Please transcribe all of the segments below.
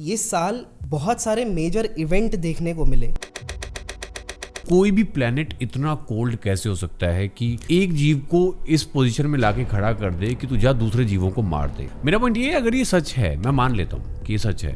ये साल बहुत सारे मेजर इवेंट देखने को मिले। कोई भी प्लेनेट इतना कोल्ड कैसे हो सकता है कि एक जीव को इस पोजीशन में लाके खड़ा कर दे कि तू जा दूसरे जीवों को मार दे। मेरा पॉइंट ये है, अगर ये सच है, मैं मान लेता हूँ कि ये सच है,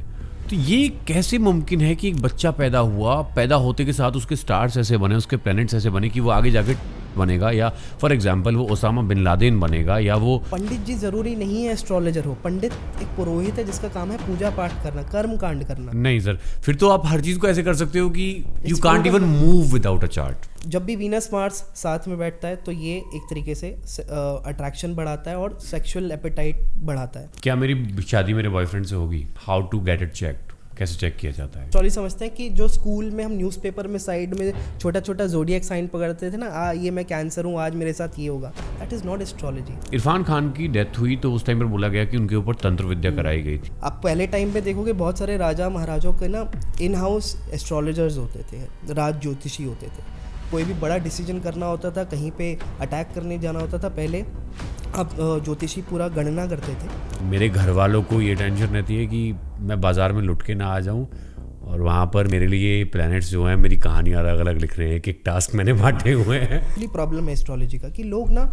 तो ये कैसे मुमकिन है कि एक बच्चा पैदा हुआ, पैदा होते के साथ उसके स्टार्स ऐसे बने, उसके प्लैनेट्स ऐसे बने कि वो आगे जाके बनेगा, या फॉर एग्जाम्पल वो ओसामा बिन लादेन बनेगा, या वो पंडित जी जरूरी नहीं है एस्ट्रोलॉजर हो। पंडित एक पुरोहित है जिसका काम है पूजा पाठ करना, कर्म कांड करना। नहीं सर, फिर तो आप हर चीज को ऐसे कर सकते हो कि you can't even move without a chart. जब भी वीनस मार्स साथ में बैठता है तो ये एक तरीके से अट्रैक्शन बढ़ाता है और सेक्सुअल एपेटाइट बढ़ाता है। क्या मेरी शादी मेरे बॉयफ्रेंड से होगी? How to get it checked? कैसे चेक किया जाता है? एस्ट्रोलॉजी समझते हैं कि जो स्कूल में हम न्यूज़पेपर में साइड में छोटा छोटा ज़ोडिएक साइन पकड़ते थे ना, ये मैं कैंसर हूँ, आज मेरे साथ ये होगा, that is not astrology. Irfan Khan की डेथ हुई तो उस टाइम पर बोला गया कि उनके ऊपर तंत्र विद्या कराई गई थी। आप पहले टाइम पे देखोगे बहुत सारे राजा महाराजों के ना इन हाउस एस्ट्रोलॉजर्स होते थे, राज ज्योतिषी होते थे। कोई भी बड़ा डिसीजन करना होता था, कहीं पे अटैक करने जाना होता था, पहले अब ज्योतिषी पूरा गणना करते थे। मेरे घर वालों को ये टेंशन रहती है कि मैं बाजार में लुट के ना आ जाऊं और वहाँ पर मेरे लिए प्लैनेट्स जो हैं मेरी कहानी अलग अलग लिख रहे हैं, कि एक टास्क मैंने बांटे हुए हैं। प्रॉब्लम है एस्ट्रोलॉजी का कि लोग ना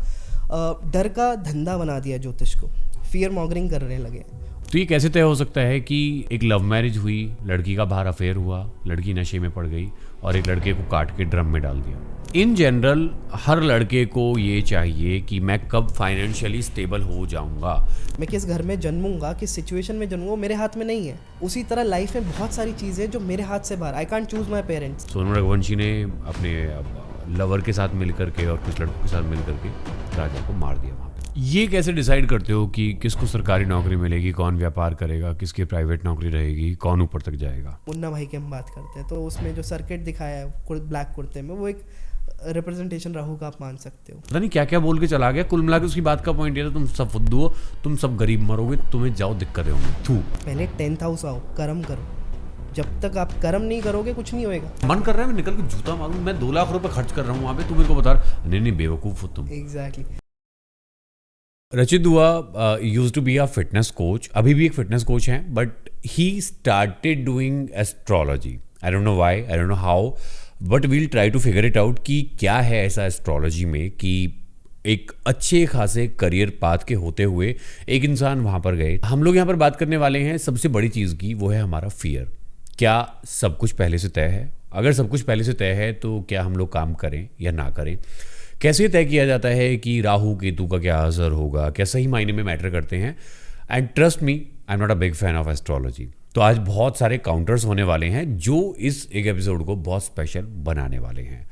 डर का धंधा बना दिया ज्योतिष को, फियर मॉन्गरिंग करने लगे। तो ये कैसे तय हो सकता है कि एक लव मैरिज हुई, लड़की का बाहर अफेयर हुआ, लड़की नशे में पड़ गई और एक लड़के को काट के ड्रम में डाल दिया? इन जनरल हर लड़के को ये चाहिए कि मैं कब फाइनेंशियली स्टेबल हो जाऊंगा, मैं किस घर में जन्मूंगा, किस सिचुएशन में जन्मूंगा, मेरे हाथ में नहीं है। उसी तरह लाइफ में बहुत सारी चीज़ें जो मेरे हाथ से बाहर, I can't choose my parents. Sonu Raghuvanshi ने अपने लवर के साथ मिल करके और कुछ लड़कों के साथ मिल करके राजा को मार दिया वहाँ पे। ये कैसे डिसाइड करते हो कि किसको सरकारी नौकरी मिलेगी, कौन व्यापार करेगा, किसकी प्राइवेट नौकरी रहेगी, कौन ऊपर तक जाएगा? मुन्ना भाई की हम बात करते हैं तो उसमें जो सर्किट दिखाया है ब्लैक कुर्ते में, वो एक रिप्रेजेंटेशन राहु का आप मान सकते हो। पता नहीं क्या क्या बोल के चला गया। कुल मिला के उसकी बात का पॉइंट ये था, तुम सब फुद्दू हो, तुम सब गरीब मरोगे, तुम्हें जाओ दिक्कतें होंगी। थू। पहले 10th हाउस आओ, कर्म करो। जब तक आप कर्म नहीं करोगे कुछ नहीं होएगा। मन कर रहा है मैं निकल के जूता मारूं, मैं 2 लाख रुपए खर्च कर रहा हूँ वहां पे, तू मेरे को बता रहा नहीं बेवकूफ हो तुम। Exactly. Rachit Dua used to be a fitness coach, अभी भी एक फिटनेस कोच हैं, but he started doing astrology. I don't know why, I don't know how, but we'll try to figure it out कि क्या है ऐसा एस्ट्रोलॉजी में कि एक अच्छे खासे करियर पाथ के होते हुए एक इंसान वहाँ पर गए। हम लोग यहाँ पर बात करने वाले हैं सबसे बड़ी चीज़ की, वो है हमारा फियर। क्या सब कुछ पहले से तय है? अगर सब कुछ पहले से तय है तो क्या हम लोग काम करें या ना करें? कैसे तय किया जाता है कि राहु केतु का क्या असर होगा? क्या सही मायने में मैटर करते हैं? And trust me, I am not a big fan of astrology. तो आज बहुत सारे काउंटर्स होने वाले हैं जो इस एक एपिसोड को बहुत स्पेशल बनाने वाले हैं।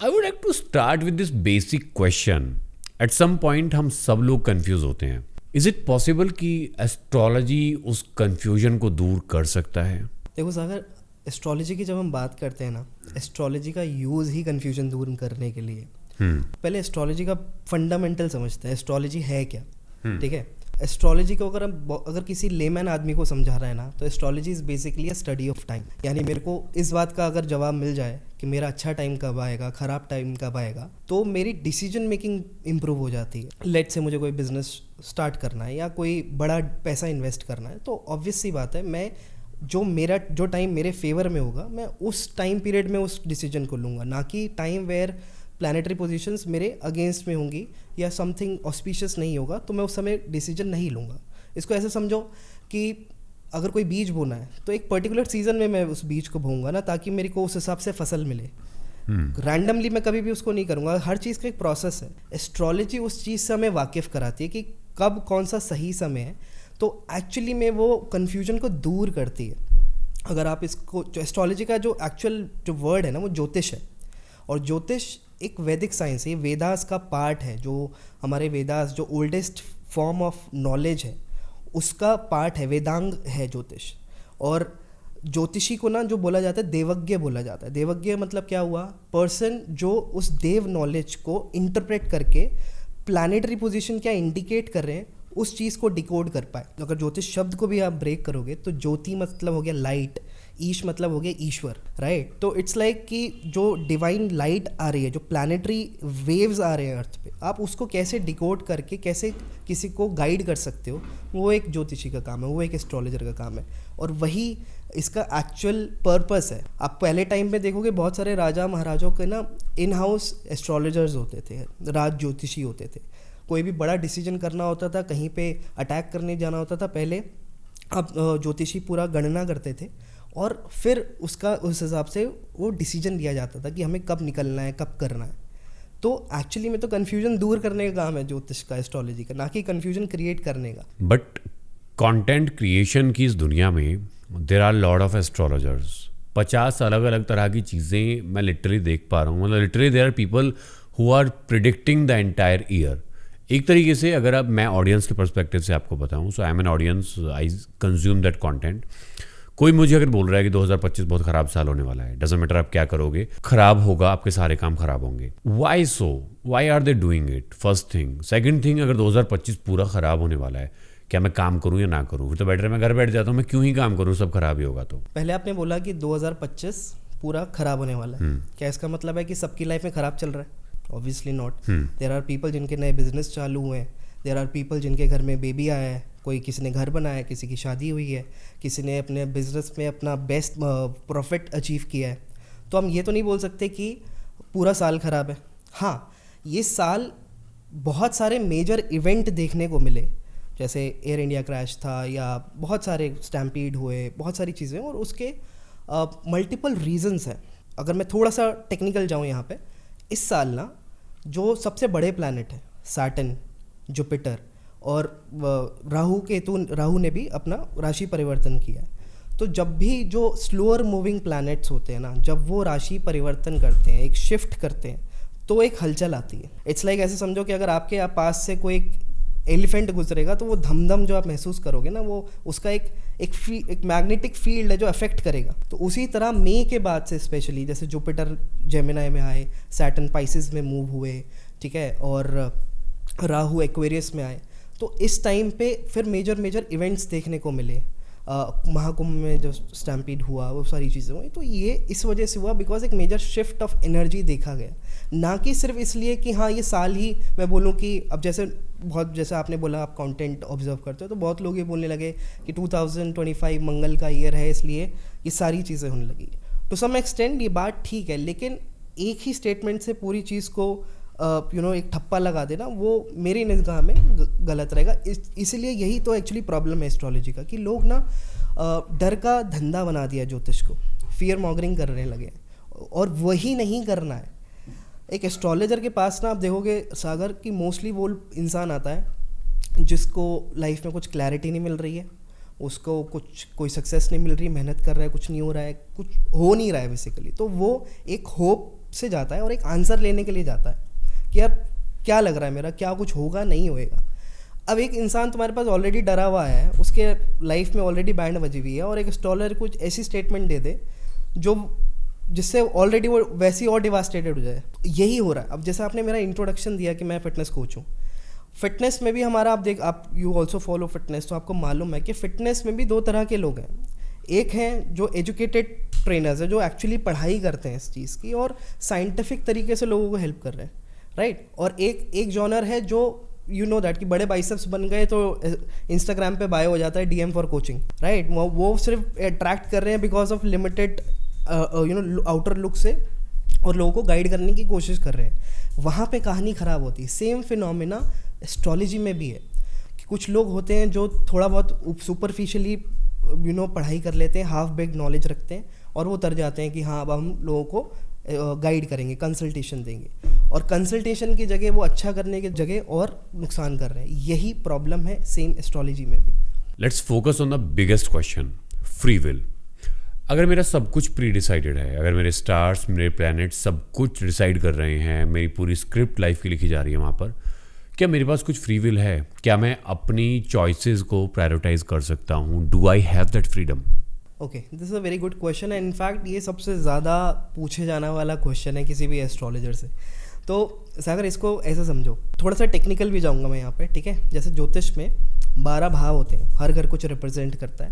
I would like to start with this basic question. At some point हम सब लोग कंफ्यूज होते हैं। इज इट पॉसिबल कि एस्ट्रोलॉजी उस कंफ्यूजन को दूर कर सकता है? देखो सागर, एस्ट्रोलॉजी की जब हम बात करते हैं ना, एस्ट्रोलॉजी का यूज़ ही कंफ्यूजन दूर करने के लिए। पहले एस्ट्रोलॉजी का फंडामेंटल समझते हैं, एस्ट्रोलॉजी है क्या। ठीक है, एस्ट्रोलॉजी को अगर किसी लेमैन आदमी को समझा रहा है ना, तो astrology is basically a study of time. यानी मेरे को इस बात का अगर जवाब मिल जाए कि मेरा अच्छा टाइम कब आएगा, ख़राब टाइम कब आएगा, तो मेरी डिसीजन मेकिंग इंप्रूव हो जाती है। लेट से मुझे कोई बिजनेस स्टार्ट करना है या कोई बड़ा पैसा इन्वेस्ट करना है, तो ऑब्वियस सी बात है, मैं जो टाइम मेरे फेवर में होगा, मैं उस टाइम पीरियड में उस डिसीजन को लूँगा, ना कि टाइम वेयर प्लैनेटरी पोजीशंस मेरे अगेंस्ट में होंगी या समथिंग ऑस्पिशियस नहीं होगा, तो मैं उस समय डिसीजन नहीं लूँगा। इसको ऐसे समझो कि अगर कोई बीज बोना है तो एक पर्टिकुलर सीजन में मैं उस बीज को बोऊंगा ना, ताकि मेरे को उस हिसाब से फसल मिले। रैंडमली मैं कभी भी उसको नहीं करूँगा, हर चीज़ का एक प्रोसेस है। एस्ट्रोलॉजी उस चीज़ से हमें वाकिफ़ कराती है कि कब कौन सा सही समय है, तो एक्चुअली में वो कन्फ्यूजन को दूर करती है। अगर आप इसको, जो एस्ट्रोलॉजी का जो एक्चुअल जो वर्ड है ना, वो ज्योतिष है, और ज्योतिष एक वैदिक साइंस है, ये वेदास का पार्ट है। जो हमारे वेदास, जो ओल्डेस्ट फॉर्म ऑफ नॉलेज है, उसका पार्ट है, वेदांग है ज्योतिष। और ज्योतिषी को ना जो बोला जाता है, देवज्ञ बोला जाता है। देवज्ञ मतलब क्या हुआ? पर्सन जो उस देव नॉलेज को इंटरप्रेट करके प्लैनेटरी पोजीशन क्या इंडिकेट कर रहे हैं, उस चीज़ को डिकोड कर पाए। अगर ज्योतिष शब्द को भी आप ब्रेक करोगे तो ज्योति मतलब हो गया लाइट, ईश मतलब हो गया ईश्वर, राइट। तो इट्स लाइक कि जो डिवाइन लाइट आ रही है, जो प्लानिटरी वेव्स आ रहे हैं अर्थ पे, आप उसको कैसे डिकोड करके कैसे किसी को गाइड कर सकते हो, वो एक ज्योतिषी का काम है, वो एक एस्ट्रोलॉजर का काम है, और वही इसका एक्चुअल पर्पस है। आप पहले टाइम पे देखोगे बहुत सारे राजा महाराजाओं के ना इन हाउस एस्ट्रोलॉजर्स होते थे, राज ज्योतिषी होते थे। कोई भी बड़ा डिसीजन करना होता था, कहीं पे अटैक करने जाना होता था, पहले आप ज्योतिषी पूरा गणना करते थे और फिर उसका उस हिसाब से वो डिसीजन लिया जाता था कि हमें कब निकलना है, कब करना है। तो एक्चुअली में तो कन्फ्यूजन दूर करने का काम है ज्योतिष का, एस्ट्रोलॉजी का, ना कि कन्फ्यूजन क्रिएट करने का। बट कंटेंट क्रिएशन की इस दुनिया में there are lot of astrologers. 50 अलग अलग तरह की चीज़ें मैं लिटरली देख पा रहा हूँ। मतलब literally there are people who are predicting the entire year. एक तरीके से अगर अब मैं ऑडियंस के पर्सपेक्टिव से आपको बताऊं, so I am an audience, I consume that content. कोई मुझे अगर बोल रहा है कि 2025 बहुत ख़राब साल होने वाला है, डजंट मैटर आप क्या करोगे, ख़राब होगा, आपके सारे काम ख़राब होंगे। Why so? Why are they doing it? First thing. Second thing, अगर 2025 पूरा ख़राब होने वाला है, क्या मैं काम करूं या ना करूं? फिर तो बेटर है मैं घर बैठ जाता हूं, मैं क्यों ही काम करूं, सब खराब ही होगा। तो पहले आपने बोला कि 2025 पूरा खराब होने वाला है, क्या इसका मतलब है कि सबकी लाइफ में खराब चल रहा है? Obviously not. There are people जिनके नए बिजनेस चालू हुए हैं, देयर आर पीपल जिनके घर में बेबी आया है, कोई किसी ने घर बनाया है, किसी की शादी हुई है, किसी ने अपने बिजनेस में अपना बेस्ट प्रॉफिट अचीव किया है। तो हम ये तो नहीं बोल सकते कि पूरा साल ख़राब है। हाँ, ये साल बहुत सारे मेजर इवेंट देखने को मिले, जैसे एयर इंडिया क्रैश था या बहुत सारे स्टैम्पीड हुए, बहुत सारी चीज़ें, और उसके मल्टीपल रीजंस हैं। अगर मैं थोड़ा सा टेक्निकल जाऊँ यहाँ पे, इस साल ना जो सबसे बड़े प्लैनेट है सैटर्न, जुपिटर और राहु ने भी अपना राशि परिवर्तन किया है। तो जब भी जो स्लोअर मूविंग प्लैनेट्स होते हैं ना, जब वो राशि परिवर्तन करते हैं, एक शिफ्ट करते हैं, तो एक हलचल आती है। इट्स लाइक ऐसे समझो कि अगर आपके पास से कोई एक एलिफेंट गुजरेगा तो वो धमधम जो आप महसूस करोगे ना, वो उसका एक मैग्नेटिक फील्ड है जो अफेक्ट करेगा। तो उसी तरह मई के बाद से स्पेशली, जैसे जुपिटर जेमिनाई में आए, सैटर्न पाइसेस में मूव हुए, ठीक है, और राहु एक्वेरियस में आए, तो इस टाइम पे फिर मेजर इवेंट्स देखने को मिले। महाकुंभ में जो स्टैम्पीड हुआ, वो सारी चीज़ें हुई, तो ये इस वजह से हुआ बिकॉज एक मेजर शिफ्ट ऑफ एनर्जी देखा गया, ना कि सिर्फ इसलिए कि हाँ ये साल ही मैं बोलूँ कि अब जैसे आपने बोला आप कंटेंट ऑब्जर्व करते हो, तो बहुत लोग ये बोलने लगे कि 2025 मंगल का ईयर है, इसलिए ये सारी चीज़ें होने लगी। टू सम एक्सटेंड ये बात ठीक है, लेकिन एक ही स्टेटमेंट से पूरी चीज़ को एक ठप्पा लगा देना, वो मेरी निगाह में गलत रहेगा। इसलिए यही तो एक्चुअली प्रॉब्लम है एस्ट्रोलॉजी का, कि लोग ना डर का धंधा बना दिया ज्योतिष को, फियर मॉन्गरिंग करने लगे, और वही नहीं करना है। एक एस्ट्रोलॉजर के पास ना आप देखोगे सागर कि मोस्टली वो इंसान आता है जिसको लाइफ में कुछ क्लैरिटी नहीं मिल रही है, उसको कोई सक्सेस नहीं मिल रही, मेहनत कर रहा है, कुछ नहीं हो रहा है, कुछ हो नहीं रहा है बेसिकली। तो वो एक होप से जाता है और एक आंसर लेने के लिए जाता है कि यार क्या लग रहा है मेरा, क्या कुछ होगा नहीं होएगा। अब एक इंसान तुम्हारे पास ऑलरेडी डरा हुआ है, उसके लाइफ में ऑलरेडी बैंड बजी हुई है, और एक एस्ट्रोलॉजर कुछ ऐसी स्टेटमेंट दे दे जिससे ऑलरेडी वो वैसी और डिवास्टेटेड हो जाए। यही हो रहा है। अब जैसे आपने मेरा इंट्रोडक्शन दिया कि मैं फिटनेस कोच हूँ, फिटनेस में भी हमारा आप यू ऑल्सो फॉलो फिटनेस, तो आपको मालूम है कि फिटनेस में भी दो तरह के लोग हैं। एक हैं जो एजुकेटेड ट्रेनर्स हैं, जो एक्चुअली पढ़ाई करते हैं इस चीज़ की और साइंटिफिक तरीके से लोगों को हेल्प कर रहे हैं, राइट। और एक जॉनर है जो यू नो दैट कि बड़े बाइसेप्स बन गए तो इंस्टाग्राम पे बायो हो जाता है DM फॉर कोचिंग, राइट। वो सिर्फ अट्रैक्ट कर रहे हैं because of limited outer look से, और लोगों को गाइड करने की कोशिश कर रहे हैं। वहाँ पे कहानी ख़राब होती है। सेम फिनोमेना एस्ट्रोलॉजी में भी है कि कुछ लोग होते हैं जो थोड़ा बहुत सुपरफिशियली पढ़ाई कर लेते हैं, हाफ बेक्ड नॉलेज रखते हैं, और वो उतर जाते हैं कि हाँ अब हम लोगों को गाइड करेंगे, कंसल्टेशन देंगे, और कंसल्टेशन की जगह वो अच्छा करने की जगह और नुकसान कर रहे हैं। यही प्रॉब्लम है सेम एस्ट्रोलॉजी में भी। Let's focus on the biggest question, free will. अगर मेरा सब कुछ प्री डिसाइडेड है, अगर मेरे स्टार्स, मेरे प्लैनेट सब कुछ डिसाइड कर रहे हैं, मेरी पूरी स्क्रिप्ट लाइफ की लिखी जा रही है वहाँ पर, क्या मेरे पास कुछ फ्री विल है? क्या मैं अपनी चॉइसेस को प्रायोरिटाइज कर सकता हूँ? Do I have that freedom? Okay, this is a very good question है। इनफैक्ट ये सबसे ज़्यादा पूछे जाने वाला क्वेश्चन है किसी भी एस्ट्रोलॉजर से। तो सागर इसको ऐसा समझो, थोड़ा सा टेक्निकल भी जाऊँगा मैं यहाँ पे, ठीक है। जैसे ज्योतिष में 12 भाव होते हैं, हर घर कुछ रिप्रेजेंट करता है।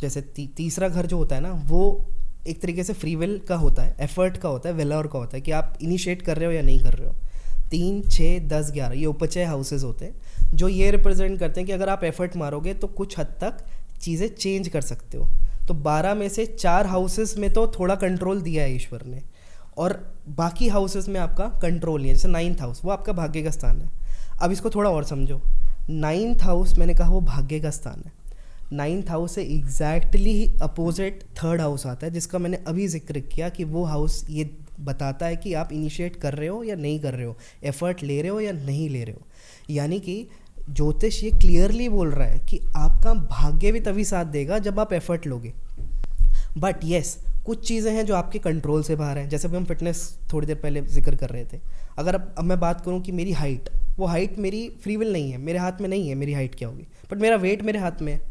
जैसे तीसरा घर जो होता है ना, वो एक तरीके से फ्री विल का होता है, एफर्ट का होता है, वेलर का होता है कि आप इनिशिएट कर रहे हो या नहीं कर रहे हो। 3, 6, 10, 11 ये उपचय हाउसेज होते हैं जो ये रिप्रेजेंट करते हैं कि अगर आप एफर्ट मारोगे तो कुछ हद तक चीज़ें चेंज कर सकते हो। तो 12 में से 4 हाउसेस में तो थोड़ा कंट्रोल दिया है ईश्वर ने, और बाकी हाउसेस में आपका कंट्रोल नहीं है। जैसे 9th हाउस वो आपका भाग्य का स्थान है। अब इसको थोड़ा और समझो। 9th हाउस मैंने कहा वो भाग्य का स्थान है। 9th हाउस से एग्जैक्टली अपोजिट 3rd हाउस आता है, जिसका मैंने अभी जिक्र किया कि वो हाउस ये बताता है कि आप इनिशिएट कर रहे हो या नहीं कर रहे हो, एफर्ट ले रहे हो या नहीं ले रहे हो। यानी कि ज्योतिष ये क्लियरली बोल रहा है कि आपका भाग्य भी तभी साथ देगा जब आप एफर्ट लोगे। बट येस, कुछ चीज़ें हैं जो आपके कंट्रोल से बाहर हैं। जैसे भी हम फिटनेस थोड़ी देर पहले जिक्र कर रहे थे, अगर अब मैं बात करूं कि मेरी हाइट, वो हाइट मेरी फ्री विल नहीं है, मेरे हाथ में नहीं है मेरी हाइट क्या होगी, बट मेरा वेट मेरे हाथ में है,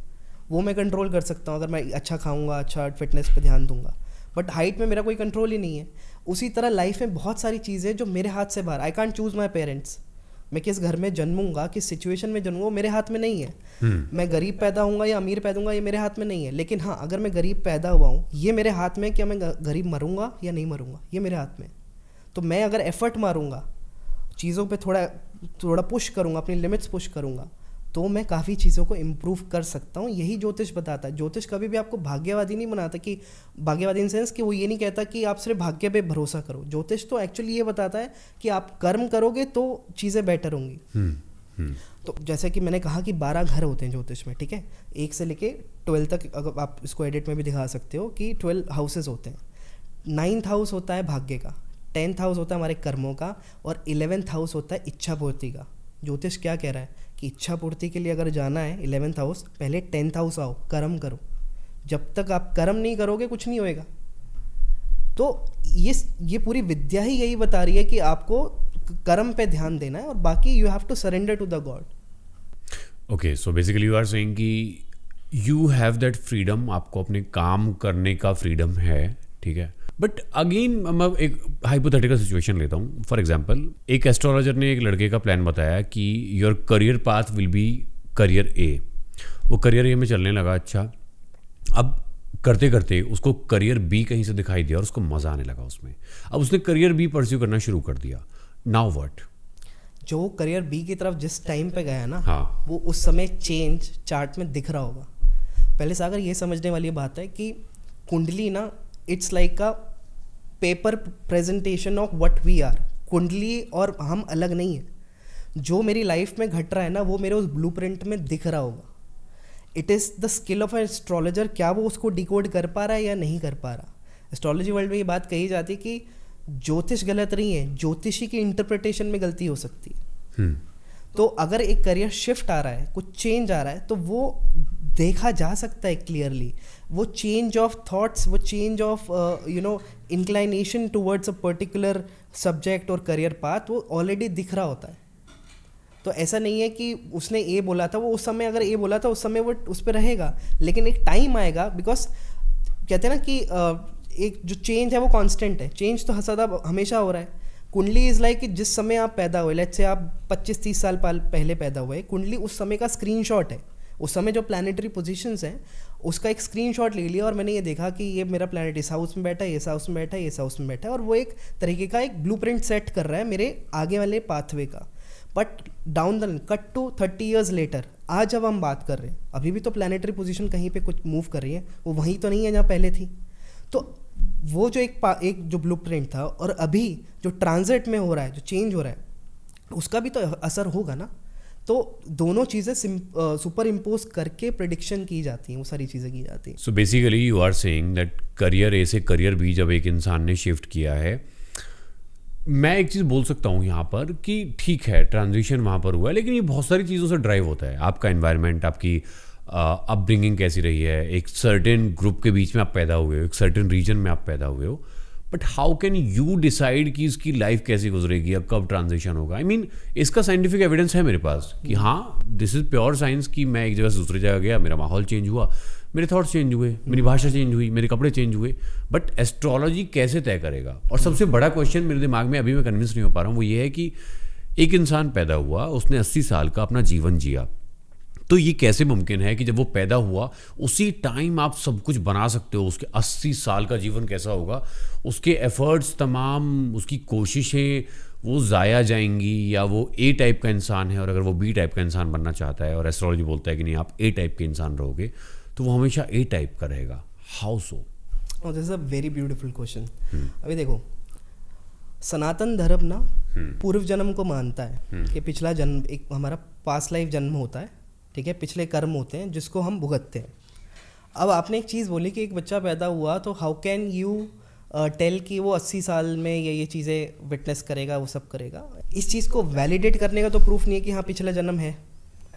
वो मैं कंट्रोल कर सकता हूँ अगर मैं अच्छा खाऊंगा, अच्छा फिटनेस पे ध्यान दूंगा। बट हाइट में मेरा कोई कंट्रोल ही नहीं है। उसी तरह लाइफ में बहुत सारी चीज़ें जो मेरे हाथ से बाहर, I can't choose my parents. मैं किस घर में जन्मूंगा, किस सिचुएशन में जन्मूंगा, वो मेरे हाथ में नहीं है। मैं गरीब पैदा होऊंगा या अमीर पैदा होऊंगा, ये मेरे हाथ में नहीं है। लेकिन हाँ, अगर मैं गरीब पैदा हुआ हूँ, ये मेरे हाथ में, क्या मैं गरीब मरूंगा या नहीं मरूंगा, ये मेरे हाथ में। तो मैं अगर एफर्ट मारूंगा, चीज़ों पे थोड़ा पुश करूंगा, अपनी लिमिट्स पुश करूंगा, तो मैं काफ़ी चीज़ों को इम्प्रूव कर सकता हूँ। यही ज्योतिष बताता है। ज्योतिष कभी भी आपको भाग्यवादी नहीं बनाता, कि भाग्यवादी इन सेंस कि वो ये नहीं कहता कि आप सिर्फ भाग्य पे भरोसा करो। ज्योतिष तो एक्चुअली ये बताता है कि आप कर्म करोगे तो चीज़ें बेटर होंगी। तो जैसे कि मैंने कहा कि 12 घर होते हैं ज्योतिष में, ठीक है, 1 से लेके 12 तक, अगर आप इसको एडिट में भी दिखा सकते हो कि 12 हाउसेज होते हैं। 9th हाउस होता है भाग्य का, 10th हाउस होता है हमारे कर्मों का, और 11th हाउस होता है इच्छा पूर्ति का। ज्योतिष क्या कह रहा है कि इच्छा पूर्ति के लिए अगर जाना है 11th हाउस, पहले 10th हाउस आओ, कर्म करो। जब तक आप कर्म नहीं करोगे कुछ नहीं होएगा। तो ये पूरी विद्या ही यही बता रही है कि आपको कर्म पे ध्यान देना है, और बाकी you have to surrender to the god. Okay, so basically you are saying कि यू हैव दैट फ्रीडम, आपको अपने काम करने का फ्रीडम है, ठीक है। बट अगेन मैं एक हाइपोथेटिकल सिचुएशन लेता हूँ। फॉर एग्जांपल, एक एस्ट्रोलॉजर ने एक लड़के का प्लान बताया कि your career path will be career A. वो करियर ए में चलने लगा, अच्छा, अब करते करते उसको करियर बी कहीं से दिखाई दिया और उसको मज़ा आने लगा उसमें। अब उसने करियर बी परस्यू करना शुरू कर दिया। Now what? जो करियर बी की तरफ जिस टाइम पे गया ना, हाँ, वो उस समय चेंज चार्ट में दिख रहा होगा। पहले सागर ये समझने वाली बात है कि कुंडली ना, it's like a paper presentation of what we are. Kundli और हम अलग नहीं है। जो मेरी लाइफ में घट रहा है ना, वो मेरे उस ब्लूप्रिंट में दिख रहा होगा। It is the skill of an astrologer, क्या वो उसको डिकोड कर पा रहा है या नहीं कर पा रहा। एस्ट्रोलॉजी वर्ल्ड में ये बात कही जाती है कि ज्योतिष गलत नहीं है, ज्योतिषी की इंटरप्रिटेशन में गलती हो सकती है। तो अगर एक करियर शिफ्ट आ रहा है, कुछ चेंज आ रहा है, तो वो देखा जा सकता है क्लियरली। वो चेंज ऑफ थॉट्स, वो change of inclination towards a particular subject और करियर पाथ, वो ऑलरेडी दिख रहा होता है। तो ऐसा नहीं है कि उसने ए बोला था, वो उस समय अगर ए बोला था उस समय वो उस पर रहेगा, लेकिन एक टाइम आएगा। बिकॉज कहते हैं ना कि एक जो चेंज है वो कांस्टेंट है, चेंज तो सदा हमेशा हो रहा है। कुंडली इज़ लाइक कि जिस समय आप पैदा हुए, लेट्स से आप 25-30 साल पहले पैदा हुए, कुंडली उस समय का स्क्रीनशॉट है। उस समय जो प्लानिटरी पोजीशंस हैं उसका एक स्क्रीनशॉट ले लिया, और मैंने ये देखा कि ये मेरा प्लानिट इस हाउस में बैठा है, इस हाउस में बैठा है, इस हाउस में बैठा है, और वो एक तरीके का एक ब्लूप्रिंट सेट कर रहा है मेरे आगे वाले पाथवे का। But down the cut to 30 years later, आज जब हम बात कर रहे हैं, अभी भी तो प्लानिटरी पोजीशन कहीं पे कुछ मूव कर रही है, वो वहीं तो नहीं है जहाँ पहले थी। तो वो जो एक जो ब्लूप्रिंट था और अभी जो ट्रांजिट में हो रहा है, जो चेंज हो रहा है, उसका भी तो असर होगा ना। तो दोनों चीज़ें सुपर इम्पोज करके प्रेडिक्शन की जाती हैं, वो सारी चीज़ें की जाती हैं। So basically you are saying that career A से करियर बी जब एक इंसान ने शिफ्ट किया है, मैं एक चीज़ बोल सकता हूँ यहाँ पर कि ठीक है, ट्रांजिशन वहाँ पर हुआ है, लेकिन ये बहुत सारी चीज़ों से ड्राइव होता है। आपका एनवायरनमेंट, आपकी अपब्रिंगिंग कैसी रही है, एक सर्टेन ग्रुप के बीच में आप पैदा हुए हो, एक सर्टेन रीजन में आप पैदा हुए हो। But how can you decide कि इसकी लाइफ कैसी गुजरेगी या कब ट्रांजिशन होगा? आई मीन, इसका साइंटिफिक एविडेंस है मेरे पास कि हाँ, दिस इज़ प्योर साइंस कि मैं एक जगह से दूसरी जगह गया, मेरा माहौल चेंज हुआ, मेरे थॉट्स चेंज हुए, मेरी भाषा चेंज हुई, मेरे कपड़े चेंज हुए। बट एस्ट्रोलॉजी कैसे तय करेगा? और सबसे बड़ा क्वेश्चन मेरे दिमाग में, अभी मैं कन्विंस नहीं हो पा रहा हूँ, वो ये है कि एक इंसान पैदा हुआ, उसने 80 साल का अपना जीवन जिया, तो ये कैसे मुमकिन है कि जब वो पैदा हुआ उसी टाइम आप सब कुछ बना सकते हो? उसके 80 साल का जीवन कैसा होगा, उसके एफर्ट्स तमाम, उसकी कोशिशें वो ज़ाया जाएंगी, या वो ए टाइप का इंसान है और अगर वो बी टाइप का इंसान बनना चाहता है और एस्ट्रोलॉजी बोलता है कि नहीं आप ए टाइप के इंसान रहोगे, तो वो हमेशा ए टाइप का रहेगा। How so? This is a very beautiful question. अभी देखो, सनातन धर्म ना पूर्व जन्म को मानता है कि पिछला जन्म एक हमारा पास्ट लाइफ जन्म होता है, ठीक है, पिछले कर्म होते हैं जिसको हम भुगतते हैं। अब आपने एक चीज़ बोली कि एक बच्चा पैदा हुआ तो हाउ कैन यू टेल कि वो 80 साल में ये चीज़ें विटनेस करेगा, वो सब करेगा। इस चीज़ को वैलिडेट करने का तो प्रूफ नहीं है कि हाँ पिछला जन्म है।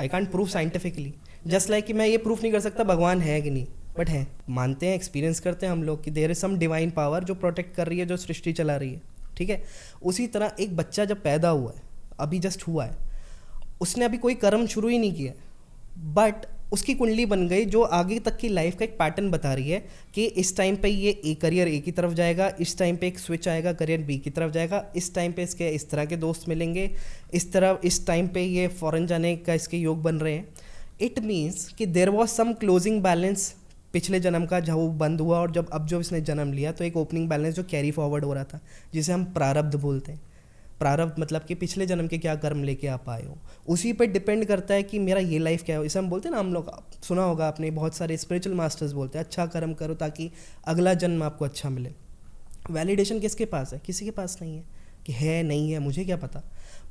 I can't prove scientifically, just like कि मैं ये प्रूफ नहीं कर सकता भगवान है कि नहीं, बट है, मानते हैं, एक्सपीरियंस करते हैं हम लोग कि there is some divine power जो प्रोटेक्ट कर रही है, जो सृष्टि चला रही है, ठीक है। उसी तरह एक बच्चा जब पैदा हुआ है, अभी जस्ट हुआ है, उसने अभी कोई कर्म शुरू ही नहीं किया, बट उसकी कुंडली बन गई जो आगे तक की लाइफ का एक पैटर्न बता रही है कि इस टाइम पे ये करियर ए की तरफ जाएगा, इस टाइम पे एक स्विच आएगा, करियर बी की तरफ जाएगा, इस टाइम पे इसके इस तरह के दोस्त मिलेंगे, इस टाइम पे ये फॉरेन जाने का इसके योग बन रहे हैं। इट मीन्स कि there was some closing balance पिछले जन्म का, जब वो बंद हुआ और जब अब जो इसने जन्म लिया तो एक ओपनिंग बैलेंस जो कैरी फॉरवर्ड हो रहा था, जिसे हम प्रारब्ध बोलते हैं। प्रारब्ध मतलब कि पिछले जन्म के क्या कर्म लेके आप आए हो, उसी पर डिपेंड करता है कि मेरा ये लाइफ क्या है। इसे हम बोलते हैं ना, हम लोग सुना होगा आपने, बहुत सारे स्पिरिचुअल मास्टर्स बोलते हैं अच्छा कर्म करो ताकि अगला जन्म आपको अच्छा मिले। वैलिडेशन किसके पास है? किसी के पास नहीं है कि है नहीं है, मुझे क्या पता,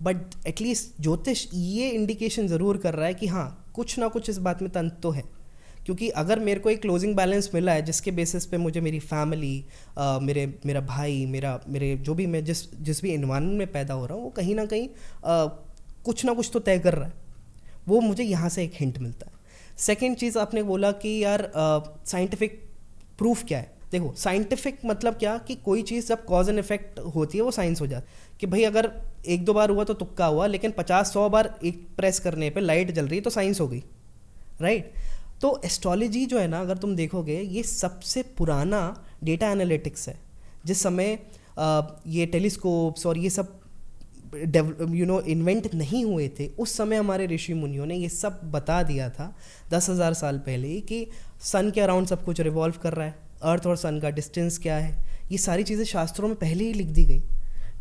बट एटलीस्ट ज्योतिष ये इंडिकेशन ज़रूर कर रहा है कि हाँ कुछ ना कुछ इस बात में तंत्र तो है। क्योंकि अगर मेरे को एक क्लोजिंग बैलेंस मिला है जिसके बेसिस पे मुझे मेरी फैमिली, मेरा भाई, मेरे जो भी मैं जिस भी एनवायरनमेंट में पैदा हो रहा हूँ, वो कहीं ना कहीं कुछ ना कुछ तो तय कर रहा है, वो मुझे यहाँ से एक हिंट मिलता है। सेकेंड चीज़ आपने बोला कि यार साइंटिफिक प्रूफ क्या है। देखो, साइंटिफिक मतलब क्या कि कोई चीज़ जब कॉज एंड इफेक्ट होती है वो साइंस हो जाती है। कि भाई अगर 1-2 बार हुआ तो तुक्का हुआ, लेकिन 50-100 बार एक प्रेस करने पे लाइट जल रही है तो साइंस हो गई, राइट। तो एस्ट्रोलॉजी जो है ना, अगर तुम देखोगे, ये सबसे पुराना डेटा एनालिटिक्स है। जिस समय ये टेलीस्कोप्स और ये सब इन्वेंट नहीं हुए थे, उस समय हमारे ऋषि मुनियों ने ये सब बता दिया था 10,000 साल पहले ही कि सन के अराउंड सब कुछ रिवॉल्व कर रहा है, अर्थ और सन का डिस्टेंस क्या है, ये सारी चीज़ें शास्त्रों में पहले ही लिख दी गई,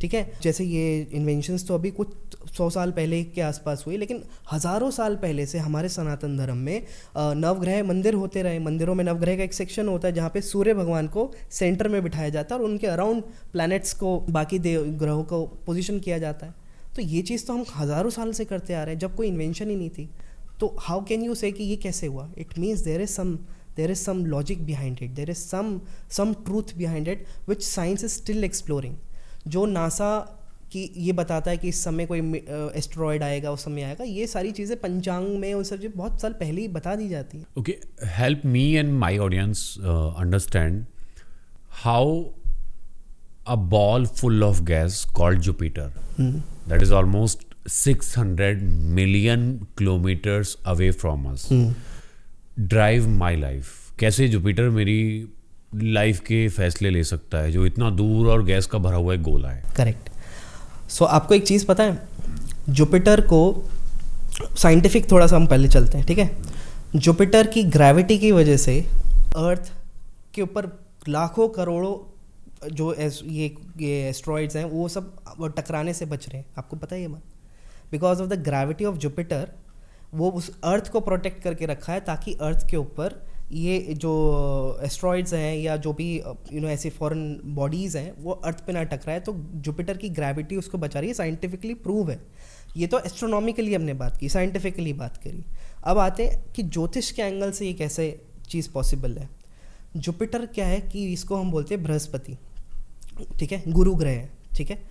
ठीक है। जैसे ये इन्वेंशंस तो अभी कुछ 100 साल पहले के आसपास हुई, लेकिन हज़ारों साल पहले से हमारे सनातन धर्म में नवग्रह मंदिर होते रहे। मंदिरों में नवग्रह का एक सेक्शन होता है जहाँ पे सूर्य भगवान को सेंटर में बिठाया जाता है और उनके अराउंड प्लैनेट्स को, बाकी ग्रहों को पोजीशन किया जाता है। तो ये चीज़ तो हम हज़ारों साल से करते आ रहे हैं, जब कोई इन्वेंशन ही नहीं थी। तो हाउ कैन यू से कि ये कैसे हुआ? It means there is some logic behind it, there is some truth behind it which science is still exploring. जो नासा कि ये बताता है कि इस समय कोई एस्टेरॉयड आएगा, उस समय आएगा, ये सारी चीज़ें पंचांग में उन सब बहुत साल पहले ही बता दी जाती हैं। Okay, help me and my audience understand how a ball full of gas called Jupiter that is almost 600 million kilometres away from us drive my life. कैसे जुपिटर मेरी लाइफ के फैसले ले सकता है जो इतना दूर और गैस का भरा हुआ एक गोला है? करेक्ट। सो आपको एक चीज़ पता है, जुपिटर को साइंटिफिक थोड़ा सा हम पहले चलते हैं, ठीक है। जुपिटर की ग्रेविटी की वजह से अर्थ के ऊपर लाखों करोड़ों जो ये एस्ट्रॉइड्स हैं वो सब टकराने से बच रहे हैं। आपको पता है ये बात? Because of the gravity of Jupiter वो उस अर्थ को प्रोटेक्ट करके रखा है ताकि अर्थ के ऊपर ये जो एस्ट्रॉइड्स हैं या जो भी ऐसे फॉरेन बॉडीज़ हैं वो अर्थ पे ना टकराए। तो जुपिटर की ग्रेविटी उसको बचा रही है, साइंटिफिकली प्रूव है। ये तो एस्ट्रोनॉमिकली हमने बात की, साइंटिफिकली बात करी। अब आते हैं कि ज्योतिष के एंगल से ये कैसे चीज़ पॉसिबल है। जुपिटर क्या है कि इसको हम बोलते हैं बृहस्पति, ठीक है, गुरु ग्रह है, ठीक है।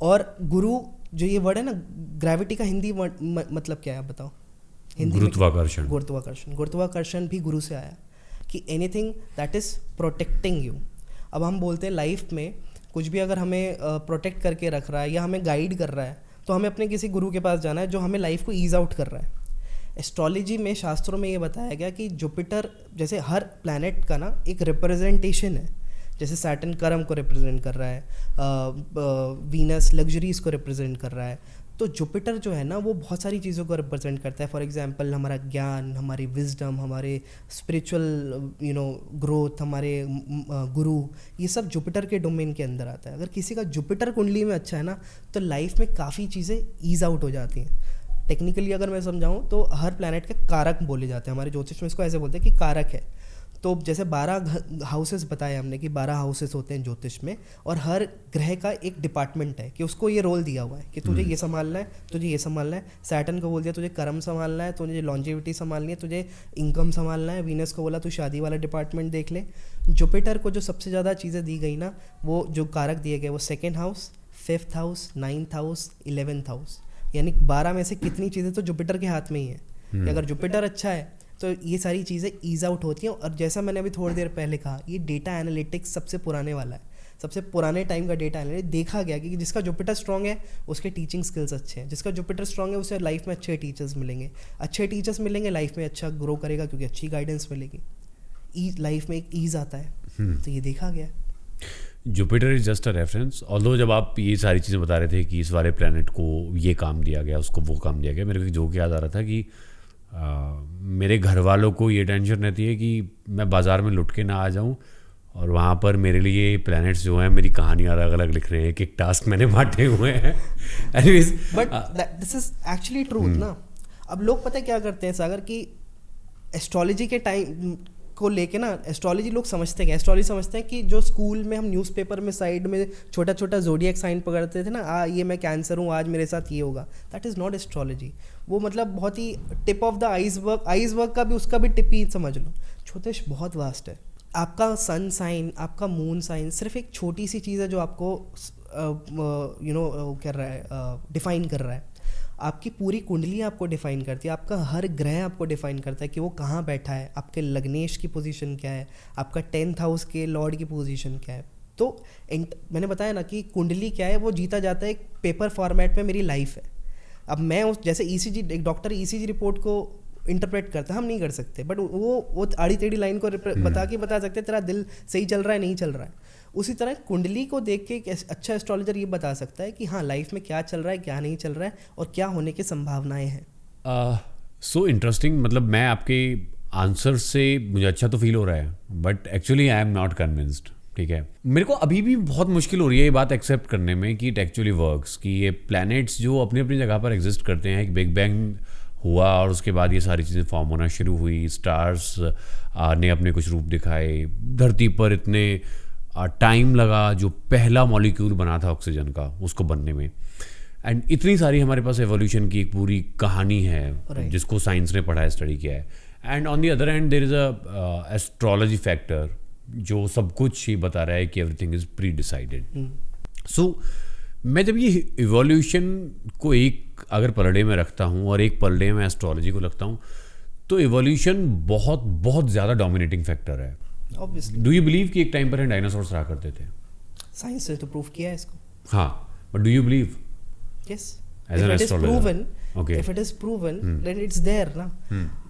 और गुरु जो ये वर्ड है ना, ग्रेविटी का हिंदी मतलब क्या है बताओ? हिंदी गुरुत्वाकर्षण। गुरुत्वाकर्षण भी गुरु से आया कि anything that is protecting you. अब हम बोलते हैं लाइफ में कुछ भी अगर हमें प्रोटेक्ट करके रख रहा है या हमें गाइड कर रहा है तो हमें अपने किसी गुरु के पास जाना है जो हमें लाइफ को ईज आउट कर रहा है। एस्ट्रोलॉजी में, शास्त्रों में ये बताया गया कि जुपिटर जैसे हर प्लैनेट का ना एक रिप्रेजेंटेशन है। जैसे सैटर्न कर्म को रिप्रेजेंट कर रहा है, वीनस लग्जरीज को रिप्रेजेंट कर रहा है। तो जुपिटर जो है ना वो बहुत सारी चीज़ों को रिप्रेजेंट करता है. फॉर एग्जांपल हमारा ज्ञान, हमारी विजडम, हमारे स्पिरिचुअल ग्रोथ, हमारे गुरु, ये सब जुपिटर के डोमेन के अंदर आता है. अगर किसी का जुपिटर कुंडली में अच्छा है ना तो लाइफ में काफ़ी चीज़ें ईज आउट हो जाती हैं. टेक्निकली अगर मैं समझाऊँ तो हर प्लैनेट के कारक बोले जाते हैं. हमारे ज्योतिष में इसको ऐसे बोलते हैं कि कारक है. तो जैसे 12 हाउसेस बताए हमने कि 12 हाउसेस होते हैं ज्योतिष में, और हर ग्रह का एक डिपार्टमेंट है कि उसको ये रोल दिया हुआ है कि तुझे ये संभालना है, तुझे ये संभालना है. सैटर्न को बोल दिया तुझे कर्म संभालना है, तुझे लॉन्जेविटी संभालनी है, तुझे इनकम संभालना है. वीनस को बोला तू शादी वाला डिपार्टमेंट देख ले. जुपिटर को जो सबसे ज़्यादा चीज़ें दी गई ना, वो जो कारक दिए गए वो 2nd house, 5th house, 9th house, 11th house, यानी 12 में से कितनी चीज़ें तो जुपिटर के हाथ में ही है. कि अगर जुपिटर अच्छा है तो ये सारी चीज़ें ईज आउट होती हैं. और जैसा मैंने अभी थोड़ी देर पहले कहा, ये डेटा एनालिटिक्स सबसे पुराने वाला है. सबसे पुराने टाइम का डेटा एनालिटिक्स देखा गया कि जिसका जुपिटर स्ट्रॉन्ग है उसके टीचिंग स्किल्स अच्छे हैं. जिसका जुपिटर स्ट्रॉन्ग है उसे लाइफ में अच्छे टीचर्स मिलेंगे. अच्छे टीचर्स मिलेंगे, लाइफ में अच्छा ग्रो करेगा क्योंकि अच्छी गाइडेंस मिलेगी. लाइफ में एक ईज आता है. तो ये देखा गया. Jupiter is just a reference. Although जब आप ये सारी चीज़ें बता रहे थे कि इस वाले प्लैनेट को ये काम दिया गया, उसको वो काम दिया गया, मेरे को एक जोक याद आ रहा था कि मेरे घर वालों को ये टेंशन रहती है कि मैं बाज़ार में लुट के ना आ जाऊं, और वहाँ पर मेरे लिए प्लैनेट्स जो हैं मेरी कहानियाँ अलग अलग लिख रहे हैं. एक टास्क मैंने बांटे हुए हैं. Anyways, but this is actually truth ना. अब लोग पता है क्या करते हैं सागर, कि एस्ट्रोलॉजी के टाइम को लेके ना, एस्ट्रोलॉजी लोग समझते हैं, एस्ट्रोलॉजी समझते हैं कि जो स्कूल में हम न्यूज़पेपर में साइड में छोटा छोटा ज़ोडिएक साइन पकड़ते थे ना, ये मैं कैंसर हूँ, आज मेरे साथ ये होगा. That is not astrology. वो मतलब बहुत ही टिप ऑफ द आइसबर्ग का भी, उसका भी टिप ही समझ लो. ज्योतिष बहुत वास्ट है. आपका सन साइन, आपका मून साइन सिर्फ एक छोटी सी चीज़ है जो आपको कर रहा है, डिफाइन कर रहा है. आपकी पूरी कुंडली आपको डिफाइन करती है. आपका हर ग्रह आपको डिफाइन करता है कि वो कहाँ बैठा है, आपके लग्नेश की पोजीशन क्या है, आपका 10th हाउस के लॉर्ड की पोजीशन क्या है. तो मैंने बताया ना कि कुंडली क्या है, वो जीता जाता है एक पेपर फॉर्मेट में. मेरी लाइफ है. अब मैं उस जैसे ईसीजी, एक डॉक्टर ईसीजी रिपोर्ट को इंटरप्रेट करता है, हम नहीं कर सकते, बट वो आड़ी टेढ़ी लाइन को बता सकते हैं तेरा दिल सही चल रहा है नहीं चल रहा है. उसी तरह कुंडली को देख के एक अच्छा एस्ट्रोलॉजर ये बता सकता है कि हाँ लाइफ में क्या चल रहा है, क्या नहीं चल रहा है, और क्या होने की संभावनाएं हैं. So interesting. मतलब मैं आपके आंसर से मुझे अच्छा तो फील हो रहा है, but actually I am not convinced. ठीक है, मेरे को अभी भी बहुत मुश्किल हो रही है ये बात एक्सेप्ट करने में कि इट एक्चुअली वर्क्स, कि ये प्लैनेट्स जो अपनी अपनी जगह पर एग्जिस्ट करते हैं, एक बिग बैंग हुआ और उसके बाद ये सारी चीज़ें फॉर्म होना शुरू हुई, स्टार्स ने अपने कुछ रूप दिखाए, धरती पर इतने टाइम लगा जो पहला मॉलिक्यूल बना था ऑक्सीजन का उसको बनने में, एंड इतनी सारी हमारे पास एवोल्यूशन की एक पूरी कहानी है जिसको साइंस ने पढ़ा है, स्टडी किया है. And on the other hand there is a astrology factor जो सब कुछ ही बता रहा है कि एवरीथिंग इज़ प्री डिसाइडेड. सो मैं जब ये इवोल्यूशन को एक अगर पलड़े में रखता हूँ और एक पलड़े में एस्ट्रोलॉजी को रखता हूँ, तो इवोल्यूशन बहुत बहुत ज़्यादा डोमिनेटिंग फैक्टर है. Obviously. डू यू बिलीव कि एक टाइम पर डायनासोर्स रहा करते थे? साइंस ने तो प्रूव किया है इसको. हाँ, but do you believe? Yes. As an astrologer. Okay. If it is proven, then it's there ना.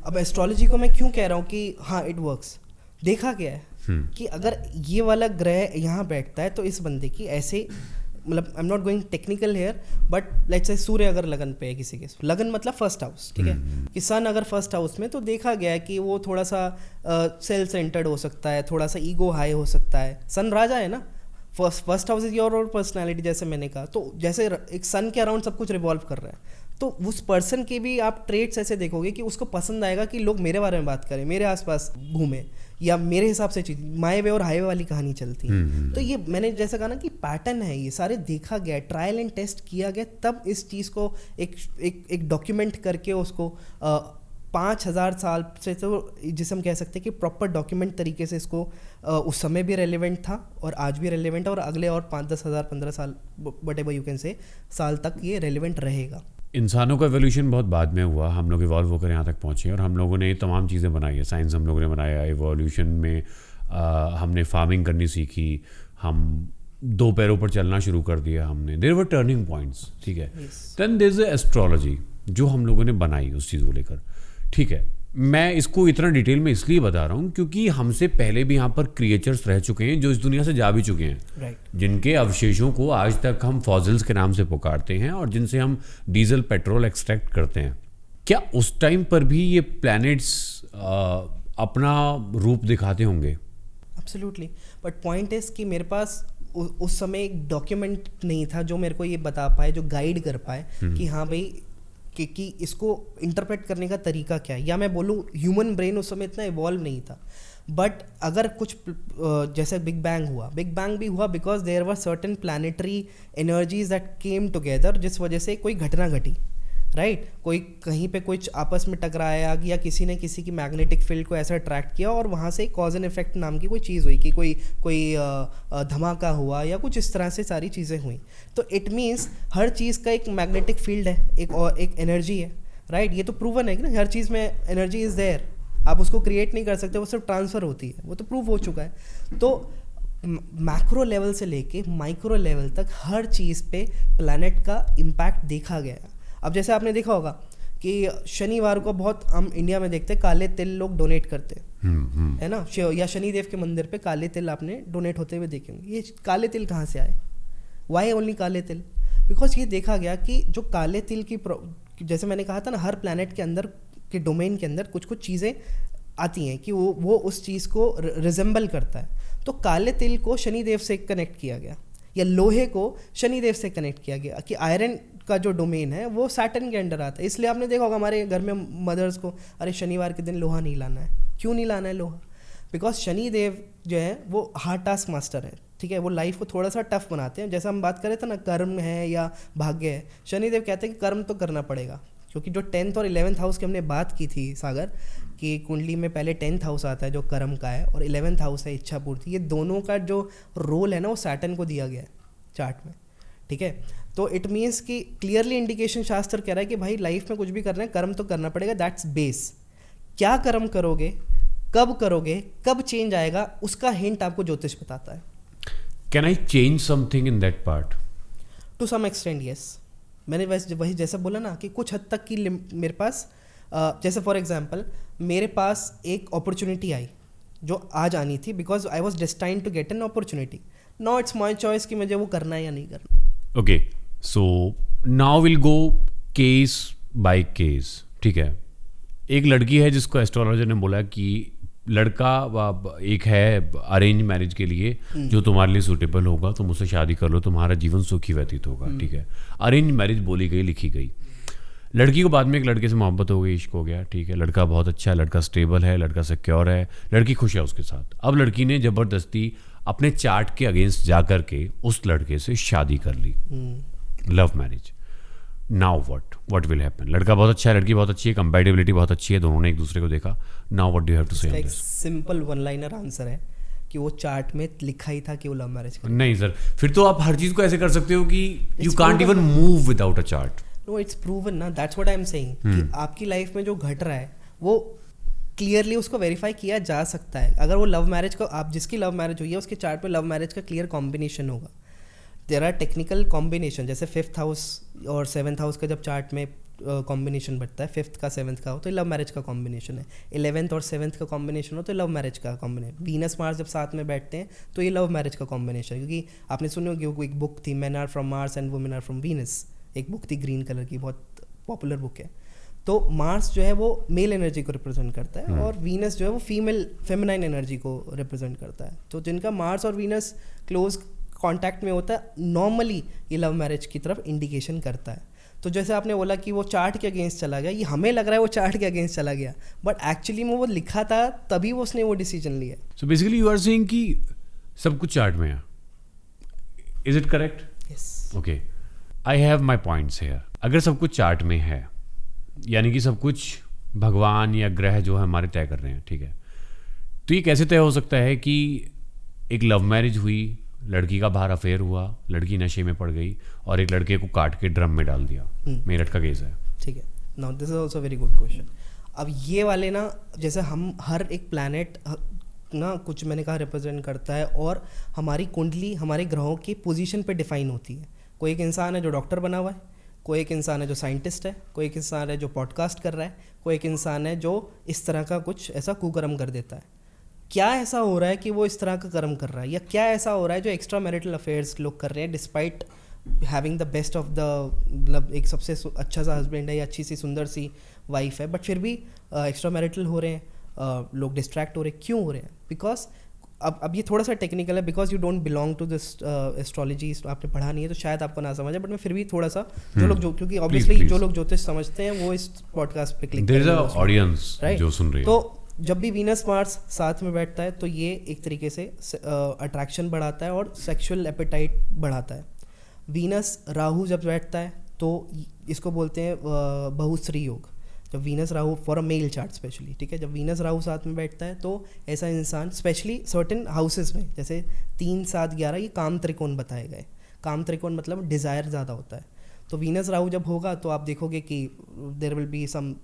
अब एस्ट्रोलॉजी को मैं क्यों कह रहा हूँ कि हाँ इट वर्क्स, देखा गया है कि अगर ये वाला ग्रह यहाँ बैठता है तो इस बंदे की ऐसे, मतलब I am not going technical here, but let's say Surya अगर लगन पे है किसी के, लगन मतलब फर्स्ट हाउस, ठीक है, कि सन अगर फर्स्ट हाउस में, तो देखा गया है कि वो थोड़ा सा सेल्फ सेंटर्ड हो सकता है, थोड़ा सा ईगो हाई हो सकता है. सन राजा है ना, first house is your personality, जैसे मैंने कहा. तो जैसे एक सन के अराउंड सब कुछ रिवॉल्व कर रहा है, तो उस पर्सन के भी आप ट्रेट्स ऐसे देखोगे कि उसको पसंद आएगा कि लोग मेरे बारे में बात करें, मेरे आसपास घूमें, या मेरे हिसाब से चीज माय वे और हाईवे वाली कहानी चलती है. तो ये मैंने जैसा कहा ना कि पैटर्न है, ये सारे देखा गया, ट्रायल एंड टेस्ट किया गया, तब इस चीज़ को एक डॉक्यूमेंट करके उसको 5000 साल से, तो जिसे हम कह सकते हैं कि प्रॉपर डॉक्यूमेंट तरीके से इसको उस समय भी रेलेवेंट था और आज भी रेलेवेंट है, और अगले और 5-10 हज़ार 15 साल व्हाटएवर यू कैन से साल तक ये रेलेवेंट रहेगा. इंसानों का एवोल्यूशन बहुत बाद में हुआ, हम लोग इवॉल्व होकर यहाँ तक पहुँचे और हम लोगों ने तमाम चीज़ें बनाई है. साइंस हम लोगों ने बनाया, एवोल्यूशन में हमने फार्मिंग करनी सीखी, हम 2 पैरों पर चलना शुरू कर दिया हमने. देयर वर टर्निंग पॉइंट्स, ठीक है. देन देयर इज एस्ट्रोलॉजी जो हम लोगों ने बनाई उस चीज़ को लेकर, ठीक है. मैं इसको इतना डिटेल में इसलिए बता रहा हूँ क्योंकि हमसे पहले भी यहाँ पर क्रिएचर्स रह चुके हैं जो इस दुनिया से जा भी चुके हैं, राइट। जिनके अवशेषों को आज तक हम फॉसिल्स के नाम से पुकारते हैं और जिनसे हम डीजल पेट्रोल एक्सट्रैक्ट करते हैं। क्या उस टाइम पर भी ये प्लैनेट्स अपना रूप दिखाते होंगे? एब्सोल्युटली, बट पॉइंट इज कि मेरे पास उस समय एक डॉक्यूमेंट नहीं था जो मेरे को ये बता पाए, जो गाइड कर पाए कि हाँ भाई कि इसको इंटरप्रेट करने का तरीका क्या है, या मैं बोलूँ ह्यूमन ब्रेन उस समय इतना इवॉल्व नहीं था। बट अगर कुछ जैसे बिग बैंग भी हुआ because there were certain planetary energies that came together, जिस वजह से कोई घटना घटी, राइट। कोई कहीं पे कुछ आपस में टकराया या किसी ने किसी की मैग्नेटिक फील्ड को ऐसा अट्रैक्ट किया और वहाँ से कॉज एंड इफेक्ट नाम की कोई चीज़ हुई कि कोई धमाका हुआ या कुछ इस तरह से सारी चीज़ें हुई। तो इट मीन्स हर चीज़ का एक मैग्नेटिक फील्ड है, एक एनर्जी है, राइट। ये तो प्रूवन है कि ना, हर चीज़ में एनर्जी इज़ देयर, आप उसको क्रिएट नहीं कर सकते, वो सिर्फ ट्रांसफ़र होती है, वो तो प्रूव हो चुका है। तो मैक्रो लेवल से लेके माइक्रो लेवल तक हर चीज़ पे प्लैनेट का इम्पैक्ट देखा गया है। अब जैसे आपने देखा होगा कि शनिवार को बहुत हम इंडिया में देखते हैं काले तिल लोग डोनेट करते हैं, है ना, या शनिदेव के मंदिर पे काले तिल आपने डोनेट होते हुए देखे होंगे। ये काले तिल कहाँ से आए? वाई ओनली काले तिल? बिकॉज ये देखा गया कि जो काले तिल की जैसे मैंने कहा था ना, हर प्लैनेट के अंदर के डोमेन के अंदर कुछ कुछ चीज़ें आती हैं कि वो उस चीज़ को रिजेंबल करता है। तो काले तिल को शनिदेव से कनेक्ट किया गया, या लोहे को शनिदेव से कनेक्ट किया गया कि आयरन का जो डोमेन है वो सैटर्न के अंडर आता है। इसलिए आपने देखा होगा हमारे घर में मदर्स को, अरे शनिवार के दिन लोहा नहीं लाना है। क्यों नहीं लाना है लोहा? बिकॉज शनिदेव जो है वो हार्ड टास्क मास्टर है, ठीक है। वो लाइफ को थोड़ा सा टफ बनाते हैं। जैसा हम बात करें थे ना, कर्म है या भाग्य है, शनिदेव कहते हैं कि कर्म तो करना पड़ेगा, क्योंकि जो 10th और 11th हाउस की हमने बात की थी सागर, कि कुंडली में पहले 10th हाउस आता है जो कर्म का है और 11th हाउस है इच्छा पूर्ति। ये दोनों का जो रोल है ना वो सैटर्न को दिया गया है चार्ट में, ठीक है। तो इट मीन्स कि क्लियरली इंडिकेशन शास्त्र कह रहा है कि भाई लाइफ में कुछ भी करना है, कर्म तो करना पड़ेगा, दैट्स बेस। क्या कर्म करोगे, कब चेंज आएगा, उसका हिंट आपको ज्योतिष बताता है। Can I change something in that part? To some extent yes. मैंने वही जैसा बोला ना कि कुछ हद तक की मेरे पास जैसे फॉर एग्जांपल मेरे पास एक अपॉर्चुनिटी आई जो आज आनी थी, because I was destined to get an opportunity. Now it's my choice कि मुझे वो करना है या नहीं करना। Okay, so now will go case by case, ठीक है। एक लड़की है जिसको एस्ट्रोलॉजर ने बोला कि लड़का एक है अरेंज मैरिज के लिए जो तुम्हारे लिए सूटेबल होगा, तुम उससे शादी कर लो, तुम्हारा जीवन सुखी व्यतीत होगा, ठीक है। अरेंज मैरिज बोली गई, लिखी गई। लड़की को बाद में एक लड़के से मोहब्बत हो गई, इश्क हो गया, ठीक है। लड़का बहुत अच्छा है, लड़का स्टेबल है, लड़का सिक्योर है, लड़की खुश है उसके साथ। अब लड़की ने ज़बरदस्ती अपने चार्ट के अगेंस्ट जा कर के उस लड़के से शादी कर ली, love marriage. Now what will happen? लड़का बहुत अच्छा है, लड़की बहुत अच्छी है, कंपैटिबिलिटी बहुत अच्छी है, दोनों ने एक दूसरे को देखा। Now what do you have to say on this? Simple one liner answer है कि वो चार्ट में लिखा ही था कि वो लव मैरिज करेगा। नहीं सर, फिर तो आप हर चीज को ऐसे कर सकते हो कि you can't even move without a chart. No, it's proven ना, that's what I am saying कि आपकी लाइफ में जो घट रहा है वो क्लियरली उसको वेरीफाई किया जा सकता है। अगर वो लव मैरिज को, आप जिसकी लव मैरिज हुई है उसके चार्ट में लव मैरिज का क्लियर कॉम्बिनेशन होगा। देयर आर टेक्निकल कॉम्बिनेशन, जैसे 5th हाउस और 7th हाउस का जब चार्ट में कॉम्बिनेशन बढ़ता है, 5th का 7th का हो तो लव मैरिज का कॉम्बिनेशन है, 11th और 7th का कॉम्बिनेशन हो तो लव मैरिज का कॉम्बिनेशन। वीनस मार्स जब साथ में बैठते हैं तो ये लव मैरिज का कॉम्बिनेशन है। क्योंकि आपने सुनी होगी एक बुक थी, men are from Mars and women are from Venus, एक बुक थी ग्रीन कलर की, बहुत पॉपुलर बुक है। तो मार्स जो है वो मेल एनर्जी को रिप्रेजेंट करता है और वीनस जो है वो फेमिनाइन एनर्जी को रिप्रेजेंट करता है। तो जिनका मार्स और वीनस क्लोज कांटेक्ट में होता है, नॉर्मली ये लव मैरिज की तरफ इंडिकेशन करता है। तो जैसे आपने बोला कि वो चार्ट के अगेंस्ट चला गया, ये हमें लग रहा है वो चार्ट के अगेंस्ट चला गया, बट एक्चुअली में वो लिखा था तभी वो उसने वो डिसीजन लिया। So basically you are saying कि सब कुछ चार्ट में है, is it correct? Yes. Okay, I have my points here. अगर सब कुछ चार्ट में है, यानी कि सब कुछ भगवान या ग्रह जो है हमारे तय कर रहे हैं, ठीक है, तो ये कैसे तय हो सकता है कि एक लव मैरिज हुई, लड़की का बाहर अफेयर हुआ, लड़की नशे में पड़ गई और एक लड़के को काट के ड्रम में डाल दिया? मेरठ का केस है, ठीक है। Now this is also very good question. अब ये वाले ना, जैसे हम हर एक प्लैनेट ना कुछ मैंने कहा रिप्रेजेंट करता है और हमारी कुंडली हमारे ग्रहों की पोजीशन पे डिफाइन होती है। कोई एक इंसान है जो डॉक्टर बना हुआ है, कोई एक इंसान है जो साइंटिस्ट है, कोई एक इंसान है जो पॉडकास्ट कर रहा है, कोई एक इंसान है जो इस तरह का कुछ ऐसा कुकर्म कर देता है। क्या ऐसा हो रहा है कि वो इस तरह का कर्म कर रहा है, या क्या ऐसा हो रहा है जो एक्स्ट्रा मैरिटल अफेयर्स लोग कर रहे हैं despite having the best of the, मतलब एक सबसे अच्छा सा हस्बैंड है या अच्छी सी सुंदर सी वाइफ है, बट फिर भी एक्स्ट्रा मैरिटल हो रहे हैं, लोग डिस्ट्रैक्ट हो रहे हैं। क्यों हो रहे हैं? बिकॉज अब ये थोड़ा सा टेक्निकल है, because you don't belong to this astrology, आपने पढ़ा नहीं है तो शायद आपको ना समझ है, बट मैं फिर भी थोड़ा सा जो लोग जो, क्योंकि ऑब्वियसली जो लोग ज्योतिष समझते हैं वो इस पॉडकास्ट पे click there is a audience जो सुन रही है। तो जब भी वीनस मार्स साथ में बैठता है तो ये एक तरीके से अट्रैक्शन बढ़ाता है और सेक्सुअल एपेटाइट बढ़ाता है। वीनस राहु जब बैठता है तो इसको बोलते हैं बहुश्री योग। जब Venus Rahu for a male chart specially, ठीक है, जब वीनस राहु साथ में बैठता है तो ऐसा इंसान स्पेशली सर्टेन हाउसेस में, जैसे 3, 7, 11 ये काम त्रिकोण बताए गए। काम त्रिकोण मतलब डिज़ायर ज़्यादा होता है। तो वीनस राहु जब होगा तो आप देखोगे कि there will be some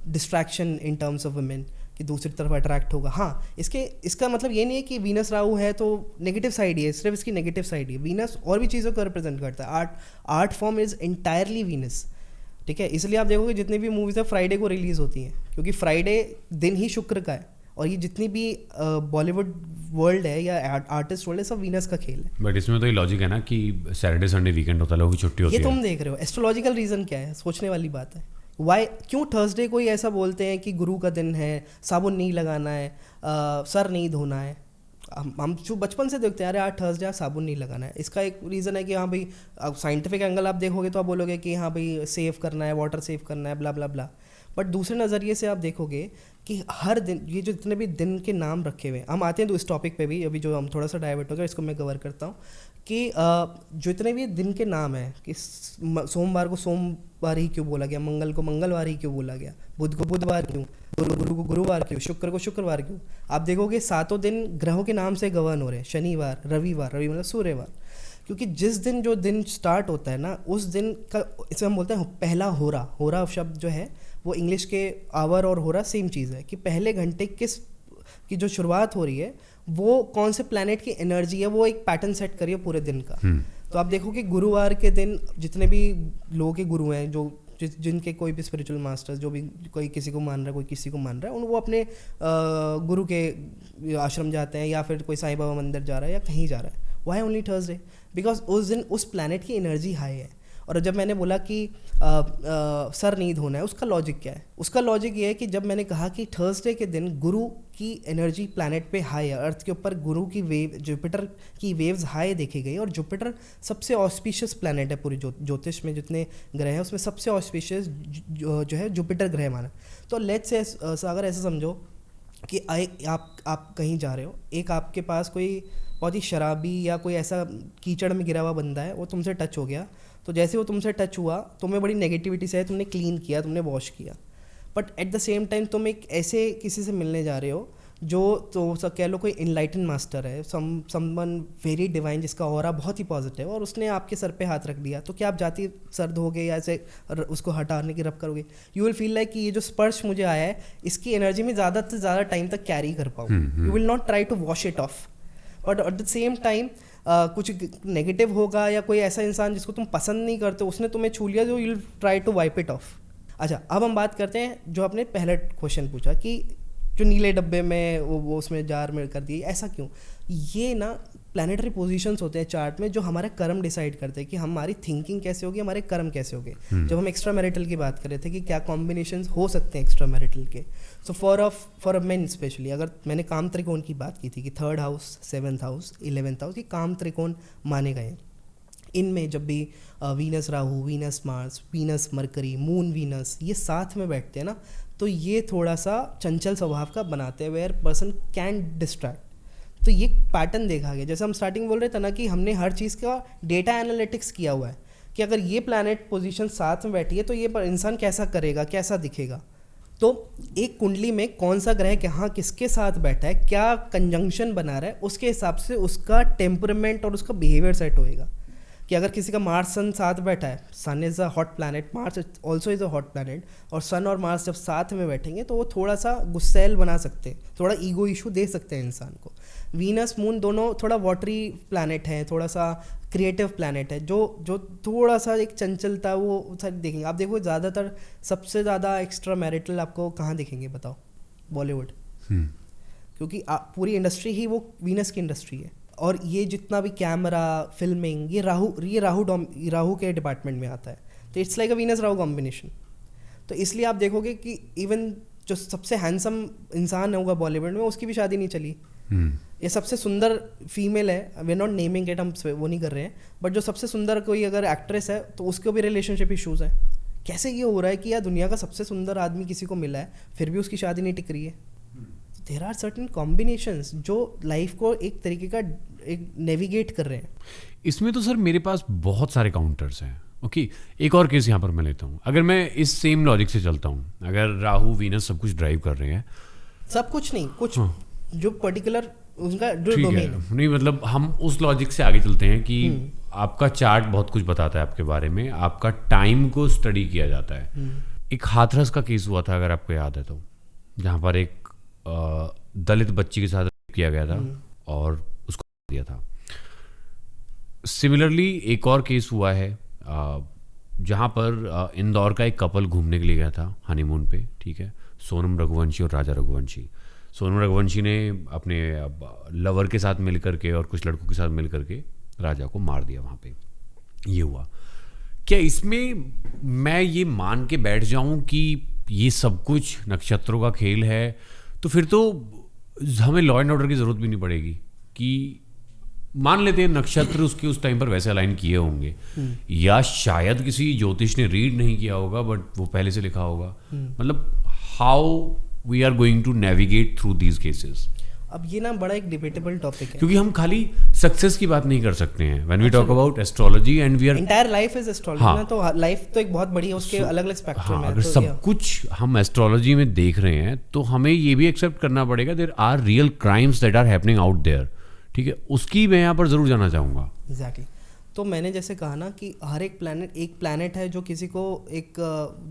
distraction in terms of women, कि दूसरी तरफ अट्रैक्ट होगा। हाँ, इसका मतलब ये नहीं है कि वीनस राहु है तो नेगेटिव साइड ही है, सिर्फ इसकी नेगेटिव साइड ही है। वीनस और भी चीज़ों को रिप्रेजेंट करता है। Art form is entirely Venus, ठीक है। इसलिए आप देखोगे जितनी भी मूवीज़ है फ्राइडे को रिलीज़ होती हैं, क्योंकि फ्राइडे दिन ही शुक्र का है, और ये जितनी भी बॉलीवुड वर्ल्ड है या आर्टिस्ट वर्ल्ड है सब वीनस का खेल है। बट इसमें तो ये लॉजिक है ना कि सैटरडे संडे वीकेंड होता है, लोगों की छुट्टी होती है। ये तुम देख रहे हो, एस्ट्रोलॉजिकल रीज़न क्या है, सोचने वाली बात है। वाई, क्यों थर्सडे कोई ऐसा बोलते हैं कि गुरु का दिन है, साबुन नहीं लगाना है, सर नहीं धोना है। हम जो बचपन से देखते हैं, अरे आज थर्सडे आज साबुन नहीं लगाना है। इसका एक रीज़न है कि हाँ भाई, साइंटिफिक एंगल आप देखोगे तो आप बोलोगे कि हाँ भाई सेव करना है, वाटर सेव करना है, ब्ला ब्ला ब्ला। बट दूसरे नज़रिए से आप देखोगे कि हर दिन ये जो जितने भी दिन के नाम रखे हुए हैं, हम आते हैं तो इस टॉपिक पे भी, अभी जो हम थोड़ा सा डाइवर्ट हो गया, इसको मैं कवर करता हूँ कि जो इतने भी दिन के नाम हैं, कि सोमवार को सोमवार ही क्यों बोला गया, मंगल को मंगलवार ही क्यों बोला गया, बुध को बुधवार क्यों, गुरु को गुरुवार क्यों, शुक्र को शुक्रवार क्यों। आप देखोगे 7 दिन ग्रहों के नाम से गवर्न हो रहे हैं, शनिवार, रविवार, रवि मतलब सूर्यवार, क्योंकि जिस दिन जो दिन स्टार्ट होता है ना, उस दिन का इसे हम बोलते हैं पहला होरा। होरा शब्द जो है वो इंग्लिश के आवर और होरा सेम चीज़ है, कि पहले घंटे की जो शुरुआत हो रही है वो कौन से प्लैनेट की एनर्जी है, वो एक पैटर्न सेट करिए पूरे दिन का। तो आप देखो कि गुरुवार के दिन जितने भी लोगों के गुरु हैं, जो जिनके कोई भी स्पिरिचुअल मास्टर्स, जो भी कोई किसी को मान रहा है, कोई किसी को मान रहा है, वो अपने गुरु के आश्रम जाते हैं, या फिर कोई साईं बाबा मंदिर जा रहा है या कहीं जा रहा है। Y only Thursday? बिकॉज उस दिन उस प्लैनेट की एनर्जी हाई है। और जब मैंने बोला कि सर नहीं धोना है, उसका लॉजिक क्या है? उसका लॉजिक ये है कि जब मैंने कहा कि थर्सडे के दिन गुरु की एनर्जी प्लैनेट पे हाई है, अर्थ के ऊपर गुरु की वेव, जुपिटर की वेव्स हाई देखी गई, और जुपिटर सबसे ऑस्पिशियस प्लैनेट है पूरी ज्योतिष में, जितने ग्रह हैं उसमें सबसे ऑस्पिशियस जो है जुपिटर ग्रह माना। तो लेट्स से अगर ऐसा समझो कि आप कहीं जा रहे हो, एक आपके पास कोई बहुत ही शराबी या कोई ऐसा कीचड़ में गिरा हुआ बंदा है, वो तुमसे टच हो गया, तो जैसे वो तुमसे टच हुआ, तुम्हें बड़ी नेगेटिविटी से तुमने क्लीन किया, तुमने वॉश किया, but at the same time तुम एक ऐसे किसी से मिलने जा रहे हो जो तो कह लो कोई इनलाइटन मास्टर है, समवन वेरी डिवाइन, जिसका ऑरा बहुत ही पॉजिटिव, और उसने आपके सर पे हाथ रख दिया, तो क्या आप जाती सर धोगे या ऐसे उसको हटाने की रब करोगे? यू विल फील लाइक कि ये जो स्पर्श मुझे आया है, इसकी एनर्जी में ज़्यादा से ज़्यादा टाइम तक कैरी कर पाऊँ। You will not try to wash it off, but at the same time कुछ नेगेटिव होगा, या कोई ऐसा इंसान जिसको तुम पसंद नहीं करते, उसने तुम्हें छू लिया, जो you will try to wipe it off. अच्छा, अब हम बात करते हैं जो आपने पहला क्वेश्चन पूछा कि जो नीले डब्बे में वो उसमें जार में कर दिए, ऐसा क्यों? ये ना प्लानिटरी पोजीशंस होते हैं चार्ट में, जो हमारा कर्म डिसाइड करते हैं कि हमारी थिंकिंग कैसे होगी, हमारे कर्म कैसे होंगे। जब हम एक्स्ट्रा मैरिटल की बात कर रहे थे कि क्या कॉम्बिनेशंस हो सकते हैं एक्स्ट्रा मैरिटल के, so for a main specially, अगर मैंने काम त्रिकोण की बात की थी कि 3rd house, 7th house, 11th house, ये काम त्रिकोण माने गए हैं। इनमें जब भी Venus Rahu, Venus Mars, Venus mercury, moon Venus, ये साथ में बैठते हैं ना, तो ये थोड़ा सा चंचल स्वभाव का बनाते हैं, वेयर पर्सन कैन डिस्ट्रैक्ट। तो ये पैटर्न देखा गया, जैसे हम स्टार्टिंग बोल रहे थे ना कि हमने हर चीज़ का डेटा एनालिटिक्स किया हुआ है कि अगर ये प्लैनेट पोजीशन साथ में बैठी है तो ये इंसान कैसा करेगा, कैसा दिखेगा। तो एक कुंडली में कौन सा ग्रह कहाँ किसके साथ बैठा है, क्या कंजंक्शन बना रहा है, उसके हिसाब से उसका टेम्परमेंट और उसका बिहेवियर सेट होएगा। कि अगर किसी का मार्स सन साथ बैठा है, sun is a hot planet, Mars also is a hot planet, और सन और मार्स जब साथ में बैठेंगे तो वो थोड़ा सा गुस्सैल बना सकते हैं, थोड़ा ईगो इशू दे सकते हैं इंसान को। वीनस मून दोनों थोड़ा वाटरी प्लैनेट हैं, थोड़ा सा क्रिएटिव प्लैनेट है, जो थोड़ा सा एक चंचलता वो सारी देखेंगे आप। देखो ज़्यादातर सबसे ज़्यादा एक्स्ट्रा मैरिटल आपको कहाँ दिखेंगे बताओ? बॉलीवुड। क्योंकि पूरी इंडस्ट्री ही वो वीनस की इंडस्ट्री है, और ये जितना भी कैमरा फिल्मिंग ये राहु के डिपार्टमेंट में आता है, तो it's like a Venus Rahu combination. तो इसलिए आप देखोगे कि इवन जो सबसे हैंडसम इंसान होगा बॉलीवुड में उसकी भी शादी नहीं चली। ये सबसे सुंदर फीमेल है, we are not naming it, हम वो नहीं कर रहे हैं, बट जो सबसे सुंदर कोई अगर एक्ट्रेस है तो उसको भी रिलेशनशिप इशूज़ है। कैसे ये हो रहा है कि यार दुनिया का सबसे सुंदर आदमी किसी को मिला है फिर भी उसकी शादी नहीं टिक रही है? देयर आर सर्टेन कॉम्बिनेशंस जो लाइफ को एक तरीके का एक नेविगेट कर रहे हैं। इसमें तो सर मेरे पास बहुत सारे काउंटर्स हैं। ओके, एक और केस यहाँ पर मैं लेता हूँ। अगर मैं इस सेम लॉजिक से चलता हूँ, अगर राहु वीनस सब कुछ ड्राइव कर रहे हैं, सब कुछ नहीं, कुछ जो पर्टिकुलर उनका जो डोमेन है, नहीं मतलब हम उस लॉजिक से आगे चलते हैं कि आपका चार्ट बहुत कुछ बताता है आपके बारे में, आपका टाइम को स्टडी किया जाता है। एक हाथरस का केस हुआ था अगर आपको याद है तो, जहाँ पर एक दलित बच्ची के साथ किया गया था और उसको दिया था। सिमिलरली एक और केस हुआ है जहाँ पर इंदौर का एक कपल घूमने के लिए गया था हनीमून पे, ठीक है, सोनम रघुवंशी और राजा रघुवंशी। सोनम रघुवंशी ने अपने लवर के साथ मिल करके और कुछ लड़कों के साथ मिल करके राजा को मार दिया वहाँ पे। ये हुआ। क्या इसमें मैं ये मान के बैठ जाऊँ कि ये सब कुछ नक्षत्रों का खेल है? तो फिर तो हमें लॉ एंड ऑर्डर की ज़रूरत भी नहीं पड़ेगी कि मान लेते हैं नक्षत्र उसके उस टाइम पर वैसे अलाइन किए होंगे, या शायद किसी ज्योतिष ने रीड नहीं किया होगा बट वो पहले से लिखा होगा। मतलब how we are going to navigate through these cases? अब ये ना बड़ा एक डिबेटेबल टॉपिक है, क्योंकि हम खाली सक्सेस की बात नहीं कर सकते हैं when we talk about astrology and we are entire life is astrology ना, तो लाइफ तो एक बहुत बड़ी है, उसके अलग अलग स्पेक्ट्रम है। अगर तो सब कुछ हम एस्ट्रोलॉजी में देख रहे हैं तो हमें ये भी एक्सेप्ट करना पड़ेगा there are real crimes that are happening out there, ठीक है, उसकी मैं यहाँ पर जरूर जाना चाहूँगा। एग्जैक्टली। तो मैंने जैसे कहा ना कि हर एक प्लैनेट है जो किसी को एक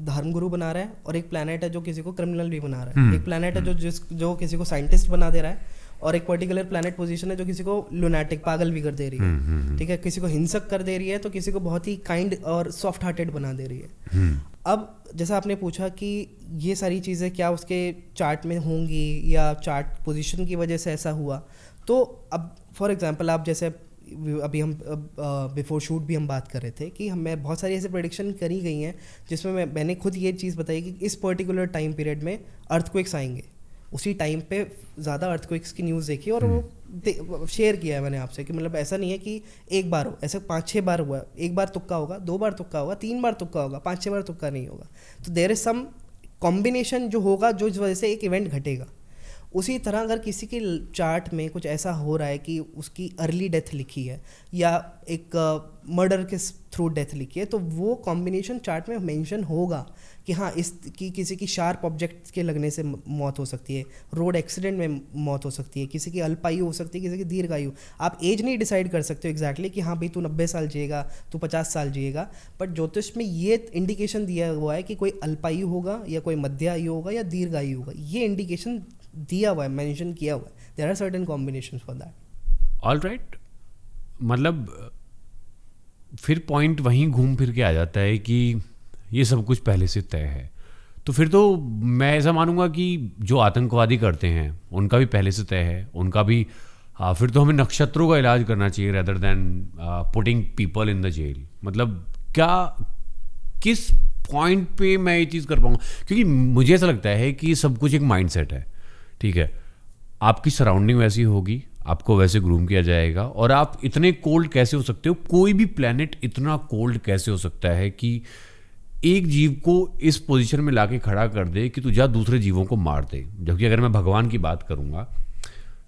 धर्मगुरु बना रहा है, और एक प्लैनेट है जो किसी को क्रिमिनल भी बना रहा है। एक प्लैनेट है जो किसी को साइंटिस्ट बना दे रहा है, और एक पर्टिकुलर प्लैनेट पोजीशन है जो किसी को लुनाटिक पागल भी कर दे रही है, ठीक है, किसी को हिंसक कर दे रही है, तो किसी को बहुत ही काइंड और सॉफ्ट हार्टेड बना दे रही है। अब जैसा आपने पूछा कि ये सारी चीज़ें क्या उसके चार्ट में होंगी या चार्ट पोजीशन की वजह से ऐसा हुआ, तो अब फॉर एग्जांपल आप जैसे अभी हम बिफोर शूट भी हम बात कर रहे थे कि हमें बहुत सारी ऐसे प्रेडिक्शन करी गई हैं जिसमें मैंने खुद ये चीज़ बताई कि इस पर्टिकुलर टाइम पीरियड में अर्थक्वेक्स आएंगे। उसी टाइम पे ज़्यादा अर्थक्वेक्स की न्यूज़ देखी और वो शेयर किया है मैंने आपसे कि मतलब ऐसा नहीं है कि एक बार हो, ऐसे 5-6 बार हुआ। एक बार तुक्का होगा, 2 बार तुक्का होगा, 3 बार तुक्का होगा, 5-6 बार तुक्का नहीं होगा। तो देयर इज सम कॉम्बिनेशन जो होगा जो इस वजह से एक इवेंट घटेगा। उसी तरह अगर किसी के चार्ट में कुछ ऐसा हो रहा है कि उसकी अर्ली डेथ लिखी है या एक मर्डर के थ्रू डेथ लिखी है, तो वो कॉम्बिनेशन चार्ट में मेंशन होगा कि हाँ कि किसी की शार्प ऑब्जेक्ट के लगने से मौत हो सकती है, रोड एक्सीडेंट में मौत हो सकती है, किसी की अल्पायु हो सकती है, किसी की दीर्घायु। आप एज नहीं डिसाइड कर सकते हो एग्जैक्टली कि हाँ भाई तू 90 साल जिएगा, तू 50 साल जिएगा, बट ज्योतिष में ये इंडिकेशन दिया हुआ है कि कोई अल्पायु होगा या कोई मध्य आयु होगा या दीर्घायु होगा। ये इंडिकेशन दिया हुआ है, मेंशन किया हुआ है। There are certain combinations for that. All right, मतलब फिर पॉइंट वहीं घूम फिर के आ जाता है कि ये सब कुछ पहले से तय है। तो फिर तो मैं ऐसा मानूंगा कि जो आतंकवादी करते हैं उनका भी पहले से तय है, उनका भी फिर तो हमें नक्षत्रों का इलाज करना चाहिए rather than putting people in the jail. मतलब क्या किस पॉइंट पे मैं ये चीज़ कर पाऊँगा? क्योंकि मुझे ऐसा लगता है कि सब कुछ एक माइंडसेट है, ठीक है, आपकी सराउंडिंग वैसी होगी, आपको वैसे ग्रूम किया जाएगा, और आप इतने कोल्ड कैसे हो सकते हो? कोई भी प्लेनेट इतना कोल्ड कैसे हो सकता है कि एक जीव को इस पोजीशन में लाके खड़ा कर दे कि तू जा दूसरे जीवों को मार दे? जबकि अगर मैं भगवान की बात करूंगा,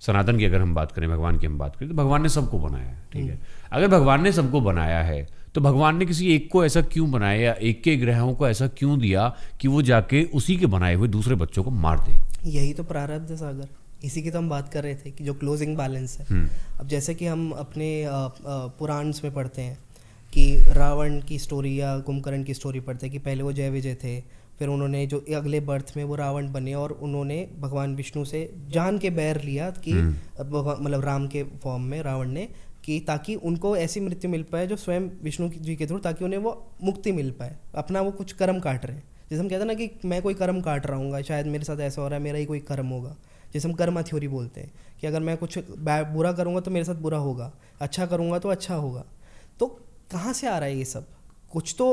सनातन की अगर हम बात करें, भगवान की हम बात करें, तो भगवान ने सबको बनाया है, ठीक है। अगर भगवान ने सबको बनाया है तो भगवान ने किसी एक को ऐसा क्यों बनाया या एक के ग्रहों को ऐसा क्यों दिया कि वो जाके उसी के बनाए हुए दूसरे बच्चों को मार दे? यही तो प्रारब्ध है सागर, इसी की तो हम बात कर रहे थे कि जो क्लोजिंग बैलेंस है। अब जैसे कि हम अपने पुराण्स में पढ़ते हैं कि रावण की स्टोरी या कुंभकर्ण की स्टोरी पढ़ते हैं कि पहले वो जय विजय थे, फिर उन्होंने जो अगले बर्थ में वो रावण बने और उन्होंने भगवान विष्णु से जान के बैर लिया कि मतलब राम के फॉर्म में रावण ने कि ताकि उनको ऐसी मृत्यु मिल पाए जो स्वयं विष्णु जी के थ्रू, ताकि उन्हें वो मुक्ति मिल पाए, अपना वो कुछ कर्म काट रहे हैं। जैसे हम कहते हैं ना कि मैं कोई कर्म काट रहा हूँ, शायद मेरे साथ ऐसा हो रहा है, मेरा ही कोई कर्म होगा, जैसे हम कर्मा थ्योरी बोलते हैं कि अगर मैं कुछ बुरा करूँगा तो मेरे साथ बुरा होगा, अच्छा करूँगा तो अच्छा होगा। तो कहाँ से आ रहा है ये सब? कुछ तो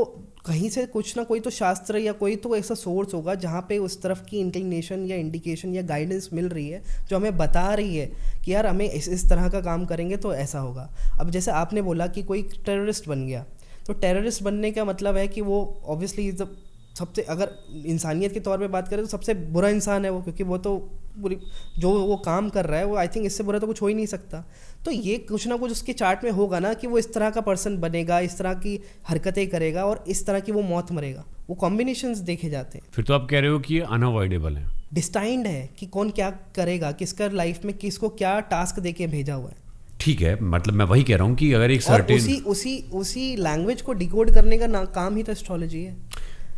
कहीं से, कुछ ना कोई तो शास्त्र या कोई तो ऐसा सोर्स होगा जहाँ पे उस तरफ की इंक्लिनेशन या इंडिकेशन या गाइडेंस मिल रही है जो हमें बता रही है कि यार हमें इस तरह का काम करेंगे तो ऐसा होगा। अब जैसे आपने बोला कि कोई टेररिस्ट बन गया, तो टेररिस्ट बनने का मतलब है कि वो ऑब्वियसली सबसे, अगर इंसानियत के तौर पे बात करें तो सबसे बुरा इंसान है वो, क्योंकि वो तो बुरी जो वो काम कर रहा है वो आई थिंक इससे बुरा तो कुछ हो ही नहीं सकता। तो ये कुछ ना कुछ उसके चार्ट में होगा ना कि वो इस तरह का पर्सन बनेगा, इस तरह की हरकतें करेगा और इस तरह की वो मौत मरेगा। वो कॉम्बिनेशंस देखे जाते हैं। फिर तो आप कह रहे हो कि ये अनअवॉइडेबल है, डिस्टाइंड है कि कौन क्या करेगा, किसका लाइफ में किसको क्या टास्क दे के भेजा हुआ है। ठीक है, मतलब मैं वही कह रहा हूँ कि अगर एक सर्टेन उसी लैंग्वेज को डिकोड करने का काम ही तो एस्ट्रोलॉजी है।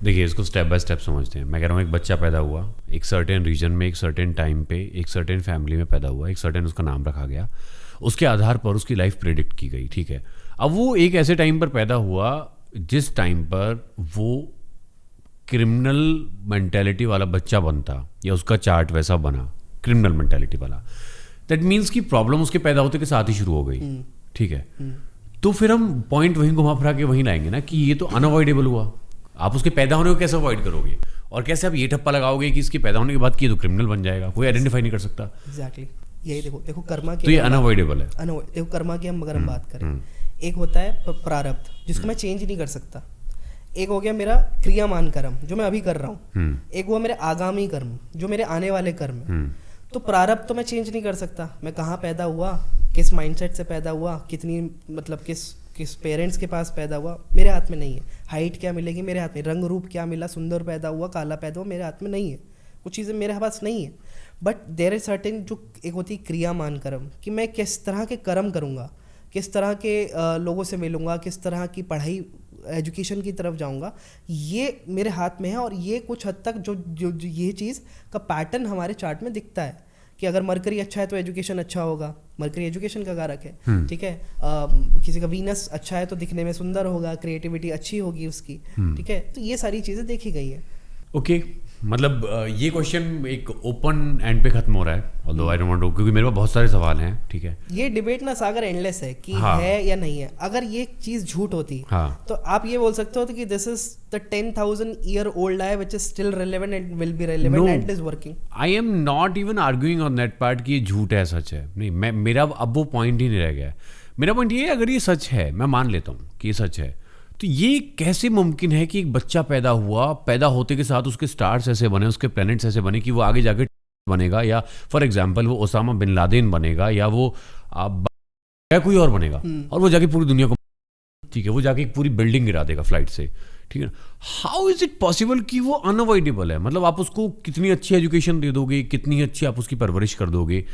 देखिए, इसको स्टेप बाय स्टेप समझते हैं। मैं कह रहा हूँ एक बच्चा पैदा हुआ एक सर्टेन रीजन में, एक सर्टेन टाइम पे, एक सर्टेन फैमिली में पैदा हुआ, एक सर्टेन उसका नाम रखा गया, उसके आधार पर उसकी लाइफ प्रेडिक्ट की गई। ठीक है, अब वो एक ऐसे टाइम पर पैदा हुआ जिस टाइम पर वो क्रिमिनल मेंटेलिटी वाला बच्चा बनता, या उसका चार्ट वैसा बना क्रिमिनल मेंटेलिटी वाला, दैट मीन्स कि प्रॉब्लम उसके पैदा होते के साथ ही शुरू हो गई। ठीक है, तो फिर हम पॉइंट वहीं घुमा फिरा के वहीं लाएंगे ना कि ये तो अनअवॉइडेबल हुआ। आप उसके पैदा होने को कैसे अवॉइड करोगे, और कैसे आप ये ठप्पा लगाओगे कि इसके पैदा होने के बाद कि ये तो क्रिमिनल बन जाएगा, कोई आइडेंटिफाई नहीं कर सकता। एग्जैक्टली यही देखो कर्मा की, तो ये अनअवॉइडेबल है। देखो कर्मा की हम अगर हम बात करें, एक होता है प्रारब्ध जिसको मैं चेंज ही नहीं कर सकता, एक हो गया मेरा क्रियामान कर्म जो मैं अभी कर रहा हूँ, एक हुआ मेरे आगामी कर्म जो मेरे आने वाले कर्म है। तो प्रारब्ध तो मैं चेंज नहीं कर सकता, मैं कहाँ पैदा हुआ, किस माइंडसेट से पैदा हुआ, कितनी मतलब किस पेरेंट्स के पास पैदा हुआ, मेरे हाथ में नहीं है। हाइट क्या मिलेगी मेरे हाथ में, रंग रूप क्या मिला, सुंदर पैदा हुआ काला पैदा हुआ, मेरे हाथ में नहीं है, कुछ चीज़ें मेरे पास नहीं है। बट देयर इज सर्टेन जो एक होती है क्रियामान कर्म, कि मैं किस तरह के कर्म करूँगा, किस तरह के लोगों से मिलूँगा, किस तरह की पढ़ाई एजुकेशन की तरफ जाऊँगा, ये मेरे हाथ में है। और ये कुछ हद तक जो ये चीज़ का पैटर्न हमारे चार्ट में दिखता है कि अगर मरकरी अच्छा है तो एजुकेशन अच्छा होगा, मरकरी एजुकेशन का कारक है। ठीक है, किसी का वीनस अच्छा है तो दिखने में सुंदर होगा, क्रिएटिविटी अच्छी होगी उसकी। ठीक है, तो ये सारी चीज़ें देखी गई है। ओके, मतलब ये क्वेश्चन एक ओपन एंड पे खत्म हो रहा है, although I don't want to, क्योंकि मेरे पास बहुत सारे सवाल हैं। ठीक है, ये डिबेट ना सागर एंडलेस है कि है या नहीं है। अगर ये चीज झूठ होती तो आप ये बोल सकते हो कि this is the 10,000 year old I which is still relevant and will be relevant and is working. I am not even arguing on that part कि ये झूठ है सच है, नहीं, मैं मेरा अब वो पॉइंट ही नहीं रह गया। मेरा पॉइंट ये है, अगर ये सच है, मैं मान लेता हूँ कि ये सच है, तो ये कैसे मुमकिन है कि एक बच्चा पैदा हुआ, पैदा होते के साथ उसके स्टार्स ऐसे बने, उसके प्लैनेट्स ऐसे बने कि वो आगे जाके बनेगा, या फॉर एग्जांपल वो ओसामा बिन लादेन बनेगा, या वो या कोई और बनेगा, और वो जाके पूरी दुनिया को, ठीक है, वो जाके एक पूरी बिल्डिंग गिरा देगा फ्लाइट से। ठीक है, हाउ इज इट पॉसिबल कि वो अनअवॉइडेबल है? मतलब आप उसको कितनी अच्छी एजुकेशन दे दोगे, कितनी अच्छी आप उसकी परवरिश कर दोगे,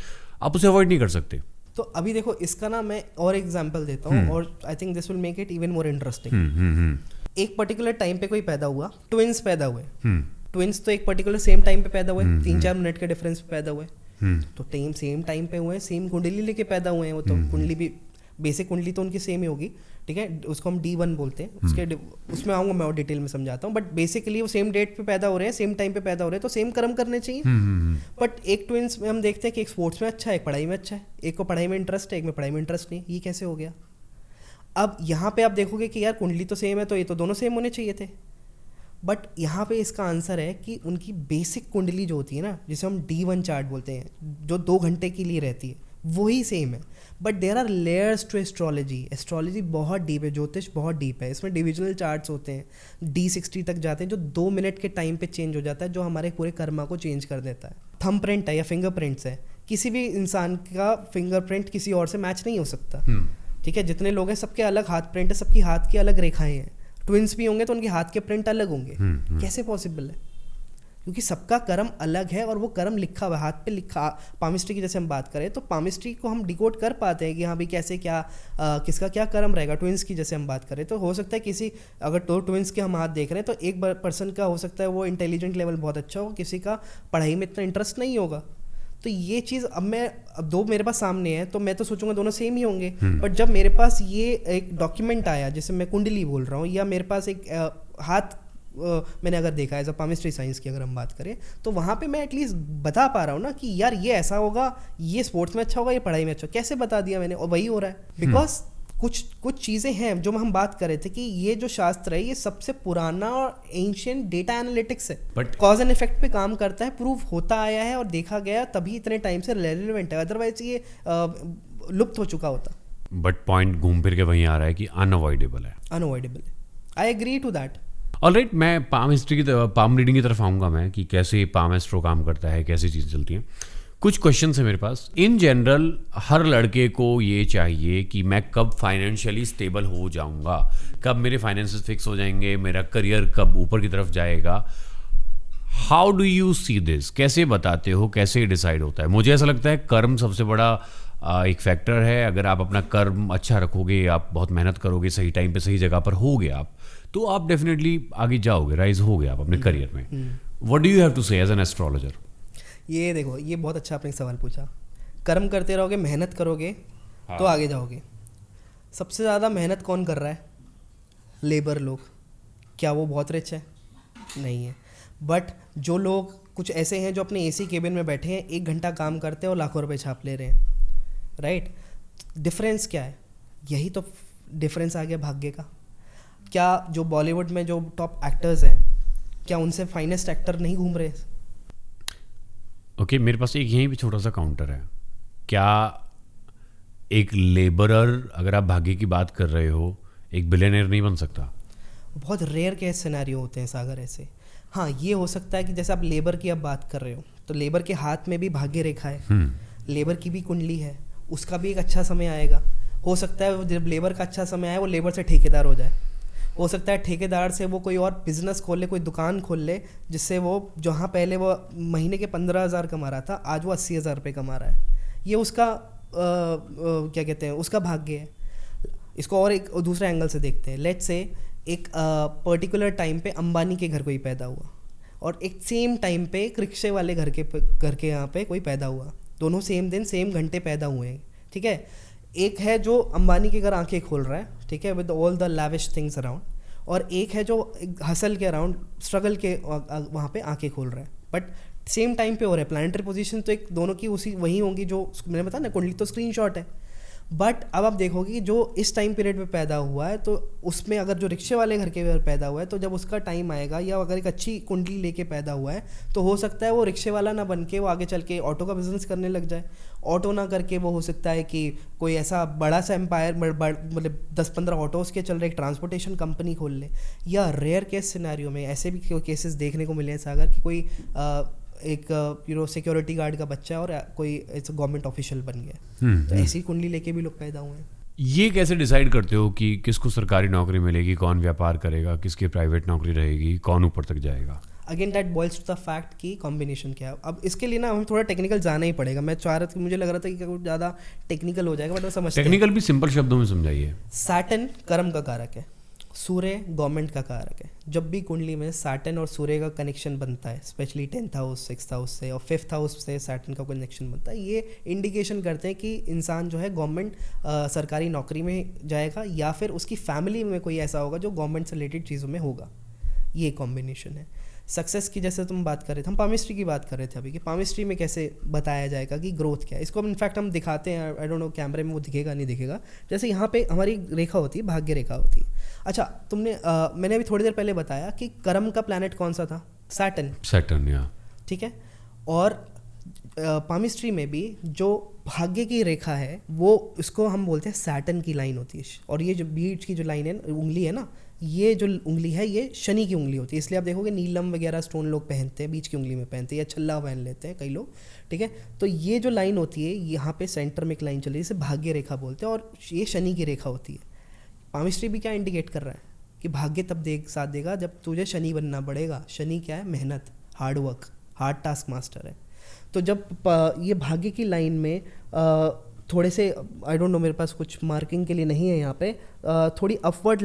आप उसे अवॉइड नहीं कर सकते। तो अभी देखो इसका ना मैं और एग्जांपल देता हूँ, और I think this will make it even more interesting. एक पर्टिकुलर टाइम पे कोई पैदा हुआ, ट्विंस पैदा हुए। ट्विंस तो एक पर्टिकुलर सेम टाइम पे पैदा हुए, 3-4 मिनट के डिफरेंस पे पैदा हुए। तो सेम टाइम पे हुए, सेम कुंडली लेके पैदा हुए हैं वो, तो कुंडली भी बेसिक कुंडली तो उनकी सेम ही होगी। ठीक है, उसको हम D1 बोलते हैं, उसमें आऊँगा मैं और डिटेल में समझाता हूँ। बट बेसिकली वो सेम डेट पे पैदा हो रहे हैं, सेम टाइम पे पैदा हो रहे हैं, तो सेम कर्म करने चाहिए। बट एक ट्विंस में हम देखते हैं कि एक स्पोर्ट्स में अच्छा है, एक पढ़ाई में अच्छा है, एक को पढ़ाई में इंटरेस्ट है, एक में पढ़ाई में इंटरेस्ट नहीं। ये कैसे हो गया? अब यहाँ पे आप देखोगे कि यार कुंडली तो सेम है, तो ये तो दोनों सेम होने चाहिए थे। बट यहाँ पे इसका आंसर है कि उनकी बेसिक कुंडली जो होती है ना, जिसे हम D1 चार्ट बोलते हैं, जो 2 घंटे के लिए रहती है, वही सेम है। But there are layers to astrology. Astrology बहुत डीप है, ज्योतिष बहुत डीप है। इसमें डिविजनल चार्ट्स होते हैं, D60 तक जाते हैं, जो 2 मिनट के टाइम पे चेंज हो जाता है, जो हमारे पूरे कर्मा को चेंज कर देता है। थंबप्रिंट है या फिंगरप्रिंट्स है, किसी भी इंसान का फिंगरप्रिंट किसी और से मैच नहीं हो सकता। ठीक है, जितने लोग हैं सबके अलग हाथ प्रिंट है, सबकी हाथ की अलग रेखाएं हैं। ट्विंस भी होंगे तो उनके हाथ के प्रिंट अलग होंगे। कैसे पॉसिबल है? क्योंकि सबका कर्म अलग है और वो कर्म लिखा हुआ है, हाथ पे लिखा। पामिस्ट्री की जैसे हम बात करें तो पामिस्ट्री को हम डिकोड कर पाते हैं कि हाँ भाई कैसे क्या किसका क्या कर्म रहेगा। ट्विंस की जैसे हम बात करें तो हो सकता है किसी, अगर तो ट्विंस के हम हाथ देख रहे हैं तो एक पर्सन का हो सकता है वो इंटेलिजेंट लेवल बहुत अच्छा हो, किसी का पढ़ाई में इतना इंटरेस्ट नहीं होगा। तो ये चीज़ अब दो मेरे पास सामने है तो मैं तो सोचूंगा दोनों सेम ही होंगे, बट जब मेरे पास ये एक डॉक्यूमेंट आया जिसे मैं कुंडली बोल रहा हूँ, या मेरे पास एक हाथ मैंने अगर देखा एज अ पामिस्ट्री साइंस की अगर हम बात करें, तो वहाँ पे मैं एटलीस्ट बता पा रहा हूँ ना कि यार ये ऐसा होगा, ये स्पोर्ट्स में अच्छा होगा, ये पढ़ाई में अच्छा, कैसे बता दिया मैंने, और वही हो रहा है। बिकॉज कुछ चीज़ें हैं जो हम बात कर रहे थे कि ये जो शास्त्र है ये सबसे पुराना और एंशियंट डेटा एनालिटिक्स है, बट कॉज एंड इफेक्ट पे काम करता है, प्रूव होता आया है और देखा गया, तभी इतने टाइम से रेलेवेंट है, अदरवाइज ये लुप्त हो चुका होता। बट पॉइंट घूम फिर के वहीं आ रहा है कि अनअवॉइडेबल है। I agree to that. Alright, मैं पाम हिस्ट्री की पाम रीडिंग की तरफ आऊँगा मैं, कि कैसे पाम एस्ट्रो काम करता है, कैसी चीज़ें चलती हैं। कुछ क्वेश्चन है मेरे पास। इन जनरल हर लड़के को ये चाहिए कि मैं कब फाइनेंशियली स्टेबल हो जाऊंगा, कब मेरे फाइनेंसेस फिक्स हो जाएंगे, मेरा करियर कब ऊपर की तरफ जाएगा। How do you see this? कैसे बताते हो, कैसे डिसाइड होता है? मुझे ऐसा लगता है कर्म सबसे बड़ा एक फैक्टर है। अगर आप अपना कर्म अच्छा रखोगे, आप बहुत मेहनत करोगे, सही टाइम पे सही जगह पर होगे आप, तो आप डेफिनेटली आगे जाओगे, राइज होगे आप अपने करियर में। What do you have to say as an astrologer? ये देखो, ये बहुत अच्छा आपने सवाल पूछा। कर्म करते रहोगे, मेहनत करोगे, हाँ, तो आगे जाओगे। सबसे ज़्यादा मेहनत कौन कर रहा है? लेबर लोग। क्या वो बहुत रिच है? नहीं है। बट जो लोग कुछ ऐसे हैं जो अपने एसी केबिन में बैठे हैं, 1 घंटा काम करते हैं और लाखों रुपए छाप ले रहे हैं, राइट? डिफरेंस क्या है? यही तो डिफरेंस आ गया भाग्य का। क्या जो बॉलीवुड में जो टॉप एक्टर्स हैं, क्या उनसे फाइनेस्ट एक्टर नहीं घूम रहे? ओके, मेरे पास एक यहीं पे छोटा सा काउंटर है। क्या एक लेबरर, अगर आप भाग्य की बात कर रहे हो, एक बिलियनर नहीं बन सकता? बहुत रेयर केस सिनेरियो होते हैं सागर ऐसे। हाँ, ये हो सकता है कि जैसे आप लेबर की अब बात कर रहे हो, तो लेबर के हाथ में भी भाग्य रेखा है, लेबर की भी कुंडली है, उसका भी एक अच्छा समय आएगा। हो सकता है जब लेबर का अच्छा समय आए वो लेबर से ठेकेदार हो जाए। हो सकता है ठेकेदार से वो कोई और बिजनेस खोल ले, कोई दुकान खोल ले, जिससे वो जहाँ पहले वो महीने के 15,000 कमा रहा था, आज वो 80,000 रुपये कमा रहा है। ये उसका क्या कहते हैं, उसका भाग्य है। इसको और एक दूसरे एंगल से देखते हैं। लेट्स से एक पर्टिकुलर टाइम पे अंबानी के घर कोई पैदा हुआ, और एक सेम टाइम पे एक रिक्शे वाले घर के यहाँ पे कोई पैदा हुआ। दोनों सेम दिन सेम घंटे पैदा हुए हैं, ठीक है। एक है जो अंबानी के घर आंखें खोल रहा है, ठीक है, with all the lavish things around, और एक है जो हसल के अराउंड, स्ट्रगल के वहाँ पे आंखें खोल रहा है, बट सेम टाइम पे हो रहा है। प्लानिटरी पोजीशन तो एक दोनों की उसी वही होंगी जो मैंने बताया ना, कुंडली तो स्क्रीनशॉट है। बट अब आप देखोगे कि जो इस टाइम पीरियड में पैदा हुआ है, तो उसमें अगर जो रिक्शे वाले घर के घर पैदा हुआ है, तो जब उसका टाइम आएगा, या अगर एक अच्छी कुंडली लेके पैदा हुआ है, तो हो सकता है वो रिक्शे वाला ना बन के वो आगे चल के ऑटो का बिजनेस करने लग जाए। ऑटो ना करके वो हो सकता है कि कोई ऐसा बड़ा सा एम्पायर, मतलब 10-15 ऑटोज़ के चल रहे एक ट्रांसपोर्टेशन कंपनी खोल ले। या रेयर केस सिनेरियो में ऐसे भी केसेस देखने को मिले हैं सागर, कि कोई एक सिक्योरिटी गार्ड का बच्चा और कोई गवर्नमेंट ऑफिशियल बन गया। तो ऐसी कुंडली लेके भी लोग पैदा हुए हैं। ये कैसे डिसाइड करते हो कि किसको सरकारी नौकरी मिलेगी, कौन व्यापार करेगा, किसकी प्राइवेट नौकरी रहेगी, कौन ऊपर तक जाएगा? Again that boils to the fact कि कॉम्बिनेशन क्या है। अब इसके लिए ना हमें थोड़ा टेक्निकल जाना ही पड़ेगा। मैं चाह रहा था, मुझे लग रहा था कि कुछ ज़्यादा टेक्निकल हो जाएगा, बट वो समझते हैं। टेक्निकल भी सिंपल शब्दों में समझाइए। सैटर्न कर्म का कारक है, सूर्य गवर्नमेंट का कारक है। जब भी कुंडली में सैटर्न और सूर्य का कनेक्शन बनता है, specially 10th house, 6th house से और 5th हाउस से सैटर्न का कनेक्शन बनता है, ये इंडिकेशन करते हैं कि इंसान जो है गवर्नमेंट सरकारी नौकरी में जाएगा, या फिर उसकी फैमिली में कोई ऐसा होगा जो गवर्नमेंट से रिलेटेड चीज़ों में होगा। ये कॉम्बिनेशन है। सक्सेस की जैसे तुम बात कर रहे थे, हम पामिस्ट्री की बात कर रहे थे अभी, कि पामिस्ट्री में कैसे बताया जाएगा कि ग्रोथ क्या है। इसको इनफैक्ट हम दिखाते हैं, आई डोंट नो कैमरे में वो दिखेगा नहीं दिखेगा। जैसे यहाँ पे हमारी रेखा होती है, भाग्य रेखा होती है। अच्छा, मैंने अभी थोड़ी देर पहले बताया कि कर्म का प्लैनेट कौन सा था? सैटर्न, या ठीक है। और पामिस्ट्री में भी जो भाग्य की रेखा है, वो इसको हम बोलते हैं सैटर्न की लाइन होती है। और ये जो बीच की जो लाइन है, उंगली है ना, ये जो उंगली है ये शनि की उंगली होती है। इसलिए आप देखोगे नीलम वगैरह स्टोन लोग पहनते हैं, बीच की उंगली में पहनते हैं, या छल्ला पहन लेते हैं कई लोग, ठीक है। तो ये जो लाइन होती है, यहाँ पे सेंटर में एक लाइन चल रही है, जिसे भाग्य रेखा बोलते हैं, और ये शनि की रेखा होती है। पामिस्ट्री भी क्या इंडिकेट कर रहा है कि भाग्य तब साथ देगा जब तुझे शनि बनना पड़ेगा। शनि क्या है? मेहनत, hard work, hard task master है। तो जब ये भाग्य की लाइन में थोड़े से, आई डोंट नो, मेरे पास कुछ मार्किंग के लिए नहीं है यहाँ पे, थोड़ी अपवर्ड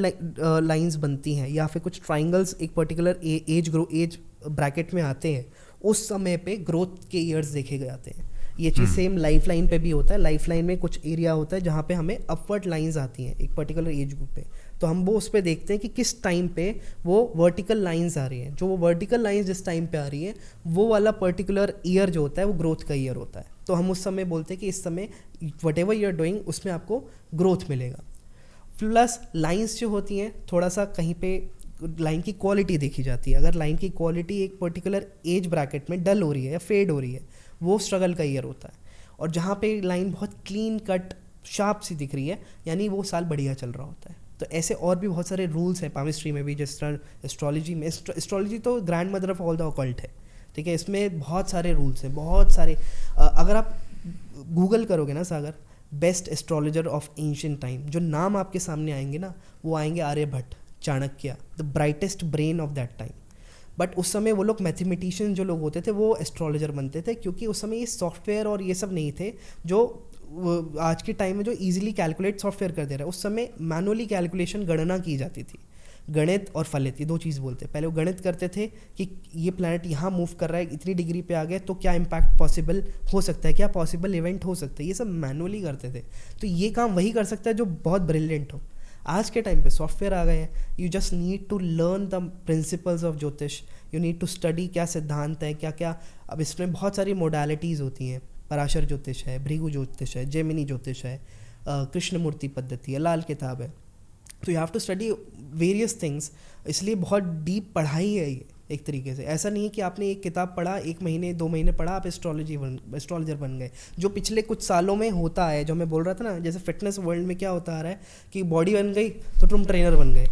लाइंस बनती हैं, या फिर कुछ ट्राइंगल्स एक पर्टिकुलर एज ब्रैकेट में आते हैं, उस समय पे ग्रोथ के ईयर्स देखे जाते हैं। ये चीज़ सेम लाइफ लाइन पे भी होता है। लाइफ लाइन में कुछ एरिया होता है जहाँ पे हमें अपवर्ड लाइंस आती हैं एक पर्टिकुलर एज ग्रुप पे, तो हम वो उस पर देखते हैं कि किस टाइम पे वो वर्टिकल लाइंस आ रही हैं। जो वो वर्टिकल लाइंस जिस टाइम पे आ रही है वो वाला पर्टिकुलर ईयर जो होता है वो ग्रोथ का ईयर होता है। तो हम उस समय बोलते हैं कि इस समय whatever you are doing उसमें आपको ग्रोथ मिलेगा। प्लस लाइंस जो होती हैं थोड़ा सा कहीं पे लाइन की क्वालिटी देखी जाती है। अगर लाइन की क्वालिटी एक पर्टिकुलर एज ब्रैकेट में डल हो रही है या फेड हो रही है, वो स्ट्रगल का ईयर होता है। और जहाँ पे लाइन बहुत क्लीन कट शार्प सी दिख रही है, यानी वो साल बढ़िया चल रहा होता है। तो ऐसे और भी बहुत सारे रूल्स हैं पामिस्ट्री में भी, जिस तरह एस्ट्रोलॉजी में। एस्ट्रोलॉजी तो grand mother of all the occult है, ठीक है। इसमें बहुत सारे रूल्स हैं, बहुत सारे। अगर आप गूगल करोगे ना Sagar, best astrologer of ancient time, जो नाम आपके सामने आएंगे ना वो आएंगे Aryabhata, Chanakya, the brightest brain of that time. But उस समय वो लोग मैथमेटिशियन जो लोग होते थे वो एस्ट्रोलॉजर बनते थे, क्योंकि उस समय ये सॉफ्टवेयर और ये सब नहीं थे जो आज के टाइम में जो इजीली कैलकुलेट सॉफ्टवेयर कर दे रहा है। उस समय मैनुअली कैलकुलेशन गणना की जाती थी। गणित और फलित, ये दो चीज़ बोलते हैं। पहले वो गणित करते थे कि ये प्लैनेट यहाँ मूव कर रहा है, इतनी डिग्री पे आ गया तो क्या इम्पैक्ट पॉसिबल हो सकता है, क्या पॉसिबल इवेंट हो सकता है, ये सब मैनुअली करते थे। तो ये काम वही कर सकता है जो बहुत ब्रिलियंट हो। आज के टाइम पे सॉफ्टवेयर आ गए हैं, you just need to learn the principles of jyotish, you need to study क्या सिद्धांत है, क्या क्या। अब इसमें बहुत सारी मोडालिटीज़ होती हैं। पराशर ज्योतिष है, भृगु ज्योतिष है, जेमिनी ज्योतिष है, कृष्णमूर्ति पद्धति है, लाल किताब है। तो you have to study various things. इसलिए बहुत डीप पढ़ाई है ये एक तरीके से। ऐसा नहीं है कि आपने एक किताब पढ़ा, 1 महीने 2 महीने पढ़ा, आप एस्ट्रोलॉजर बन गए। जो पिछले कुछ सालों में होता है, जो मैं बोल रहा था ना, जैसे फिटनेस वर्ल्ड में क्या होता आ रहा है कि बॉडी बन गई तो तुम ट्रेनर बन गए।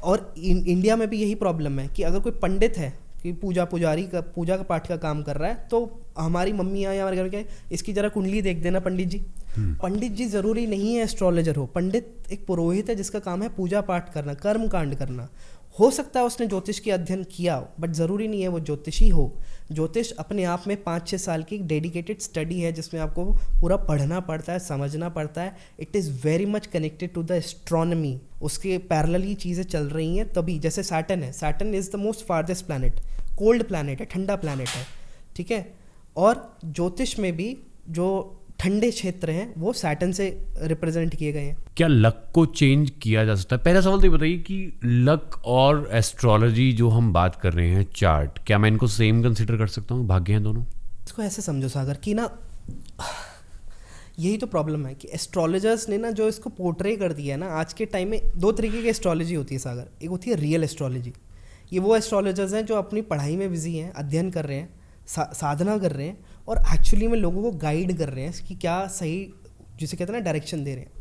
और इंडिया में भी यही प्रॉब्लम है कि अगर कोई पंडित है कि पूजा का पाठ का काम कर रहा है, तो हमारी मम्मियाँ या हमारे घर में क्या है, इसकी जरा कुंडली देख देना पंडित जी। पंडित जी ज़रूरी नहीं है एस्ट्रोलॉजर हो। पंडित एक पुरोहित है जिसका काम है पूजा पाठ करना, कर्म कांड करना। हो सकता है उसने ज्योतिष की अध्ययन किया हो, बट ज़रूरी नहीं है वो ज्योतिषी हो। ज्योतिष अपने आप में 5-6 साल की डेडिकेटेड स्टडी है जिसमें आपको पूरा पढ़ना पड़ता है, समझना पड़ता है। It is very much connected to the astronomy. उसके पैरेलली चीज़ें चल रही हैं तभी। जैसे सैटर्न है, Saturn is the most farthest planet, cold planet है, ठंडा प्लैनेट है, ठीक है। और ज्योतिष में भी जो ठंडे क्षेत्र हैं वो सैटर्न से रिप्रेजेंट किए गए हैं। क्या लक को चेंज किया जा सकता है? पहला सवाल तो ये बताइए कि लक और एस्ट्रोलॉजी जो हम बात कर रहे हैं, चार्ट, क्या मैं इनको सेम कंसिडर कर सकता हूँ? भाग्य हैं दोनों? इसको ऐसे समझो सागर कि ना, यही तो प्रॉब्लम है कि एस्ट्रोलॉजर्स ने ना जो इसको पोर्ट्रे कर दिया है ना आज के टाइम में। 2 तरीके की एस्ट्रोलॉजी होती है सागर। एक होती है रियल एस्ट्रोलॉजी। ये वो एस्ट्रोलॉजर्स हैं जो अपनी पढ़ाई में बिजी हैं, अध्ययन कर रहे हैं, साधना कर रहे हैं और एक्चुअली में लोगों को गाइड कर रहे हैं कि क्या सही, जिसे कहते हैं ना, डायरेक्शन दे रहे हैं।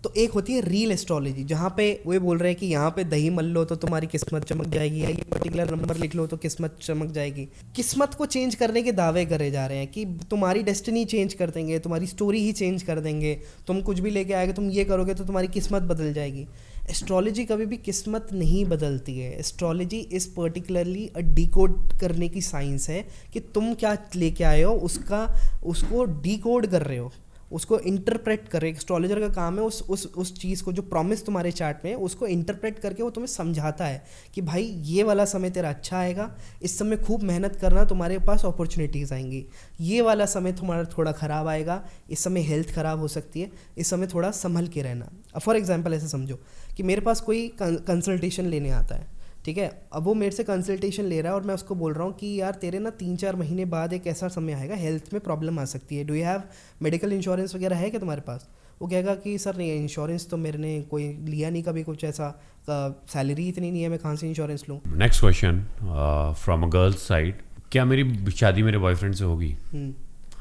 तो एक होती है रियल एस्ट्रोलॉजी, जहाँ पे वो बोल रहे हैं कि यहाँ पे दही मल लो तो तुम्हारी किस्मत चमक जाएगी, या ये पर्टिकुलर नंबर लिख लो तो किस्मत चमक जाएगी। किस्मत को चेंज करने के दावे करे जा रहे हैं कि तुम्हारी डेस्टिनी चेंज कर देंगे, तुम्हारी स्टोरी ही चेंज कर देंगे, तुम कुछ भी लेके आएगा, तुम ये करोगे तो तुम्हारी किस्मत बदल जाएगी। एस्ट्रोलॉजी कभी भी किस्मत नहीं बदलती है। एस्ट्रोलॉजी इस पर्टिकुलरली डिकोड करने की साइंस है कि तुम क्या लेके आए हो, उसको डिकोड कर रहे हो, उसको इंटरप्रेट कर रहे हो। एस्ट्रोलॉजर का काम है उस चीज़ को, जो प्रॉमिस तुम्हारे चार्ट में है, उसको इंटरप्रेट करके वो तुम्हें समझाता है कि भाई ये वाला समय तेरा अच्छा आएगा, इस समय खूब मेहनत करना, तुम्हारे पास अपॉर्चुनिटीज़ आएंगी। ये वाला समय तुम्हारा थोड़ा ख़राब आएगा, इस समय हेल्थ ख़राब हो सकती है, इस समय थोड़ा संभल के रहना। फॉर एग्जाम्पल ऐसे समझो कि मेरे पास कोई कंसल्टेशन लेने आता है, ठीक है। अब वो मेरे से कंसल्टेशन ले रहा है और मैं उसको बोल रहा हूँ कि यार तेरे ना 3-4 महीने बाद एक ऐसा समय आएगा, हेल्थ में प्रॉब्लम आ सकती है, do you have medical insurance वगैरह है क्या तुम्हारे पास? वो कहेगा कि सर नहीं, इंश्योरेंस तो मेरे ने कोई लिया नहीं कभी, कुछ ऐसा सैलरी इतनी नहीं है, मैं कहाँ से इंश्योरेंस लूँ। Next question from a girls side, क्या मेरी शादी मेरे बॉयफ्रेंड से होगी?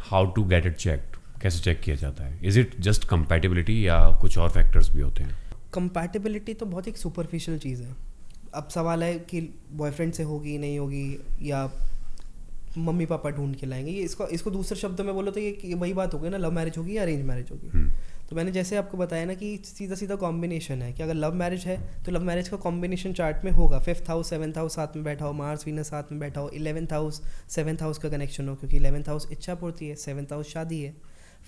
How to get it checked? कैसे चेक किया जाता है? इज इट जस्ट कंपैटिबिलिटी या कुछ और फैक्टर्स भी होते हैं? कंपैटिबिलिटी तो बहुत एक सुपरफिशियल चीज़ है। अब सवाल है कि बॉयफ्रेंड से होगी नहीं होगी, या मम्मी पापा ढूंढ के लाएंगे। ये इसको दूसरे शब्द में बोलो तो ये वही बात होगी ना, लव मैरिज होगी या अरेंज मैरिज होगी। तो मैंने जैसे आपको बताया ना कि सीधा सीधा कॉम्बिनेशन है कि अगर लव मैरिज है तो लव मैरिज का कॉम्बिनेशन चार्ट में होगा। 5th हाउस 7th हाउस साथ में बैठा हो, मार्स वीनस साथ में बैठा हो, 11th हाउस 7th हाउस का कनेक्शन हो, क्योंकि 11th हाउस इच्छा पूर्ति है, 7th हाउस शादी है,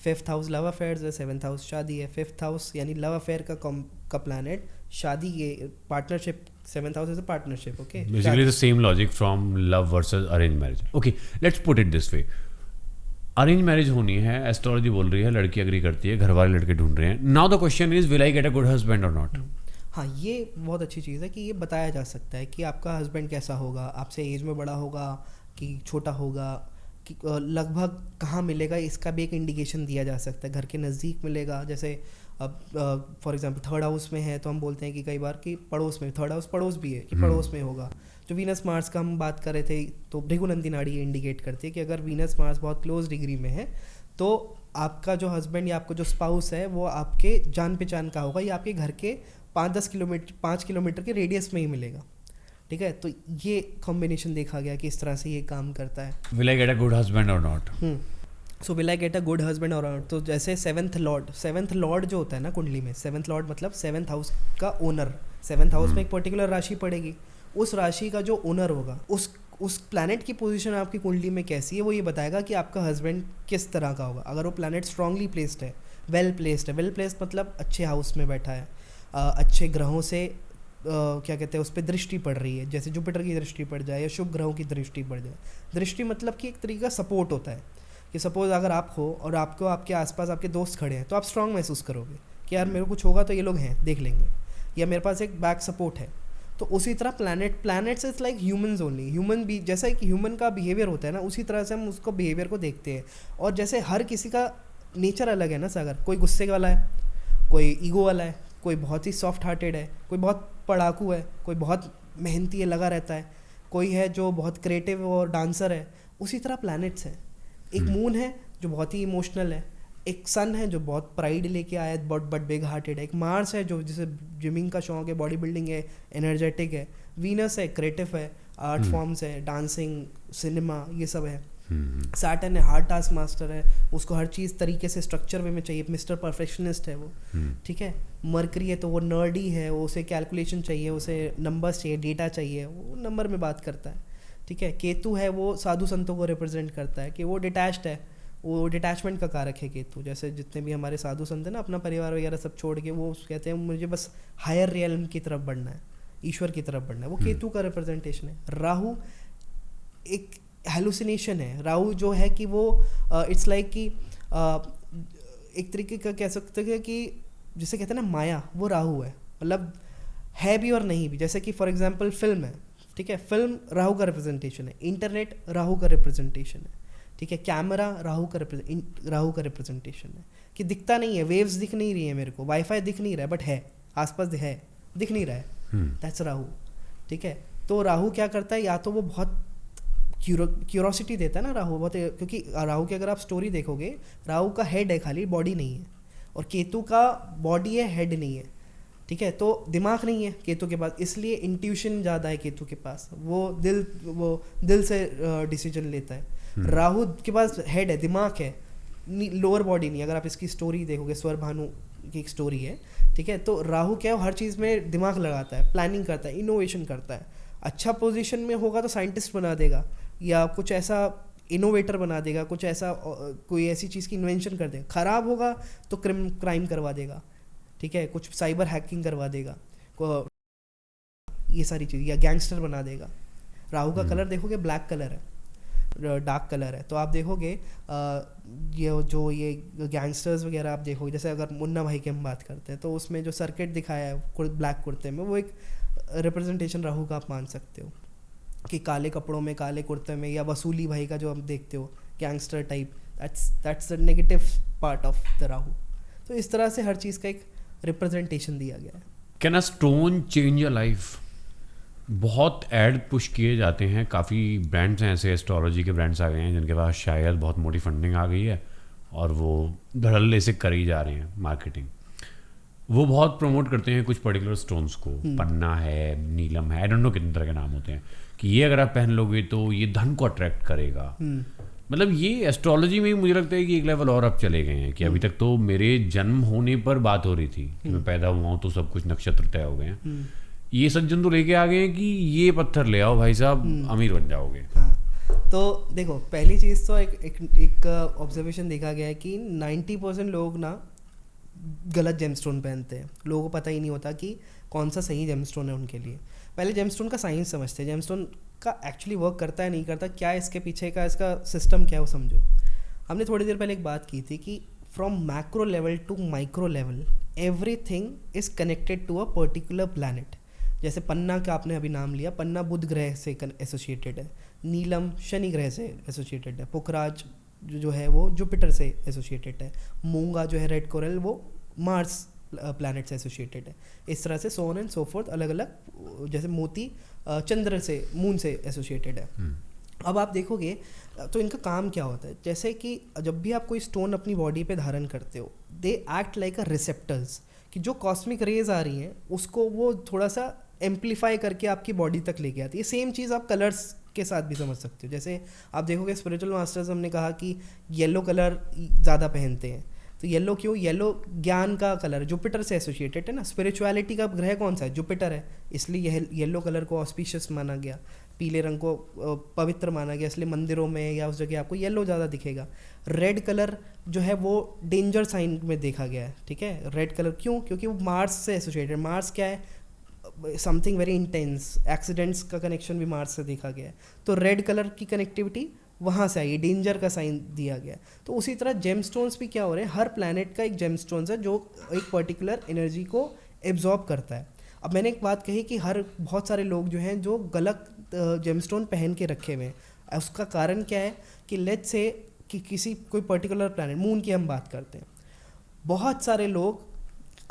5th हाउस लव अफेयर्स है, 7th हाउस शादी है। 5th हाउस यानी लव अफेयर का प्लैनेट, शादी के partnership, 7th house is a partnership. Okay, basically the same logic from love versus arrange marriage. Okay, let's put it this way, arrange marriage होनी है, astrology बोल रही है, लड़की एग्री करती है, घर वाले लड़के ढूंढ रहे हैं. Now the question is will I get a good husband or not? हाँ, ये बहुत अच्छी चीज़ है कि ये बताया जा सकता है कि आपका हस्बैंड कैसा होगा, आपसे एज में बड़ा होगा कि छोटा होगा, कि लगभग कहाँ मिलेगा, इसका भी एक इंडिकेशन दिया जा सकता है. घर के नज़दीक मिलेगा, जैसे अब फॉर एग्जांपल थर्ड हाउस में है तो हम बोलते हैं कि कई बार कि पड़ोस में, थर्ड हाउस पड़ोस भी है कि पड़ोस में होगा. जो वीनस मार्स का हम बात कर रहे थे तो भृगुनंदी नाड़ी ये इंडिकेट करती है कि अगर वीनस मार्स बहुत क्लोज डिग्री में है तो आपका जो हस्बैंड या आपका जो स्पाउस है वो आपके जान पहचान का होगा या आपके घर के 5 किलोमीटर के रेडियस में ही मिलेगा. ठीक है, तो ये कॉम्बिनेशन देखा गया कि इस तरह से ये काम करता है. Will I get a good husband or not? So will I get a good husband or not, तो जैसे सेवन्थ लॉर्ड जो होता है ना कुंडली में, सेवन्थ लॉर्ड मतलब सेवन्थ हाउस का ओनर. सेवन्थ हाउस में एक पर्टिकुलर राशि पड़ेगी, उस राशि का जो ओनर होगा उस प्लैनेट की पोजीशन आपकी कुंडली में कैसी है वो ये बताएगा कि आपका हस्बैंड किस तरह का होगा. अगर वो प्लैनेट स्ट्रांगली प्लेस्ड है, वेल प्लेस्ड मतलब अच्छे हाउस में बैठा है, अच्छे ग्रहों से क्या कहते हैं उस पर दृष्टि पड़ रही है, जैसे जुपिटर की दृष्टि पड़ जाए या शुभ ग्रहों की दृष्टि पड़ जाए. दृष्टि मतलब कि एक तरीके का सपोर्ट होता है कि सपोज अगर आप हो और आपको आपके आसपास आपके दोस्त खड़े हैं तो आप स्ट्रांग महसूस करोगे कि यार मेरे को कुछ होगा तो ये लोग हैं, देख लेंगे, या मेरे पास एक बैक सपोर्ट है. तो उसी तरह planets is like humans only. Human भी जैसा एक ह्यूमन का बिहेवियर होता है ना, उसी तरह से हम उसको बिहेवियर को देखते हैं. और जैसे हर किसी का नेचर अलग है ना सागर, कोई गुस्से वाला है, कोई ईगो वाला है, कोई बहुत ही सॉफ्ट हार्टेड है, कोई बहुत पढ़ाकू है, कोई बहुत मेहनती है, लगा रहता है, कोई है जो बहुत क्रिएटिव और डांसर है. उसी तरह प्लैनेट्स हैं. एक मून है जो बहुत ही इमोशनल है, एक सन है जो बहुत प्राइड लेके आया है, बट बिग हार्टेड है, एक मार्स है जो जिसे जिमिंग का शौक है, बॉडी बिल्डिंग है, एनर्जेटिक है, वीनस है क्रिएटिव है, आर्ट फॉर्म्स है, डांसिंग, सिनेमा, ये सब है. सैटर्न है हार्ड टास्क मास्टर है, उसको हर चीज़ तरीके से स्ट्रक्चर वे में चाहिए, मिस्टर परफेक्शनिस्ट है वो. ठीक है. मरकरी है तो वो नर्डी है, वो उसे कैलकुलेशन चाहिए, उसे नंबर्स चाहिए, डेटा चाहिए, वो नंबर में बात करता है. ठीक है. केतु है वो साधु संतों को रिप्रेजेंट करता है कि वो डिटैच्ड है, वो डिटैचमेंट का कारक है केतु. जैसे जितने भी हमारे साधु संत हैं ना, अपना परिवार वगैरह सब छोड़ के वो कहते हैं मुझे बस हायर रियल्म की तरफ बढ़ना है, ईश्वर की तरफ बढ़ना है, वो केतु का रिप्रेजेंटेशन है. राहु एक हेलुसिनेशन है. राहु जो है कि वो इट्स लाइक कि एक तरीके का कह सकते हैं कि जिसे कहते हैं ना माया, वो राहु है. मतलब है भी और नहीं भी. जैसे कि फॉर एग्जांपल फिल्म है, ठीक है, फिल्म राहु का रिप्रेजेंटेशन है, इंटरनेट राहु का रिप्रेजेंटेशन है. ठीक है. कैमरा राहु का रिप्रेजेंटेशन है कि दिखता नहीं है, वेव्स दिख नहीं रही है मेरे को, वाईफाई दिख नहीं रहा है बट है आसपास है, दिख नहीं रहा है, दैट्स राहु. ठीक है. तो राहु क्या करता है, या तो वो बहुत क्यूरोसिटी देता है ना राहु बहुत, क्योंकि राहु की अगर आप स्टोरी देखोगे, राहु का हेड है खाली, बॉडी नहीं है, और केतु का बॉडी है, हेड नहीं है. ठीक है. तो दिमाग नहीं है केतु के पास, इसलिए इंट्यूशन ज़्यादा है केतु के पास, वो दिल से डिसीजन लेता है. राहु के पास हेड है, दिमाग है, लोअर बॉडी नहीं. अगर आप इसकी स्टोरी देखोगे, स्वर भानु की एक स्टोरी है. ठीक है. तो राहु क्या है, हर चीज़ में दिमाग लगाता है, प्लानिंग करता है, इनोवेशन करता है. अच्छा पोजीशन में होगा तो साइंटिस्ट बना देगा, या कुछ ऐसा इनोवेटर बना देगा, कुछ ऐसा कोई ऐसी चीज़ की इन्वेंशन कर देगा. ख़राब होगा तो क्राइम करवा देगा. ठीक है. कुछ साइबर हैकिंग करवा देगा, ये सारी चीज़, या गैंगस्टर बना देगा. राहु का कलर देखोगे ब्लैक कलर है, डार्क कलर है. तो आप देखोगे ये गैंगस्टर्स वगैरह आप देखोगे, जैसे अगर मुन्ना भाई की हम बात करते हैं तो उसमें जो सर्किट दिखाया है ब्लैक कुर्ते में, वो एक रिप्रेजेंटेशन राहु का आप मान सकते हो. कि काले कपड़ों में, काले कुर्ते में, या वसूली भाई का जो आप देखते हो gangster type, that's the negative part of the Rahu. तो इस तरह से हर चीज़ का एक रिप्रेजेंटेशन दिया गया है. Can a stone change your life? बहुत ऐड पुश किए जाते हैं, काफ़ी ब्रांड्स हैं ऐसे, एस्ट्रोलॉजी के ब्रांड्स आ गए हैं जिनके पास शायद बहुत मोटी फंडिंग आ गई है और वो धड़ल्ले से कर ही जा रहे हैं मार्केटिंग. वो बहुत प्रमोट करते हैं कुछ पर्टिकुलर स्टोन्स को, पन्ना है, नीलम है, आई डोंट नो कितने तरह के नाम होते हैं, कि ये अगर आप पहन लोगे तो ये धन को अट्रैक्ट करेगा. मतलब ये एस्ट्रोलॉजी में ही मुझे लगता है कि एक लेवल और अब चले गए हैं. कि अभी तक तो मेरे जन्म होने पर बात हो रही थी कि मैं पैदा हुआ हूँ तो सब कुछ नक्षत्र तय हो गए हैं. ये सज्जन तो लेके आ गए हैं कि ये पत्थर ले आओ भाई साहब, अमीर बन जाओगे. हाँ. तो देखो, पहली चीज़ तो एक ऑब्जर्वेशन देखा गया है कि 90% लोग ना गलत जेमस्टोन पहनते हैं. लोगों को पता ही नहीं होता कि कौन सा सही जेमस्टोन है उनके लिए. पहले जेमस्टोन का साइंस समझते हैं, जेमस्टोन का एक्चुअली वर्क करता है नहीं करता, क्या इसके पीछे का इसका सिस्टम क्या है वो समझो. हमने थोड़ी देर पहले एक बात की थी कि from macro level to micro level everything is connected to a particular planet. जैसे पन्ना का आपने अभी नाम लिया, पन्ना बुध ग्रह से एसोसिएटेड है, नीलम शनि ग्रह से एसोसिएटेड है, पुखराज जो है वो जुपिटर से एसोसिएटेड है, मूंगा जो है रेड कोरल वो मार्स प्लैनेट से एसोसिएटेड है. इस तरह से so on and so fourth अलग अलग, जैसे मोती चंद्र से मून से एसोसिएटेड है. अब आप देखोगे तो इनका काम क्या होता है, जैसे कि जब भी आप कोई स्टोन अपनी बॉडी पे धारण करते हो, they act like a receptors, कि जो कॉस्मिक रेज आ रही हैं उसको वो थोड़ा सा एम्पलीफाई करके आपकी बॉडी तक लेके आती है. सेम चीज़ आप कलर्स के साथ भी समझ सकते हो. जैसे आप देखोगे स्पिरिचुअल मास्टर्स, हमने कहा कि येलो कलर ज़्यादा पहनते हैं. तो येलो क्यों? येलो ज्ञान का कलर, जुपिटर से एसोसिएटेड है ना. स्पिरिचुअलिटी का ग्रह कौन सा है? जुपिटर है, इसलिए यह येलो कलर को ऑस्पिशियस माना गया. पीले रंग को पवित्र माना गया, इसलिए मंदिरों में या उस जगह आपको येलो ज़्यादा दिखेगा. रेड कलर जो है वो डेंजर साइन में देखा गया है. ठीक है, रेड कलर क्यों? क्योंकि वो मार्स से एसोसिएटेड. मार्स क्या है? Something very intense. एक्सीडेंट्स का कनेक्शन भी मार्स से देखा गया है. तो रेड कलर की कनेक्टिविटी वहाँ से आई, डेंजर का साइन दिया गया. तो उसी तरह जेमस्टोन्स भी क्या हो रहे हैं, हर प्लैनेट का एक जेमस्टोन्स है जो एक पर्टिकुलर एनर्जी को एब्जॉर्ब करता है. अब मैंने एक बात कही कि बहुत सारे लोग जो हैं जो गलत जेमस्टोन पहन के रखे हुए हैं. उसका कारण क्या है कि लेट्स से कि किसी कोई पर्टिकुलर प्लैनेट, मून की हम बात करते हैं, बहुत सारे लोग,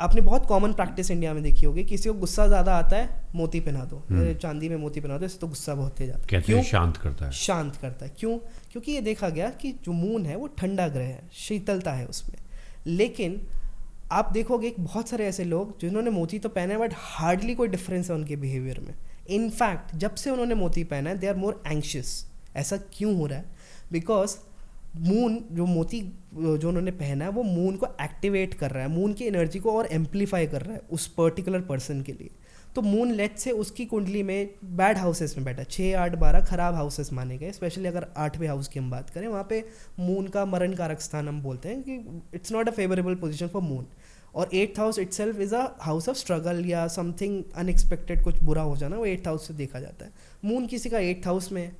आपने बहुत कॉमन प्रैक्टिस इंडिया में देखी होगी, किसी को गुस्सा ज़्यादा आता है मोती पहना दो, चांदी में मोती पहना दो, इससे तो गुस्सा बहुत तेज आता है. क्यों? शांत करता है. शांत करता है. क्यों? क्योंकि ये देखा गया कि जो मून है वो ठंडा ग्रह है, शीतलता है उसमें. लेकिन आप देखोगे बहुत सारे ऐसे लोग जिन्होंने मोती तो पहना है बट हार्डली कोई डिफरेंस है उनके बिहेवियर में. इनफैक्ट जब से उन्होंने मोती पहना है दे आर मोर एंग्शियस. ऐसा क्यों हो रहा है? बिकॉज मून जो मोती जो उन्होंने पहना है वो मून को एक्टिवेट कर रहा है, मून की एनर्जी को और एम्पलीफाई कर रहा है उस पर्टिकुलर पर्सन के लिए. तो मून लेट से उसकी कुंडली में बैड हाउसेस में बैठा, 6, 8, 12 खराब हाउसेस माने गए. स्पेशली अगर 8वें हाउस की हम बात करें, वहाँ पे मून का मरण कारक स्थान हम बोलते हैं कि it's not a favourable position for moon. और 8th house itself is a house of struggle या समथिंग अनएक्सपेक्टेड, कुछ बुरा हो जाना, वो 8th हाउस से देखा जाता है. मून किसी का 8th हाउस में,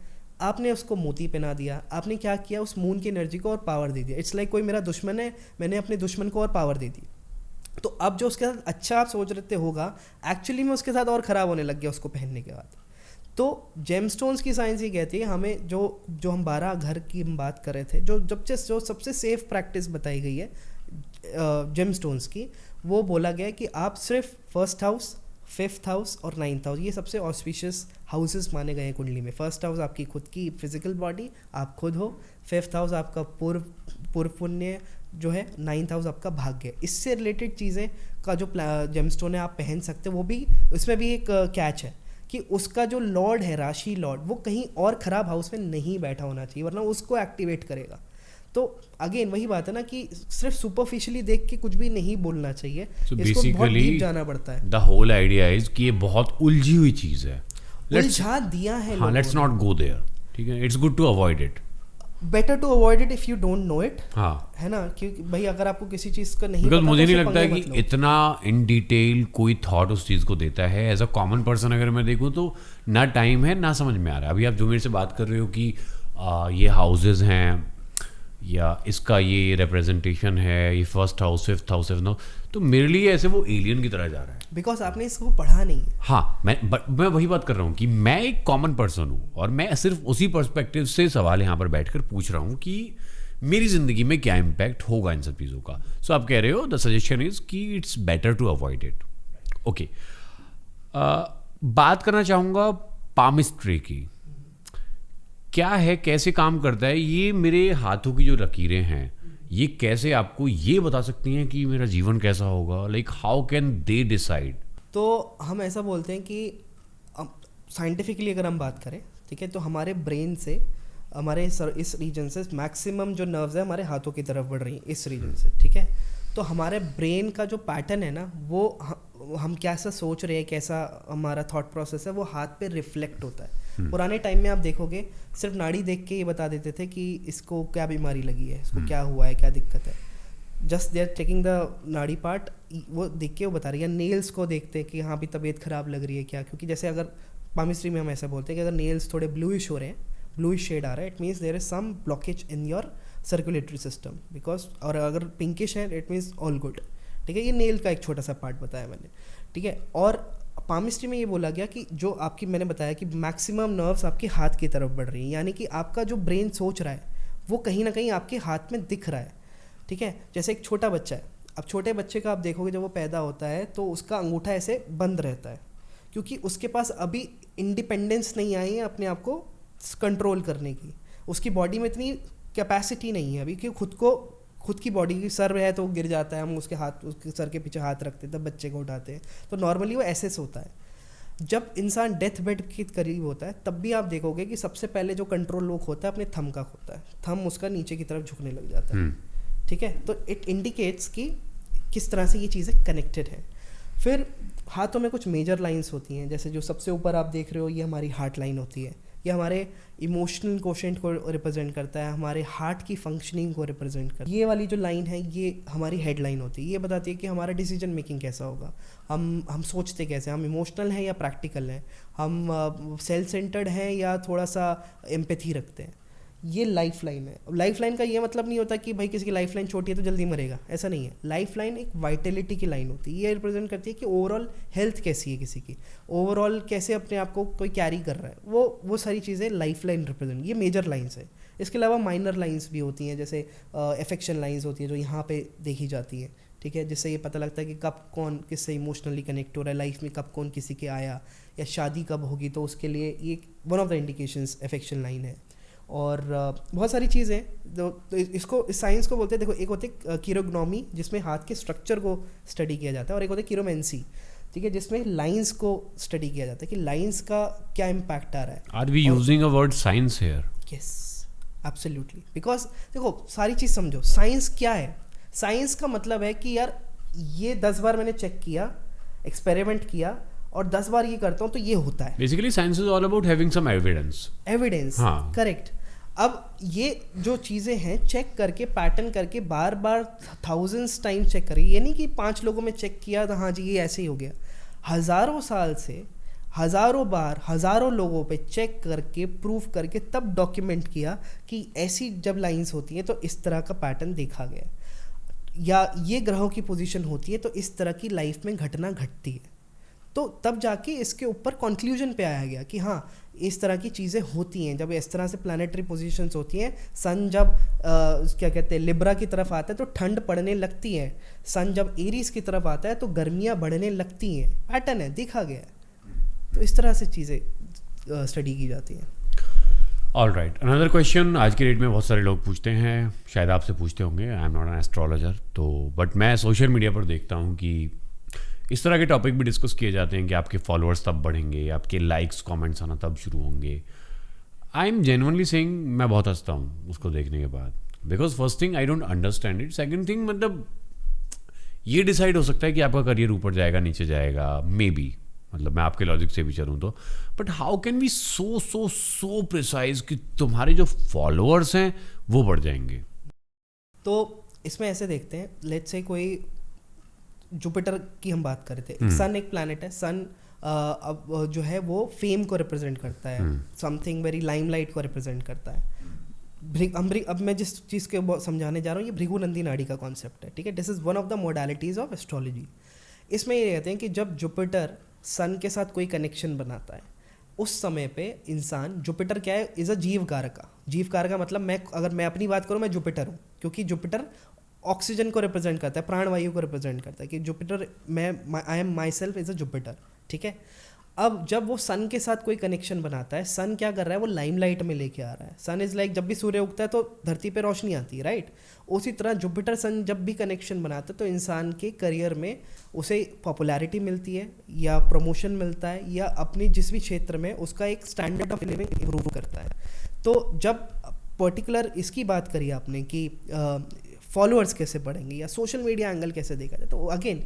आपने उसको मोती पहना दिया, आपने क्या किया, उस मून की एनर्जी को और पावर दे दिया. इट्स लाइक कोई मेरा दुश्मन है, मैंने अपने दुश्मन को और पावर दे दी. तो अब जो उसके साथ अच्छा आप सोच रहे थे होगा, एक्चुअली में उसके साथ और ख़राब होने लग गया उसको पहनने के बाद. तो जेमस्टोन्स की साइंस ये कहती है हमें, जो हम 12 घर की हम बात कर रहे थे, जो सबसे सेफ प्रैक्टिस बताई गई है जेमस्टोन्स की, वो बोला गया है कि आप सिर्फ 1st हाउस, 5th हाउस और 9th हाउस, ये सबसे ऑस्पिशियस हाउसेस माने गए हैं कुंडली में. 1st हाउस आपकी खुद की फिजिकल बॉडी, आप खुद हो. 5th हाउस आपका पूर्व पुण्य जो है. 9th हाउस आपका भाग्य. इससे रिलेटेड चीज़ें का जो जेमस्टोन है आप पहन सकते हो. वो भी, उसमें भी एक कैच है कि उसका जो लॉर्ड है, राशि लॉर्ड, वो कहीं और ख़राब हाउस में नहीं बैठा होना चाहिए, वरना उसको एक्टिवेट करेगा. तो अगेन वही बात है ना कि सिर्फ सुपरफिशियली देख के कुछ भी नहीं बोलना चाहिए. इसको बहुत डीप जाना पड़ता है. द होल आइडिया इज कि ये बहुत उलझी हुई चीज़ है, उलझा दिया है. हाँ, लेट्स नॉट गो देयर. ठीक है, it's good to avoid it. Better to avoid it if you don't know it. हाँ, है ना, क्योंकि भाई अगर आपको किसी चीज़ का नहीं बिकॉज मुझे नहीं लगता है कि इतना इन डिटेल कोई थॉट उस चीज़ को देता है. एज अ कॉमन पर्सन अगर मैं देखूँ तो ना टाइम है, ना समझ में आ रहा है. अभी आप जो मेरे से बात कर रहे हो कि ये हाउसेज हैं या इसका ये रिप्रेजेंटेशन है, ये 1st house, 5th house, 7th house, तो मेरे लिए ऐसे वो एलियन की तरह जा रहा है. बिकॉज आपने इसको पढ़ा नहीं है. हाँ, मैं वही बात कर रहा हूँ कि मैं एक कॉमन पर्सन हूँ और मैं सिर्फ उसी पर्सपेक्टिव से सवाल यहाँ पर बैठकर पूछ रहा हूँ कि मेरी ज़िंदगी में क्या इम्पैक्ट होगा इन सब चीज़ों का. सो आप कह रहे हो द सजेशन इज़ कि it's better to avoid it. Okay, बात करना चाहूँगा पामिस्ट्री की. क्या है, कैसे काम करता है ये? मेरे हाथों की जो लकीरें हैं ये कैसे आपको ये बता सकती हैं कि मेरा जीवन कैसा होगा? Like how can they decide? तो हम ऐसा बोलते हैं कि साइंटिफिकली अगर हम बात करें, ठीक है, तो हमारे ब्रेन से, हमारे इस रीजन से मैक्सिमम जो नर्व्स है हमारे हाथों की तरफ बढ़ रही हैं इस रीजन से. ठीक है, तो हमारे ब्रेन का जो पैटर्न है ना, वो हम कैसा सोच रहे हैं, कैसा हमारा थॉट प्रोसेस है, वो हाथ पे रिफ्लेक्ट होता है. पुराने टाइम में आप देखोगे सिर्फ नाड़ी देख के ये बता देते थे कि इसको क्या बीमारी लगी है, इसको क्या हुआ है, क्या दिक्कत है. Just they are checking the nadi part, वो देख के वो बता रही है. नेल्स को देखते हैं कि हाँ भी तबीयत ख़राब लग रही है क्या, क्योंकि जैसे अगर पामिस्ट्री में हम ऐसा बोलते हैं कि अगर नेल्स थोड़े ब्लूइश हो रहे हैं, ब्लूइश शेड आ रहा है, it means there is some blockage in your circulatory system, because और अगर पिंकिश है इट मीन्स ऑल गुड, ठीक है। ये नेल का एक छोटा सा पार्ट बताया मैंने, ठीक है। और पामिस्ट्री में ये बोला गया कि जो आपकी मैंने बताया कि मैक्सिमम नर्व्स आपके हाथ की तरफ बढ़ रही हैं, यानी कि आपका जो ब्रेन सोच रहा है वो कहीं ना कहीं आपके हाथ में दिख रहा है, ठीक है। जैसे एक छोटा बच्चा है, अब छोटे बच्चे का आप देखोगे जब वो पैदा होता है तो उसका अंगूठा ऐसे बंद रहता है, क्योंकि उसके पास अभी इंडिपेंडेंस नहीं आई है अपने आप को कंट्रोल करने की, उसकी बॉडी में इतनी कैपेसिटी नहीं है अभी कि खुद की बॉडी की सर है तो गिर जाता है, हम उसके सर के पीछे हाथ रखते हैं तब बच्चे को उठाते हैं, तो नॉर्मली वो ऐसे से होता है। जब इंसान डेथ बेड के करीब होता है तब भी आप देखोगे कि सबसे पहले जो कंट्रोल लॉक होता है अपने थंब का होता है, थंब उसका नीचे की तरफ झुकने लग जाता है, ठीक है। तो इट इंडिकेट्स कि किस तरह से ये चीज़ें कनेक्टेड हैं। फिर हाथों में कुछ मेजर लाइंस होती हैं, जैसे जो सबसे ऊपर आप देख रहे हो ये हमारी हार्ट लाइन होती है, ये हमारे इमोशनल कोशेंट को रिप्रेजेंट करता है, हमारे हार्ट की फंक्शनिंग को रिप्रेजेंट करता है। ये वाली जो लाइन है ये हमारी हेड लाइन होती है, ये बताती है कि हमारा डिसीजन मेकिंग कैसा होगा, हम सोचते कैसे, हम इमोशनल हैं या प्रैक्टिकल हैं, हम सेल्फ सेंटर्ड हैं या थोड़ा सा एम्पैथी रखते हैं। ये लाइफ लाइन है। लाइफ लाइन का ये मतलब नहीं होता कि भाई किसी की लाइफ लाइन छोटी है तो जल्दी मरेगा, ऐसा नहीं है। लाइफ लाइन एक वाइटलिटी की लाइन होती है, ये रिप्रेजेंट करती है कि ओवरऑल हेल्थ कैसी है किसी की, ओवरऑल कैसे अपने आप को कोई कैरी कर रहा है, वो सारी चीज़ें लाइफ लाइन रिप्रेजेंट, ये मेजर लाइन्स है। इसके अलावा माइनर लाइन्स भी होती हैं, जैसे एफेक्शन लाइन्स होती है जो यहाँ पे देखी जाती है, ठीक है, जिससे ये पता लगता है कि कब कौन किससे इमोशनली कनेक्ट हो रहा है लाइफ में, कब कौन किसी के आया, या शादी कब होगी, तो उसके लिए ये one of the indications affection line है। और बहुत सारी चीज़ें तो इसको इस साइंस को बोलते हैं। देखो, एक होते है कीरोग्नोमी जिसमें हाथ के स्ट्रक्चर को स्टडी किया जाता है, और एक होते है कीरोमेंसी, ठीक है, जिसमें लाइंस को स्टडी किया जाता है कि लाइंस का क्या इम्पैक्ट आ रहा है। Are we using a word science here? Yes, absolutely, because देखो सारी चीज़ समझो, साइंस क्या है। साइंस का मतलब है कि यार ये 10 बार मैंने चेक किया, एक्सपेरिमेंट किया और 10 बार ये करता हूँ तो ये होता है। Basically science is all about having some evidence. हाँ, करेक्ट। अब ये जो चीज़ें हैं चेक करके, पैटर्न करके, बार बार थाउजेंड्स टाइम चेक करें, ये नहीं कि 5 लोगों में चेक किया तो हाँ जी ये ऐसे ही हो गया। हज़ारों साल से हज़ारों बार हज़ारों लोगों पे चेक करके, प्रूफ करके, तब डॉक्यूमेंट किया कि ऐसी जब लाइंस होती हैं तो इस तरह का पैटर्न देखा गया, या ये ग्रहों की पोजीशन होती है तो इस तरह की लाइफ में घटना घटती है। तो तब जाके इसके ऊपर कंक्लूजन पे आया गया कि हाँ इस तरह की चीज़ें होती हैं। जब इस तरह से प्लानिटरी पोजीशंस होती हैं, सन जब क्या कहते हैं लिब्रा की तरफ आता है तो ठंड पड़ने लगती है, सन जब एरीज की तरफ आता है तो गर्मियाँ बढ़ने लगती हैं। पैटर्न है, देखा गया है। तो इस तरह से चीज़ें स्टडी की जाती हैं। ऑल राइट, अनदर क्वेश्चन आज के डेट में बहुत सारे लोग पूछते हैं, शायद आपसे पूछते होंगे, आई एम नॉट एन एस्ट्रोलॉजर, तो बट मैं सोशल मीडिया पर देखता हूँ कि इस तरह के टॉपिक भी डिस्कस किए जाते हैं कि आपके फॉलोअर्स तब बढ़ेंगे, आपके लाइक्स कमेंट्स आना तब शुरू होंगे। आई एम जेन्युइनली सेइंग, मैं बहुत हंसता हूँ उसको देखने के बाद, because first thing I don't understand it, second thing मतलब ये डिसाइड हो सकता है कि आपका करियर ऊपर जाएगा नीचे जाएगा, मे बी, मतलब मैं आपके लॉजिक से भी चलूँ तो, but how can be so precise कि तुम्हारे जो फॉलोअर्स हैं वो बढ़ जाएंगे? तो इसमें ऐसे देखते हैं, लेट्स से कोई जुपिटर की हम बात कर रहे थे, सन एक प्लैनेट है, सन अब जो है वो फेम को रिप्रेजेंट करता है, समथिंग वेरी लाइमलाइट को रिप्रेजेंट करता है। अब मैं जिस चीज़ के समझाने जा रहा हूँ ये भृगुनंदी नाड़ी का कॉन्सेप्ट है, ठीक है। This is one of the modalities of astrology. इसमें ये कहते हैं कि जब जुपिटर सन के साथ कोई कनेक्शन बनाता है उस समय पे इंसान, जुपिटर क्या है, इज़ अ जीव कारक का मतलब अगर मैं अपनी बात करूँ, मैं जुपिटर हूँ, क्योंकि जुपिटर ऑक्सीजन को रिप्रेजेंट करता है, प्राणवायु को रिप्रेजेंट करता है, कि Jupiter I am my self is a Jupiter, ठीक है। अब जब वो सन के साथ कोई कनेक्शन बनाता है, सन क्या कर रहा है, वो लाइमलाइट में लेके आ रहा है। सन इज़ लाइक, जब भी सूर्य उगता है तो धरती पे रोशनी आती है, राइट। उसी तरह जुपिटर सन जब भी कनेक्शन बनाता है तो इंसान के करियर में उसे पॉपुलैरिटी मिलती है, या प्रमोशन मिलता है, या अपनी जिस भी क्षेत्र में उसका एक स्टैंडर्ड ऑफ लिविंग इम्प्रूव करता है। तो जब पर्टिकुलर इसकी बात करी आपने कि फॉलोअर्स कैसे बढ़ेंगे या सोशल मीडिया एंगल कैसे देखा जाए, तो अगेन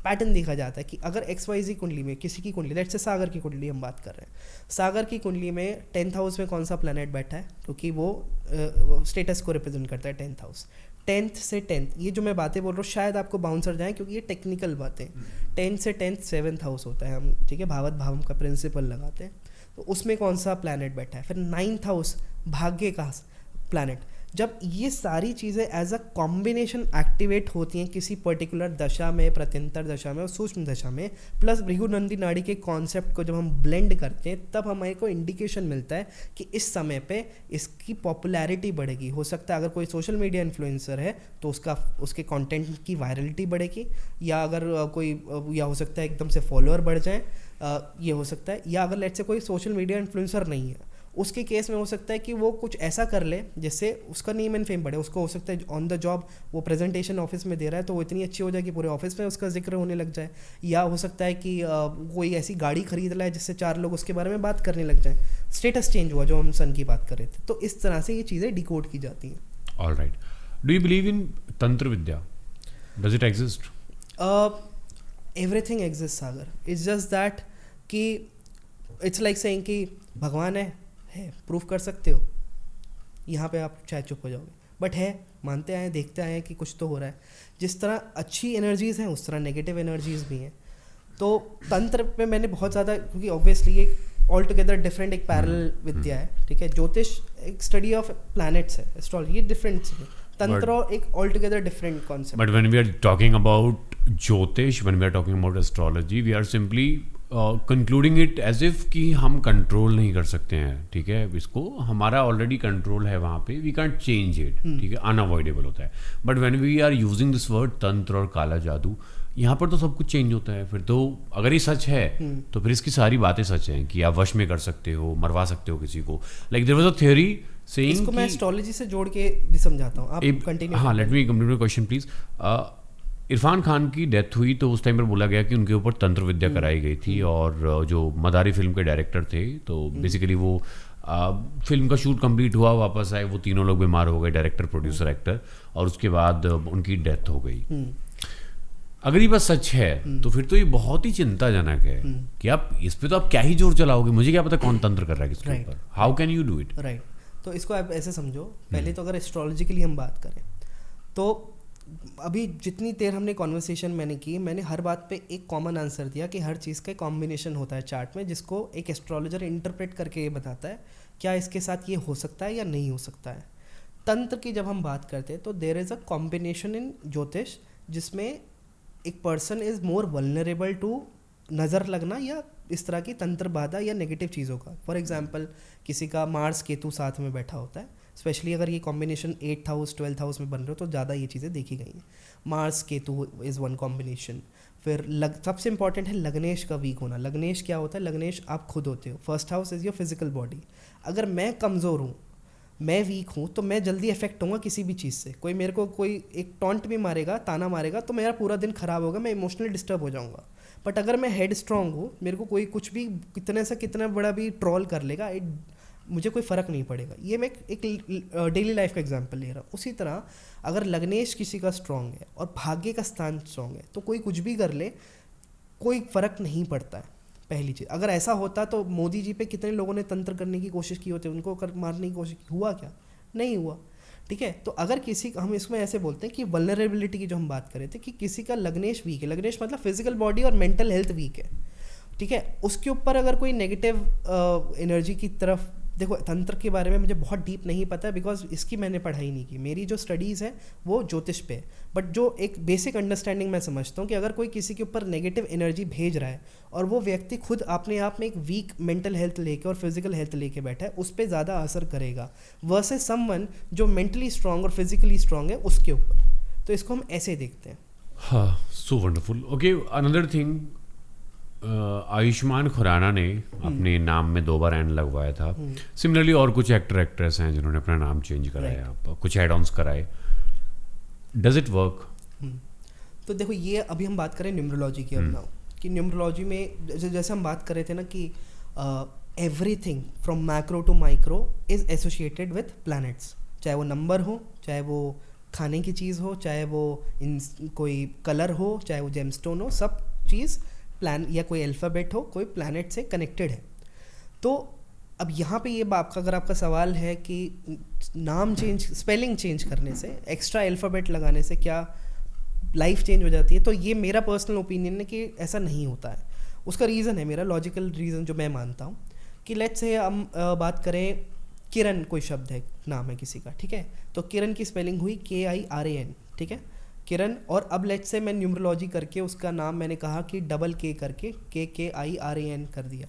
पैटर्न देखा जाता है कि अगर XYZ कुंडली में किसी की कुंडली, लेट्स से सागर की कुंडली हम बात कर रहे हैं, सागर की कुंडली में 10th हाउस में कौन सा प्लैनेट बैठा है, क्योंकि वो स्टेटस को रिप्रेजेंट करता है 10th हाउस। 10th से 10th, ये जो मैं बातें बोल रहा हूँ शायद आपको बाउंसर जाए क्योंकि ये टेक्निकल बातें। 10th से 10th 7th हाउस होता है, हम ठीक है भावत भावम का प्रिंसिपल लगाते हैं, तो उसमें कौन सा प्लैनेट बैठा है। फिर 9th हाउस भाग्य का प्लैनेट, जब ये सारी चीज़ें एज अ कॉम्बिनेशन एक्टिवेट होती हैं किसी पर्टिकुलर दशा में, प्रत्यंतर दशा में और सूक्ष्म दशा में, प्लस भृगुनंदी नाड़ी के कॉन्सेप्ट को जब हम ब्लेंड करते हैं, तब हमारे को इंडिकेशन मिलता है कि इस समय पे इसकी पॉपुलैरिटी बढ़ेगी। हो सकता है अगर कोई सोशल मीडिया इन्फ्लुएंसर है तो उसके कंटेंट की वायरलिटी बढ़ेगी, या अगर या हो सकता है एकदम से फॉलोअर बढ़ जाए, ये हो सकता है। या अगर लेट्स से कोई सोशल मीडिया इन्फ्लुएंसर नहीं है, उसके केस में हो सकता है कि वो कुछ ऐसा कर ले जिससे उसका नेम एंड फेम बढ़े। उसको हो सकता है ऑन द जॉब वो प्रेजेंटेशन ऑफिस में दे रहा है तो वो इतनी अच्छी हो जाए कि पूरे ऑफिस में उसका जिक्र होने लग जाए। या हो सकता है कि कोई ऐसी गाड़ी खरीद लाए जिससे 4 लोग उसके बारे में बात करने लग जाए। स्टेटस चेंज हुआ, जो हम सन की बात कर रहे थे। तो इस तरह से ये चीज़ें डिकोड की जाती हैं। Alright, do you believe in tantra vidya? Does it exist? Everything exist Sagar, it's just that कि इट्स लाइक सेइंग कि भगवान है प्रूफ कर सकते हो, यहाँ पे आप शायद चुप हो जाओगे, बट है, मानते आए, देखते आए कि कुछ तो हो रहा है। जिस तरह अच्छी एनर्जीज़ हैं उस तरह नेगेटिव एनर्जीज़ भी हैं। तो तंत्र पे मैंने बहुत ज़्यादा, क्योंकि ऑब्वियसली ये ऑल टुगेदर डिफरेंट एक पैरेलल विद्या है, ठीक है। ज्योतिष एक स्टडी ऑफ प्लैनेट्स है, एस्ट्रोलॉजी ये डिफरेंट है, तंत्र एक all together different concept. But when we are talking about jyotish, when we are talking about astrology, we are simply concluding it as if कि हम कंट्रोल नहीं कर सकते हैं, ठीक है। इसको हमारा ऑलरेडी कंट्रोल है वहाँ पे, वी कैंट चेंज इट, ठीक है, अनअवॉइडेबल होता है। But when we are using this word tantra और काला जादू, यहाँ पर तो सब कुछ चेंज होता है। फिर तो अगर ये सच है तो फिर इसकी सारी बातें सच हैं कि आप वश में कर सकते हो, मरवा सकते हो किसी को। Like there was a theory saying, इसको मैं एस्ट्रोलॉजी से जोड़ के भी समझाता हूँ, आप कंटिन्यू। हाँ, let me complete my question please. Irfan Khan की डेथ हुई तो उस टाइम पर बोला गया कि उनके ऊपर तंत्र विद्या कराई गई थी, और जो मदारी फिल्म के डायरेक्टर थे, तो बेसिकली वो फिल्म का शूट कंप्लीट हुआ, वापस आए, वो तीनों लोग बीमार हो गए, डायरेक्टर, प्रोड्यूसर, एक्टर, और उसके बाद उनकी डेथ हो गई। अगर ये बात सच है तो फिर तो ये बहुत ही चिंताजनक है कि आप इस पे तो आप क्या ही जोर चलाओगे, मुझे क्या पता कौन तंत्र कर रहा है किसके ऊपर, how can you do it? Right, तो इसको आप ऐसे समझो, पहले तो अगर एस्ट्रोलॉजिकली हम बात करें तो अभी जितनी देर हमने कॉन्वर्सेशन मैंने की, मैंने हर बात पे एक कॉमन आंसर दिया कि हर चीज़ का कॉम्बिनेशन होता है चार्ट में, जिसको एक एस्ट्रोलॉजर इंटरप्रेट करके ये बताता है क्या इसके साथ ये हो सकता है या नहीं हो सकता है। तंत्र की जब हम बात करते हैं तो there is a combination in jyotish जिसमें एक person is more vulnerable to नज़र लगना या इस तरह की तंत्र बाधा या नेगेटिव चीज़ों का। फॉर एग्जांपल किसी का मार्स केतु साथ में बैठा होता है, स्पेशली अगर ये combination 8th house 12th house में बन रहे हो तो ज़्यादा ये चीज़ें देखी गई हैं। Mars Ketu is one combination. फिर सबसे इंपॉर्टेंट है लग्नेश का वीक होना। लग्नेश क्या होता है? लग्नेश आप खुद होते हो। First house is your physical body. अगर मैं कमज़ोर हूँ, मैं वीक हूँ, तो मैं जल्दी अफेक्ट होऊंगा किसी भी चीज़ से। कोई मेरे को कोई एक टॉन्ट भी मारेगा, ताना मारेगा, तो मेरा पूरा दिन ख़राब होगा, मैं इमोशनली डिस्टर्ब हो जाऊँगा। बट अगर मैं हेड स्ट्रांग हूँ, मेरे को कोई कुछ भी कितने से कितना बड़ा भी ट्रोल कर लेगा, मुझे कोई फ़र्क नहीं पड़ेगा। ये मैं एक डेली लाइफ का एग्जांपल ले रहा हूँ। उसी तरह अगर लग्नेश किसी का स्ट्रांग है और भाग्य का स्थान स्ट्रांग है तो कोई कुछ भी कर ले, कोई फ़र्क नहीं पड़ता है। पहली चीज़, अगर ऐसा होता तो मोदी जी पे कितने लोगों ने तंत्र करने की कोशिश की होती, उनको मारने की कोशिश की, हुआ क्या? नहीं हुआ, ठीक है। तो अगर किसी, हम इसमें ऐसे बोलते हैं कि वल्नरेबिलिटी की जो हम बात कर रहे थे कि किसी का लग्नेश वीक है, लग्नेश मतलब फिजिकल बॉडी और मेंटल हेल्थ वीक है, ठीक है, उसके ऊपर अगर कोई नेगेटिव एनर्जी की तरफ, देखो तंत्र के बारे में मुझे बहुत डीप नहीं पता है बिकॉज इसकी मैंने पढ़ाई नहीं की, मेरी जो स्टडीज़ है वो ज्योतिष पे है। बट जो एक बेसिक अंडरस्टैंडिंग मैं समझता हूँ कि अगर कोई किसी के ऊपर नेगेटिव एनर्जी भेज रहा है और वो व्यक्ति खुद अपने आप में एक वीक मेंटल हेल्थ लेके और फिजिकल हेल्थ लेके बैठा है, उस पर ज़्यादा असर करेगा वर्सेस समवन जो मेंटली स्ट्रांग और फिजिकली स्ट्रांग है उसके ऊपर। तो इसको हम ऐसे देखते हैं। हाँ, so wonderful. Okay, another thing, Ayushmann Khurrana ने अपने नाम में 2 बार एन लगवाया था। सिमिलरली और कुछ एक्टर एक्ट्रेस हैं जिन्होंने अपना नाम चेंज कराया, कुछ एड ऑन्स कराए। Does it work? तो देखो, ये अभी हम बात करें न्यूमरोलॉजी की अब नाउ, कि न्यूमरोलॉजी में जैसे हम बात कर रहे थे ना कि everything from macro to micro is associated with planets, चाहे वो नंबर हो, चाहे वो खाने की चीज़ हो, चाहे वो कोई कलर हो, चाहे वो जेमस्टोन हो, सब चीज़ प्लान या कोई अल्फ़ाबेट हो, कोई प्लैनेट से कनेक्टेड है। तो अब यहाँ पे ये आपका, अगर आपका सवाल है कि नाम चेंज, स्पेलिंग चेंज करने से, एक्स्ट्रा अल्फ़ाबेट लगाने से क्या लाइफ चेंज हो जाती है, तो ये मेरा पर्सनल ओपिनियन है कि ऐसा नहीं होता है। उसका रीज़न है, मेरा लॉजिकल रीज़न जो मैं मानता हूँ कि लेट्स से हम बात करें किरण कोई शब्द है, नाम है किसी का, ठीक है, तो किरण की स्पेलिंग हुई KIRAN, ठीक है, किरण। और अब लेट्स से मैं न्यूमरोलॉजी करके उसका नाम मैंने कहा कि डबल K करके KKIRAN कर दिया,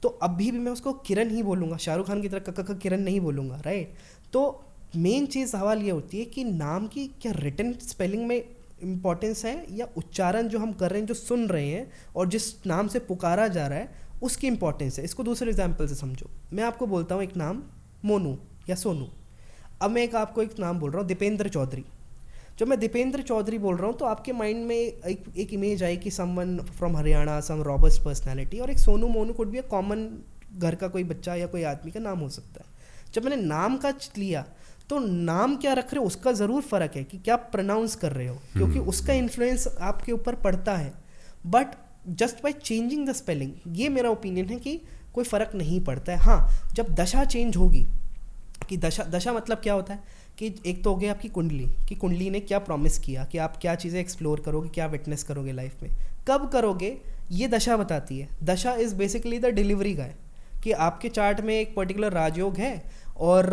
तो अभी भी मैं उसको किरण ही बोलूँगा, शाहरुख खान की तरह क किरण नहीं बोलूँगा, राइट। तो मेन चीज़ सवाल ये होती है कि नाम की क्या रिटन स्पेलिंग में इम्पॉर्टेंस है या उच्चारण जो हम कर रहे हैं, जो सुन रहे हैं और जिस नाम से पुकारा जा रहा है उसकी इंपॉर्टेंस है। इसको दूसरे एग्जाम्पल से समझो, मैं आपको बोलता हूँ एक नाम मोनू या सोनू, अब मैं आपको एक नाम बोल रहा हूँ दीपेंद्र चौधरी। जब मैं दीपेंद्र चौधरी बोल रहा हूँ तो आपके माइंड में एक इमेज आई कि someone from Haryana, some robust personality, और एक सोनू मोनू कुड भी कॉमन घर का कोई बच्चा या कोई आदमी का नाम हो सकता है। जब मैंने नाम का लिया तो नाम क्या रख रहे हो उसका ज़रूर फ़र्क है कि क्या प्रोनाउंस कर रहे हो, क्योंकि उसका इन्फ्लुएंस आपके ऊपर पड़ता है। But just by changing the spelling, ये मेरा ओपिनियन है कि कोई फ़र्क नहीं पड़ता है। हाँ, जब दशा चेंज होगी, कि दशा मतलब क्या होता है कि एक तो हो गया आपकी कुंडली, कि कुंडली ने क्या प्रॉमिस किया कि आप क्या चीज़ें एक्सप्लोर करोगे, क्या विटनेस करोगे लाइफ में, कब करोगे, ये दशा बताती है। दशा इज़ बेसिकली द डिलीवरी गाय, कि आपके चार्ट में एक पर्टिकुलर राजयोग है और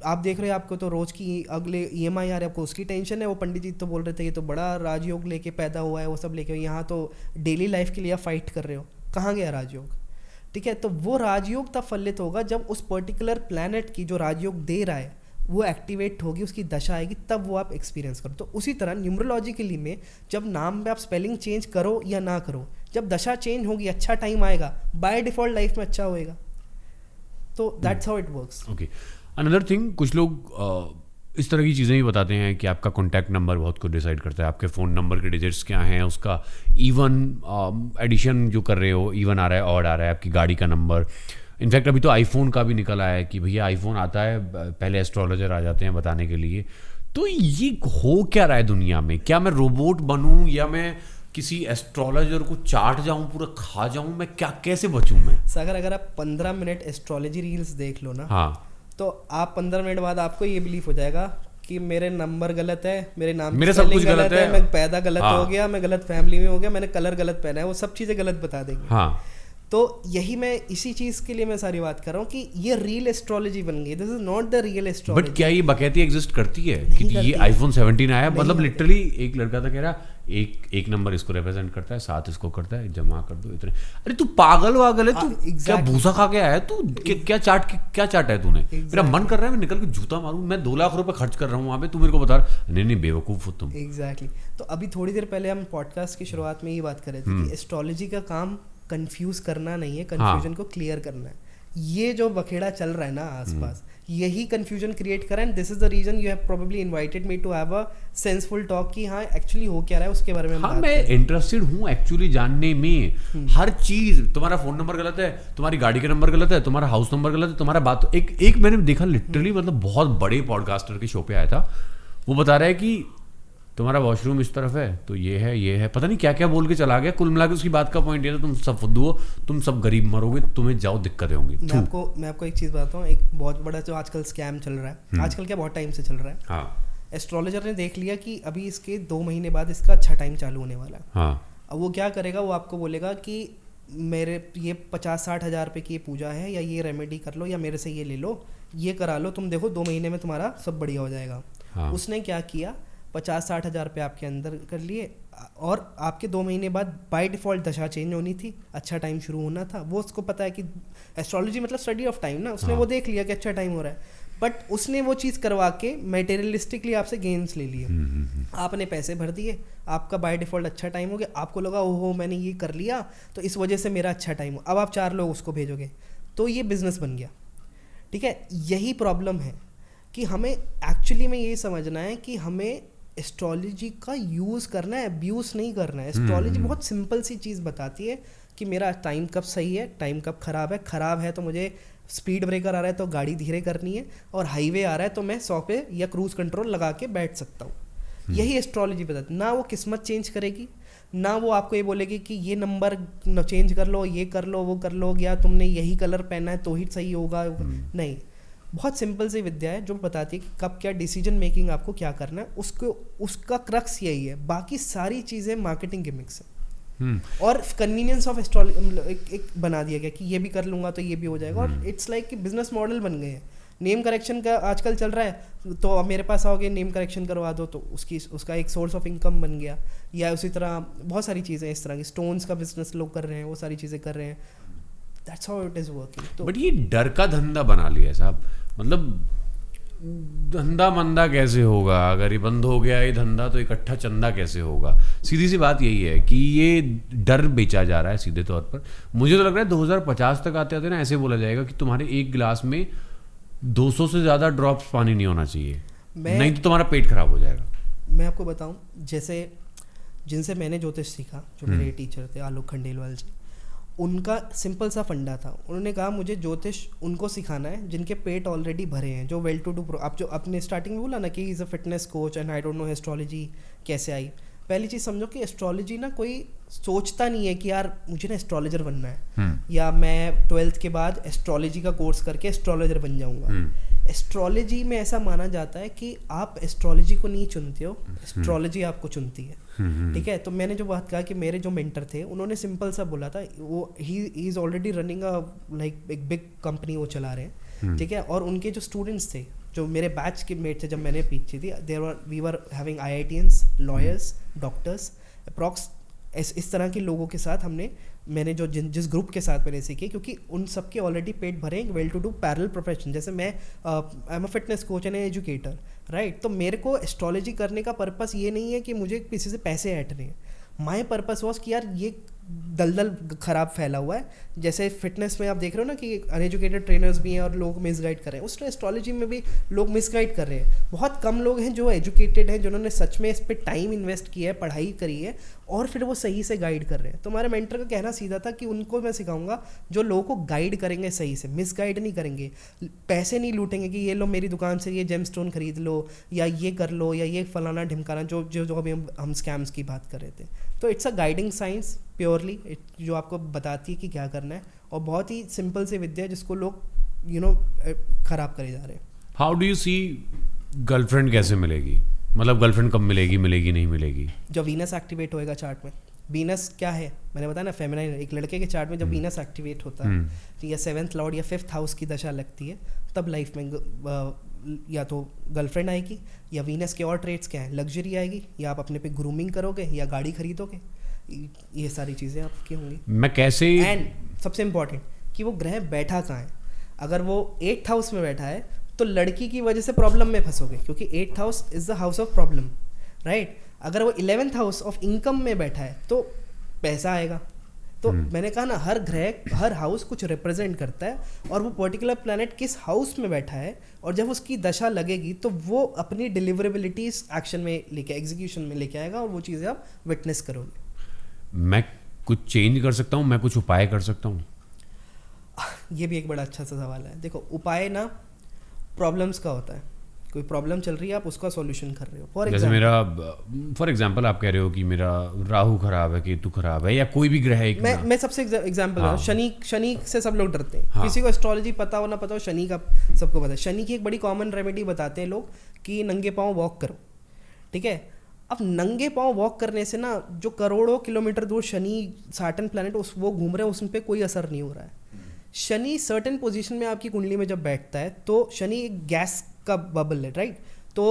आप देख रहे हैं आपको तो रोज़ की अगले EMI आ रही है, आपको उसकी टेंशन है। वो पंडित जी तो बोल रहे थे ये तो बड़ा राजयोग लेके पैदा हुआ है, वो सब लेके, यहाँ तो डेली लाइफ के लिए आप फाइट कर रहे हो, कहाँ गया राजयोग, ठीक है। तो वो राजयोग तब फलित होगा जब उस पर्टिकुलर प्लैनेट की जो राजयोग दे रहा है वो एक्टिवेट होगी, उसकी दशा आएगी, तब वो आप एक्सपीरियंस करो। तो उसी तरह न्यूमरोलॉजिकली में जब नाम में आप स्पेलिंग चेंज करो या ना करो, जब दशा चेंज होगी अच्छा टाइम आएगा, बाय डिफ़ॉल्ट लाइफ में अच्छा होएगा। तो that's how it works. Okay, another thing, कुछ लोग इस तरह की चीज़ें भी बताते हैं कि आपका कॉन्टैक्ट नंबर बहुत कुछ डिसाइड करता है, आपके फ़ोन नंबर के डिजिट्स क्या हैं, उसका इवन एडिशन जो कर रहे हो, इवन आ रहा है, ऑड आ रहा है, आपकी गाड़ी का नंबर। इनफैक्ट अभी तो आईफोन का भी निकल आया है कि भैया आईफोन आता है, पहले एस्ट्रोलॉजर आ जाते हैं बताने के लिए। तो ये हो क्या रहा है दुनिया में? क्या मैं रोबोट बनूं या मैं किसी एस्ट्रोलॉजर को चाट जाऊं, पूरा खा जाऊं? मैं क्या, कैसे बचूं मैं? सागर, अगर आप 15 मिनट एस्ट्रोलॉजी रील्स देख लो ना, हाँ, तो आप 15 मिनट बाद आपको ये बिलीफ हो जाएगा कि मेरे नंबर गलत है, मेरे नाम मेरे सब कुछ गलत है, मैं पैदा गलत हो गया, मैं गलत फैमिली में हो गया, मैंने कलर गलत पहना है, वो सब चीज़ें गलत बता देंगे। हाँ, तो यही मैं इसी चीज़ के लिए मैं सारी बात कर रहा हूँ कि ये रियल एस्ट्रोलॉजी बन गई, this is not the real astrology. But क्या ये बकैती एग्जिस्ट करती है कि ये iPhone 17 आया, मतलब लिटरली एक लड़का था कह रहा एक नंबर इसको रिप्रेजेंट करता है, 7 इसको करता है, जमा कर दो इतने। अरे तू पागल वागल है, तू क्या भूसा खा के आया है तू? क्या चाट है तूने? मेरा मन कर रहा है मैं निकल के जूता मारूं, मैं 2 लाख रुपए खर्च कर रहा हूँ वहां पे, तू मेरे को बता रहा नहीं बेवकूफ हो तुम। एग्जैक्टली। तो अभी थोड़ी देर पहले हम पॉडकास्ट की शुरुआत में ये बात कर रहे थे कि एस्ट्रोलॉजी का काम कंफ्यूज करना नहीं है, कंफ्यूजन को क्लियर करना है। ये जो बखेड़ा चल रहा है ना आसपास, यही कंफ्यूजन क्रिएट करा, and this is the reason you have probably invited me to have a senseful talk कि हाँ एक्चुअली हो क्या रहा है उसके बारे में। हाँ, मैं इंटरेस्टेड हूँ एक्चुअली जानने में। हर चीज, तुम्हारा फोन नंबर गलत है, तुम्हारी गाड़ी का नंबर गलत है, तुम्हारा हाउस नंबर गलत है, तुम्हारा बात एक मैंने देखा लिटरली, मतलब बहुत बड़े पॉडकास्टर के शो पे आया था, वो बता रहा है कि तुम्हारा वॉशरूम इस तरफ है तो ये है, पता नहीं क्या क्या बोल के चला गया। कुल मिला के उसकी बात का पॉइंट ये था, तुम सब फुद्दू हो, तुम सब गरीब मरोगे, तुम्हें जाओ दिक्कतें होंगी। मैं आपको एक चीज़ बताता हूँ, एक बहुत बड़ा जो आजकल स्कैम चल रहा है, आजकल क्या बहुत टाइम से चल रहा है। हाँ, एस्ट्रोलॉजर ने देख लिया कि अभी इसके 2 महीने बाद इसका अच्छा टाइम चालू होने वाला है। हाँ, अब वो क्या करेगा, वो आपको बोलेगा कि मेरे ये 50-60 हज़ार रुपये की ये पूजा है, या ये रेमेडी कर लो, या मेरे से ये ले लो, ये करा लो, तुम देखो 2 महीने में तुम्हारा सब बढ़िया हो जाएगा। हाँ। उसने क्या किया, 50-60 हज़ार रुपये आपके अंदर कर लिए, और आपके 2 महीने बाद बाय डिफ़ॉल्ट दशा चेंज होनी थी, अच्छा टाइम शुरू होना था। वो उसको पता है कि एस्ट्रोलॉजी मतलब स्टडी ऑफ टाइम ना, उसने वो देख लिया कि अच्छा टाइम हो रहा है, बट उसने वो चीज़ करवा के मटेरियलिस्टिकली आपसे गेन्स ले लिए। आपने पैसे भर दिए, आपका बाय डिफ़ॉल्ट अच्छा टाइम हो गया, आपको लगा ओहो मैंने ये कर लिया तो इस वजह से मेरा अच्छा टाइम हो, अब आप 4 लोग उसको भेजोगे तो ये बिजनेस बन गया। ठीक है, यही प्रॉब्लम है कि हमें एक्चुअली में ये समझना है कि हमें एस्ट्रोलॉजी का यूज़ करना है, अब्यूज़ नहीं करना है। एस्ट्रोलॉजी बहुत सिंपल सी चीज़ बताती है कि मेरा टाइम कब सही है, टाइम कब ख़राब है तो मुझे स्पीड ब्रेकर आ रहा है तो गाड़ी धीरे करनी है, और हाईवे आ रहा है तो मैं 100 पे या क्रूज़ कंट्रोल लगा के बैठ सकता हूँ। यही एस्ट्रोलॉजी बताती है। ना वो किस्मत चेंज करेगी, ना वो आपको ये बोलेगी कि ये नंबर चेंज कर लो, ये कर लो, वो कर लो, या तुमने यही कलर पहना है तो ही सही होगा। नहीं, बहुत सिंपल सी विद्या है जो बताती है कि कब क्या डिसीजन मेकिंग आपको क्या करना है, उसका क्रक्स यही है। बाकी सारी चीज़ें मार्केटिंग गिमिक्स है। और कन्वीनियंस ऑफ एस्ट्रोलॉजी एक बना दिया गया कि ये भी कर लूँगा तो ये भी हो जाएगा, और इट्स लाइक कि बिजनेस मॉडल बन गए हैं। नेम करेक्शन का आजकल चल रहा है, तो अब मेरे पास आओगे नेम करेक्शन करवा दो, तो उसका एक सोर्स ऑफ इनकम बन गया। या उसी तरह बहुत सारी चीज़ें इस तरह की, स्टोन्स का बिजनेस लोग कर रहे हैं, वो सारी चीज़ें कर रहे हैं। That's how it is working. तो बट ये डर का धंधा बना लिया है साहब, मतलब धंधा मंदा कैसे होगा, अगर ये बंद हो गया ये धंधा तो इकट्ठा चंदा कैसे होगा। सीधी सी बात यही है कि ये डर बेचा जा रहा है सीधे तौर पर। मुझे तो लग रहा है 2050 तक आते आते ना ऐसे बोला जाएगा कि तुम्हारे एक गिलास में 200 से ज़्यादा ड्रॉप्स पानी नहीं होना चाहिए, नहीं तो तुम्हारा पेट खराब हो जाएगा। मैं आपको बताऊं, जैसे जिनसे मैंने ज्योतिष सीखा, जो मेरे टीचर थे आलोक खंडेलवाल जी, उनका सिंपल सा फंडा था। उन्होंने कहा मुझे ज्योतिष उनको सिखाना है जिनके पेट ऑलरेडी भरे हैं, जो वेल टू डू। आप जो अपने स्टार्टिंग में बोला ना कि is a fitness coach and I don't no astrology कैसे आई। पहली चीज़ समझो कि एस्ट्रोलॉजी ना कोई सोचता नहीं है कि यार मुझे ना एस्ट्रोलॉजर बनना है, या मैं 12th के बाद एस्ट्रोलॉजी का कोर्स करके एस्ट्रोलॉजर बन जाऊंगा। एस्ट्रोलॉजी में ऐसा माना जाता है कि आप एस्ट्रोलॉजी को नहीं चुनते हो, एस्ट्रोलॉजी आपको चुनती है। ठीक है, तो मैंने जो बात कहा कि मेरे जो मेंटर थे उन्होंने सिंपल सा बोला था, वो he is already running like एक बिग कंपनी वो चला रहे हैं। ठीक है, और उनके जो स्टूडेंट्स थे, जो मेरे बैच के मेट थे जब मैंने पीछे थी, we were having IITians, lawyers, doctors, approx इस तरह के लोगों के साथ मैंने जो जिस ग्रुप के साथ मैंने सीखी, क्योंकि उन सब के ऑलरेडी पेट भरे हैं well to do parallel profession. जैसे मैं I am a fitness coach and educator, right. तो मेरे को एस्ट्रोलॉजी करने का पर्पस ये नहीं है कि मुझे किसी से पैसे ऐंठने हैं। माई पर्पस वॉज कि यार ये दलदल खराब फैला हुआ है। जैसे फिटनेस में आप देख रहे हो ना कि अनएजुकेटेड ट्रेनर्स भी हैं और लोग मिसगाइड कर रहे हैं, उस तरह एस्ट्रोलॉजी में भी लोग मिसगाइड कर रहे हैं। बहुत कम लोग हैं जो एजुकेटेड हैं, जिन्होंने सच में इस पर टाइम इन्वेस्ट किया है, पढ़ाई करी है, और फिर वो सही से गाइड कर रहे हैं। तो हमारे मेंटर का कहना सीधा था कि उनको मैं सिखाऊंगा जो लोगों को गाइड करेंगे सही से, मिसगाइड नहीं करेंगे, पैसे नहीं लूटेंगे कि ये लो मेरी दुकान से ये जेमस्टोन खरीद लो, या ये कर लो, या ये फलाना ढिमकाना, जो अभी हम स्कैम्स की बात कर रहे थे। तो it's a guiding science purely, जो आपको बताती है कि क्या करना है, और बहुत ही सिंपल से विद्या जिसको लोग खराब करे जा रहे हैं। How do you see girlfriend कैसे मिलेगी, मतलब गर्लफ्रेंड कब मिलेगी नहीं मिलेगी? जब वीनस एक्टिवेट होएगा चार्ट में। वीनस क्या है, मैंने बताया ना, फेमिनाइन। एक लड़के के चार्ट में जब वीनस एक्टिवेट होता है, या 7th लॉर्ड या 5th हाउस की दशा लगती है, तब लाइफ में या तो गर्लफ्रेंड आएगी, या वीनस के और ट्रेड्स क्या हैं, लग्जरी आएगी, या आप अपने पे ग्रूमिंग करोगे, या गाड़ी खरीदोगे। ये सारी चीज़ें आपकी होंगी। मैं कैसे, एंड सबसे इम्पॉर्टेंट कि वो ग्रह बैठा कहाँ है। अगर वो 8th हाउस में बैठा है तो लड़की की वजह से प्रॉब्लम में फंसोगे, क्योंकि 8th house is the house of problem, right. अगर वो 11th हाउस ऑफ इनकम में बैठा है तो पैसा आएगा। तो मैंने कहा ना, हर ग्रह, हर हाउस कुछ रिप्रेजेंट करता है, और वो पर्टिकुलर प्लैनेट किस हाउस में बैठा है, और जब उसकी दशा लगेगी तो वो अपनी डिलीवरेबिलिटीज एक्शन में लेके, एग्जीक्यूशन में लेके आएगा, और वो चीज़ें आप विटनेस करोगे। मैं कुछ चेंज कर सकता हूँ, मैं कुछ उपाय कर सकता हूँ? ये भी एक बड़ा अच्छा सा सवाल है। देखो, उपाय ना प्रॉब्लम्स का होता है। कोई प्रॉब्लम चल रही है, आप उसका सॉल्यूशन कर रहे हो। फॉर एग्जांपल आप कह रहे हो कि मेरा राहु खराब है, केतु खराब है, या कोई भी ग्रह है। मैं सबसे एग्जांपल हाँ। शनि से सब लोग डरते हैं। हाँ। किसी को एस्ट्रोलॉजी पता हो ना पता हो, शनि का सबको पता है। शनि की एक बड़ी कॉमन रेमेडी बताते हैं लोग कि नंगे पाँव वॉक करो, ठीक है। अब नंगे पाँव वॉक करने से ना, जो करोड़ों किलोमीटर दूर शनि सैटर्न प्लैनेट वो घूम रहे हैं, उस पर कोई असर नहीं हो रहा है। शनि सर्टेन पोजीशन में आपकी कुंडली में जब बैठता है तो शनि एक गैस का बबल है, राइट। तो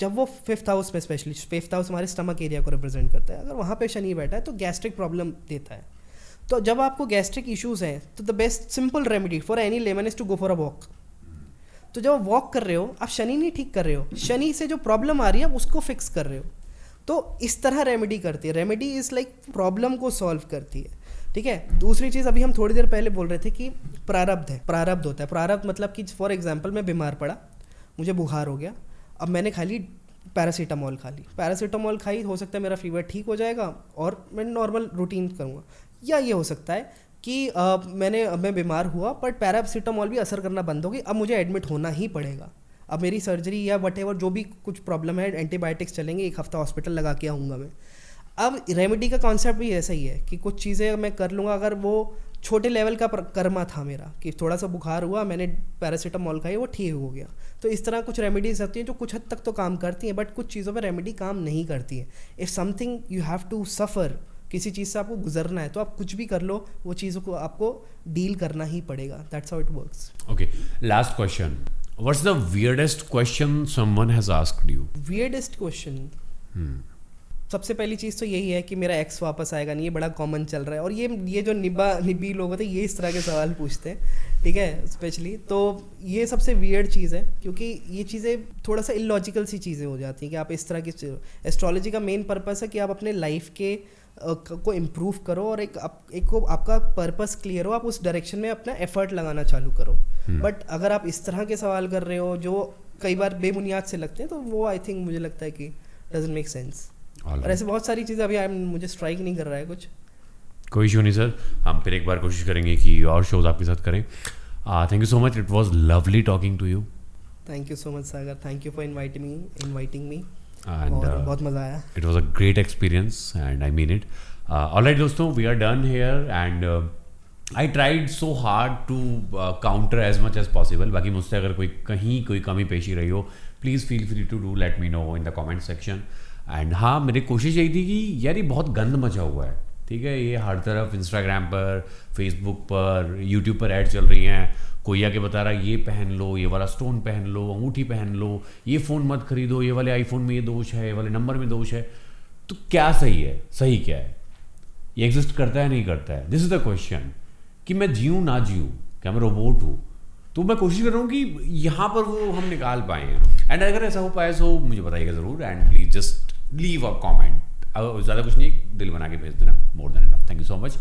जब वो 5th हाउस में, स्पेशली 5th हाउस हमारे स्टमक एरिया को रिप्रेजेंट करता है, अगर वहाँ पे शनि बैठा है तो गैस्ट्रिक प्रॉब्लम देता है। तो जब आपको गैस्ट्रिक इश्यूज हैं तो the best simple remedy for any layman is to go for a walk. तो जब आप वॉक कर रहे हो, आप शनि नहीं ठीक कर रहे हो, शनि से जो प्रॉब्लम आ रही है आप उसको फिक्स कर रहे हो। तो इस तरह रेमेडी करती है। रेमेडी इज लाइक प्रॉब्लम को सॉल्व करती है, ठीक है। दूसरी चीज़, अभी हम थोड़ी देर पहले बोल रहे थे कि प्रारब्ध है, प्रारब्ध होता है। प्रारब्ध मतलब कि फॉर एग्जांपल मैं बीमार पड़ा, मुझे बुखार हो गया, अब मैंने खा ली पैरासीटामॉल, पैरासीटामॉल खाई, हो सकता है मेरा फीवर ठीक हो जाएगा और मैं नॉर्मल रूटीन करूँगा। या ये हो सकता है कि मैं बीमार हुआ बट पैरासीटामॉल भी असर करना बंद हो गई, अब मुझे एडमिट होना ही पड़ेगा, अब मेरी सर्जरी या वटेवर जो भी कुछ प्रॉब्लम है, एंटीबायोटिक्स चलेंगे, 1 हफ्ता हॉस्पिटल लगा के आऊँगा मैं। अब रेमेडी का कॉन्सेप्ट भी ऐसा ही है कि कुछ चीज़ें मैं कर लूँगा। अगर वो छोटे लेवल का कर्मा था मेरा कि थोड़ा सा बुखार हुआ, मैंने पैरासीटामॉल खाई, वो ठीक हो गया। तो इस तरह कुछ रेमेडीज होती हैं जो कुछ हद तक तो काम करती हैं, बट कुछ चीज़ों पर रेमेडी काम नहीं करती है। If something you have to suffer, किसी चीज़ से आपको गुजरना है तो आप कुछ भी कर लो, वो चीज़ों को आपको डील करना ही पड़ेगा। That's how it works. Okay, last question, What's the weirdest question someone has asked you? Weirdest question, सबसे पहली चीज़ तो यही है कि मेरा एक्स वापस आएगा नहीं, ये बड़ा कॉमन चल रहा है। और ये जो निब्बी लोग होते हैं ये इस तरह के सवाल पूछते हैं, ठीक है, स्पेशली। तो ये सबसे वियर्ड चीज़ है, क्योंकि ये चीज़ें थोड़ा सा इलॉजिकल सी चीज़ें हो जाती हैं कि आप इस तरह की। एस्ट्रोलॉजी का मेन पर्पस है कि आप अपने लाइफ के को इम्प्रूव करो और एक को आपका पर्पस क्लियर हो, आप उस डायरेक्शन में अपना एफर्ट लगाना चालू करो। बट अगर आप इस तरह के सवाल कर रहे हो जो कई बार बेबुनियाद से लगते हैं, तो वो आई थिंक मुझे लगता है कि डजंट मेक सेंस। और ऐसे बहुत सारी चीज़ें अभी मुझे स्ट्राइक नहीं कर रहा है कुछ। कोई इशू नहीं सर, हम फिर एक बार कोशिश करेंगे कि और शोज आपके साथ करें। Thank you so much, it was lovely talking to you. Thank you so much Sagar, thank you for inviting me And और बहुत मज़ा आया। it was a great experience and I mean it. All right दोस्तों, we are done here and I tried so hard to counter as much as possible. बाकी मुझसे अगर कोई कमी पेशी रही हो, please feel free to do let me know in the comment section. And हाँ, मेरी कोशिश यही थी कि यार ये बहुत गंद मचा हुआ है, ठीक है, ये हर तरफ इंस्टाग्राम पर, फेसबुक पर, यूट्यूब पर ऐड चल रही हैं। कोई आके बता रहा है ये पहन लो, ये वाला स्टोन पहन लो, अंगूठी पहन लो, ये फ़ोन मत खरीदो, ये वाले आईफोन में ये दोष है, ये वाले नंबर में दोष है। तो क्या सही है, सही क्या है, ये एग्जिस्ट करता है नहीं करता है? दिस इज़ द क्वेश्चन कि मैं जीऊँ ना जीऊँ, क्या मैं रोबोट हूँ? तो मैं कोशिश कर रहा हूँ कि यहाँ पर वो हम निकाल पाए हैं। एंड अगर ऐसा हो पाए तो मुझे बताइएगा ज़रूर। And please just leave a comment, ज़्यादा कुछ नहीं, दिल बना के भेज देना, more than enough. Thank you so much.